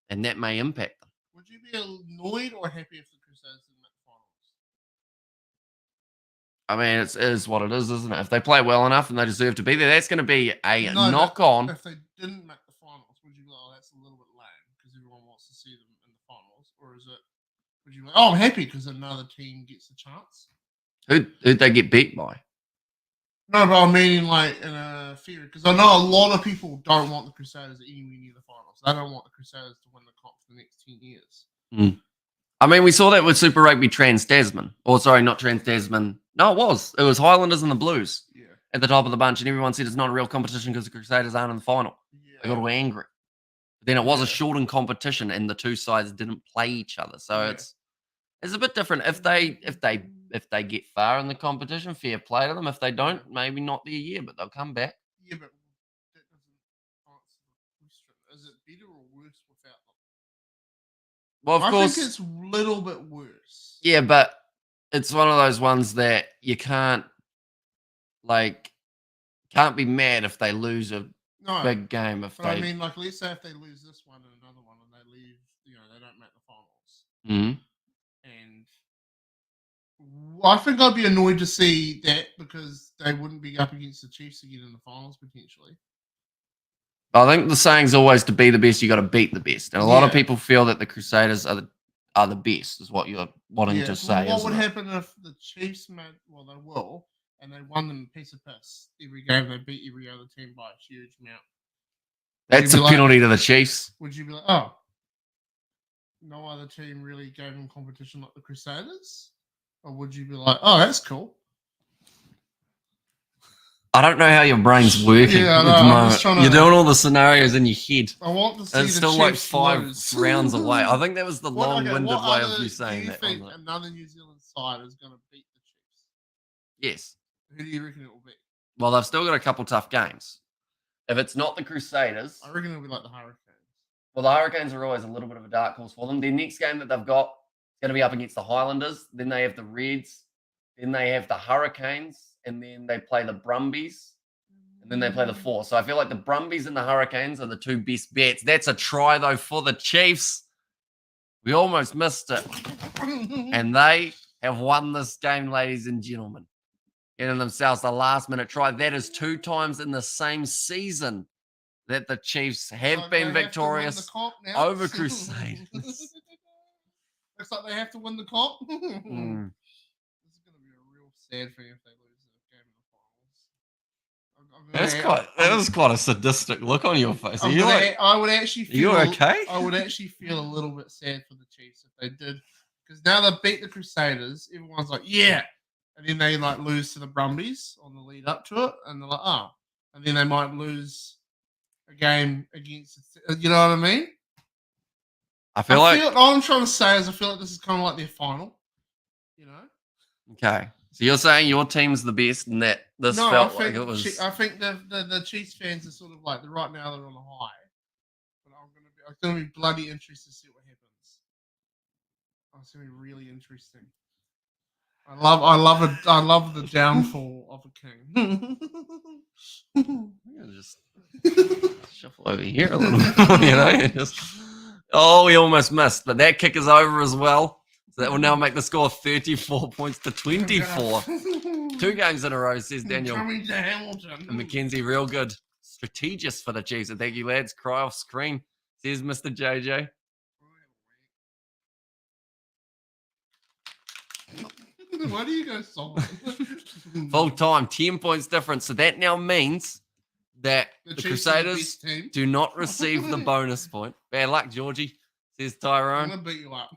[SPEAKER 1] And that may impact them.
[SPEAKER 2] Would you be annoyed or happy if the Crusaders didn't make the finals?
[SPEAKER 1] I mean, it is what it is, isn't it? If they play well enough and they deserve to be there, that's going to be a knock-on.
[SPEAKER 2] If they didn't make the finals, would you be like, oh, that's a little bit lame because everyone wants to see them in the finals? Or is it, would you be like, oh, I'm happy because another team gets a chance?
[SPEAKER 1] Who'd they get beat by?
[SPEAKER 2] No, but I mean, like, in a theory, because I know a lot of people don't want the Crusaders anywhere near the finals. They don't want the Crusaders to win the comp for the next 10 years.
[SPEAKER 1] I mean, we saw that with Super Rugby Trans-Tasman. Or, sorry, not Trans-Tasman. No, it was. It was Highlanders and the Blues at the top of the bunch, and everyone said it's not a real competition because the Crusaders aren't in the final. They got all angry. But then it was a shortened competition, and the two sides didn't play each other. So it's a bit different. If they get far in the competition, fair play to them. If they don't, maybe not their year, but they'll come back.
[SPEAKER 2] Yeah, but that doesn't answer the question. Is it better or worse without them?
[SPEAKER 1] Well, of course,
[SPEAKER 2] I think it's a little bit worse.
[SPEAKER 1] Yeah, but it's one of those ones that you can't be mad if they lose a big game.
[SPEAKER 2] I mean, like, let's say if they lose this one and another one, and they leave, they don't make the finals. And I think I'd be annoyed to see that because they wouldn't be up against the Chiefs again in the finals potentially.
[SPEAKER 1] I think the saying's always to be the best, you got to beat the best. And a lot of people feel that the Crusaders are the best, is what you're wanting to say.
[SPEAKER 2] What would happen if the Chiefs made, well, they will, and they won them a piece of piss every game, they beat every other team by a huge amount?
[SPEAKER 1] That's a penalty to the Chiefs.
[SPEAKER 2] Would you be like, oh, no other team really gave them competition like the Crusaders? Or would you be like, oh, that's cool?
[SPEAKER 1] I don't know how your brain's working at the moment. You're doing all the scenarios in your head.
[SPEAKER 2] I want to see
[SPEAKER 1] it's still like 5 rounds away. I think that was the long-winded way of you saying that.
[SPEAKER 2] Do you think another New Zealand side is going to beat the Chiefs?
[SPEAKER 1] Yes.
[SPEAKER 2] Who do you reckon it will be?
[SPEAKER 1] Well, they've still got a couple tough games. If it's not the Crusaders,
[SPEAKER 2] I reckon it'll be like the Hurricanes.
[SPEAKER 1] Well, the Hurricanes are always a little bit of a dark horse for them. Their next game that they've got is going to be up against the Highlanders. Then they have the Reds. Then they have the Hurricanes. And then they play the Brumbies. And then they play the Force. So I feel like the Brumbies and the Hurricanes are the two best bets. That's a try, though, for the Chiefs. We almost missed it. And they have won this game, ladies and gentlemen. Getting themselves the last-minute try. That is 2 times in the same season that the Chiefs have been victorious over Crusaders.
[SPEAKER 2] Looks like they have to win the comp. This is going to be a real sad thing if they lose the game in the finals.
[SPEAKER 1] That was quite a sadistic look on your face.
[SPEAKER 2] I would actually feel,
[SPEAKER 1] are you okay?
[SPEAKER 2] I would actually feel a little bit sad for the Chiefs if they did. Because now they've beat the Crusaders, everyone's like, yeah. And then they lose to the Brumbies on the lead up to it. And they're like, oh. And then they might lose a game against, you know what I mean? All I'm trying to say is I feel like this is kind of like their final,
[SPEAKER 1] Okay. So you're saying your team's the best and that this felt like it was...
[SPEAKER 2] I think the Chiefs fans are sort of like, right now they're on a high. But I'm going to be bloody interested to see what happens. It's going to be really interesting. I love the downfall of a king.
[SPEAKER 1] I'm gonna just shuffle over here a little bit, we almost missed, but that kick is over as well. So that will now make the score 34 points to 24. 2 games in a row, says Daniel.
[SPEAKER 2] Coming to Hamilton.
[SPEAKER 1] And Mackenzie, real good strategist for the Chiefs. And thank you, lads. Cry off screen, says Mr. JJ.
[SPEAKER 2] Why do you go silent?
[SPEAKER 1] Full time, 10 points difference. So that now means that the Crusaders do not receive the bonus point. Bad luck, Georgie, says Tyrone.
[SPEAKER 2] I'm going to beat you up.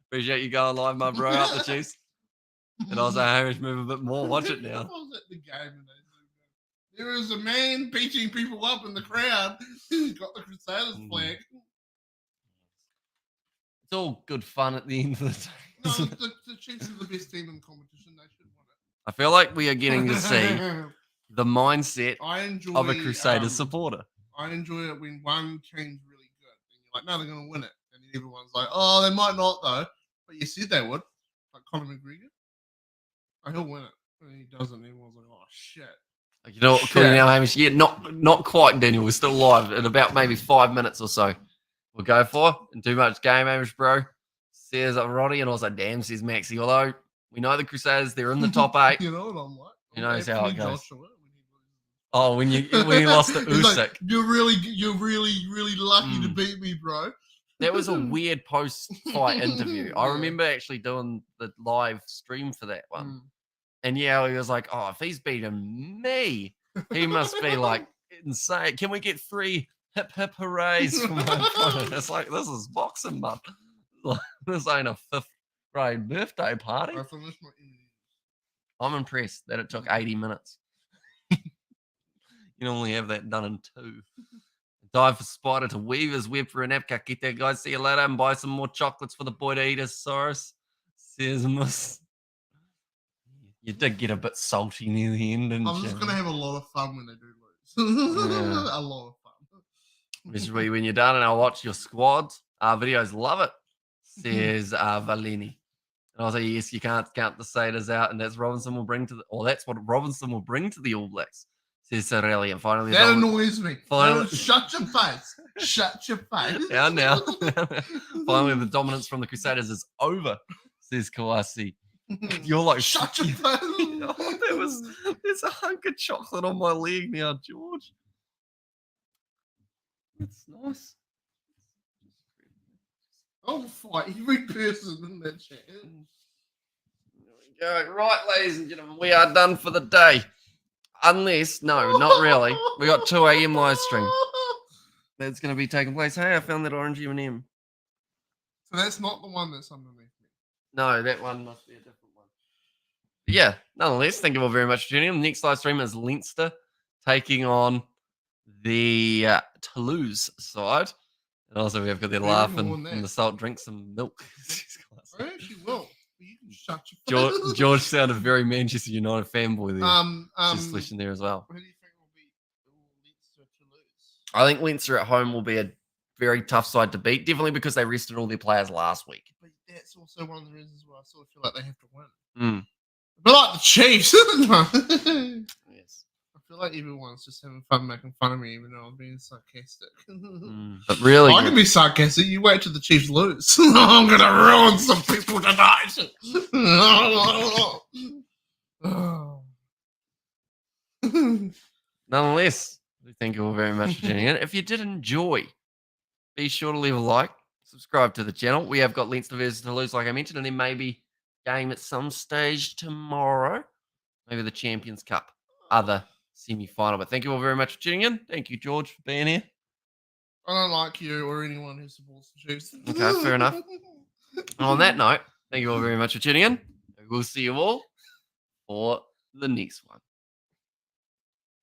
[SPEAKER 1] Appreciate you going live, my bro, up the Chiefs. And I was like, Hamish, move a bit more. Watch it now.
[SPEAKER 2] I was at the game and there was a man beating people up in the crowd who's got the Crusaders flag.
[SPEAKER 1] It's all good fun at the end of the day.
[SPEAKER 2] No, the Chiefs are the best team in the competition. They should win it.
[SPEAKER 1] I feel like we are getting to see the mindset of a Crusaders supporter.
[SPEAKER 2] I enjoy it when one team's really good. And you're like, no, they're going to win it. And then everyone's like, oh, they might not, though. But you said they would. Like Conor McGregor. Oh, he'll win it. And he doesn't. Everyone's like, oh, shit.
[SPEAKER 1] You know what, now, Hamish? Yeah, not quite, Daniel. We're still live in about maybe 5 minutes or so. We'll go for in too much game, Hamish, bro. Says Roddy, and also damn, says Maxie. Although we know the Crusaders, they're in the top 8.
[SPEAKER 2] You know what I'm like?
[SPEAKER 1] You know how it goes. Oh, when you lost to Usyk,
[SPEAKER 2] like, you're really lucky to beat me, bro.
[SPEAKER 1] That was a weird post-fight interview. I remember actually doing the live stream for that one, and yeah, he was like, "Oh, if he's beating me, he must be like insane. Can we get 3 hip hip hoorays from my opponent?" It's like, this is boxing, man. This ain't a 5th grade birthday party. I'm impressed that it took 80 minutes. You normally have that done in 2. Dive for Spider to Weaver's Web for an Epca. Get there, guys. See you later. And buy some more chocolates for the boy to eat, Saurus. Says Miss. You did get a bit salty near the end, didn't you?
[SPEAKER 2] I'm just going to have a lot of fun when they do lose. Yeah. A lot of fun.
[SPEAKER 1] Especially when you're done, and I'll watch your squad videos. Love it. Says Valini. And I was like, yes, you can't count the Crusaders out, and that's Robinson will bring to the, or that's what Robinson will bring to the All Blacks, says Sorelli. And finally,
[SPEAKER 2] that annoys me. Finally, shut your face. Shut your face.
[SPEAKER 1] Now. Finally, the dominance from the Crusaders is over, says Kawasi. You're like,
[SPEAKER 2] shut your face.
[SPEAKER 1] There's a hunk of chocolate on my leg now, George. It's nice.
[SPEAKER 2] I'll fight every person in that chat.
[SPEAKER 1] There we go. Right, ladies and gentlemen, we are done for the day. Unless, no, not really. We got 2 a.m. live stream. That's going to be taking place. Hey, I found that orange M&M.
[SPEAKER 2] So that's not the one that's underneath me.
[SPEAKER 1] No, that one must be a different one. But yeah, nonetheless, thank you all very much for tuning in. The next live stream is Leinster taking on the Toulouse side. And also, we have got the laugh and the salt, drink some milk.
[SPEAKER 2] I actually will. You can shut your face.
[SPEAKER 1] George sounded very Manchester United fanboy there. Just flishing there as well.
[SPEAKER 2] Who do you think will be Leinster to lose?
[SPEAKER 1] I think Leinster at home will be a very tough side to beat. Definitely because they rested all their players last week.
[SPEAKER 2] But that's also one of the reasons why I sort of feel like they have to
[SPEAKER 1] win.
[SPEAKER 2] But like the Chiefs.
[SPEAKER 1] Yes.
[SPEAKER 2] I feel like everyone's just having fun making fun of me, even though I'm being sarcastic.
[SPEAKER 1] But really,
[SPEAKER 2] I can be sarcastic. You wait till the Chiefs lose. I'm going to ruin some people tonight.
[SPEAKER 1] Nonetheless, thank you all very much for tuning in. If you did enjoy, be sure to leave a like, subscribe to the channel. We have got Leinster versus Toulouse, like I mentioned, and then maybe game at some stage tomorrow. Maybe the Champions Cup, other semi-final. But thank you all very much for tuning in. Thank you, George, for being here.
[SPEAKER 2] I don't like you or anyone who supports the Chiefs.
[SPEAKER 1] Okay, fair enough. On that note, thank you all very much for tuning in. We'll see you all for the next one.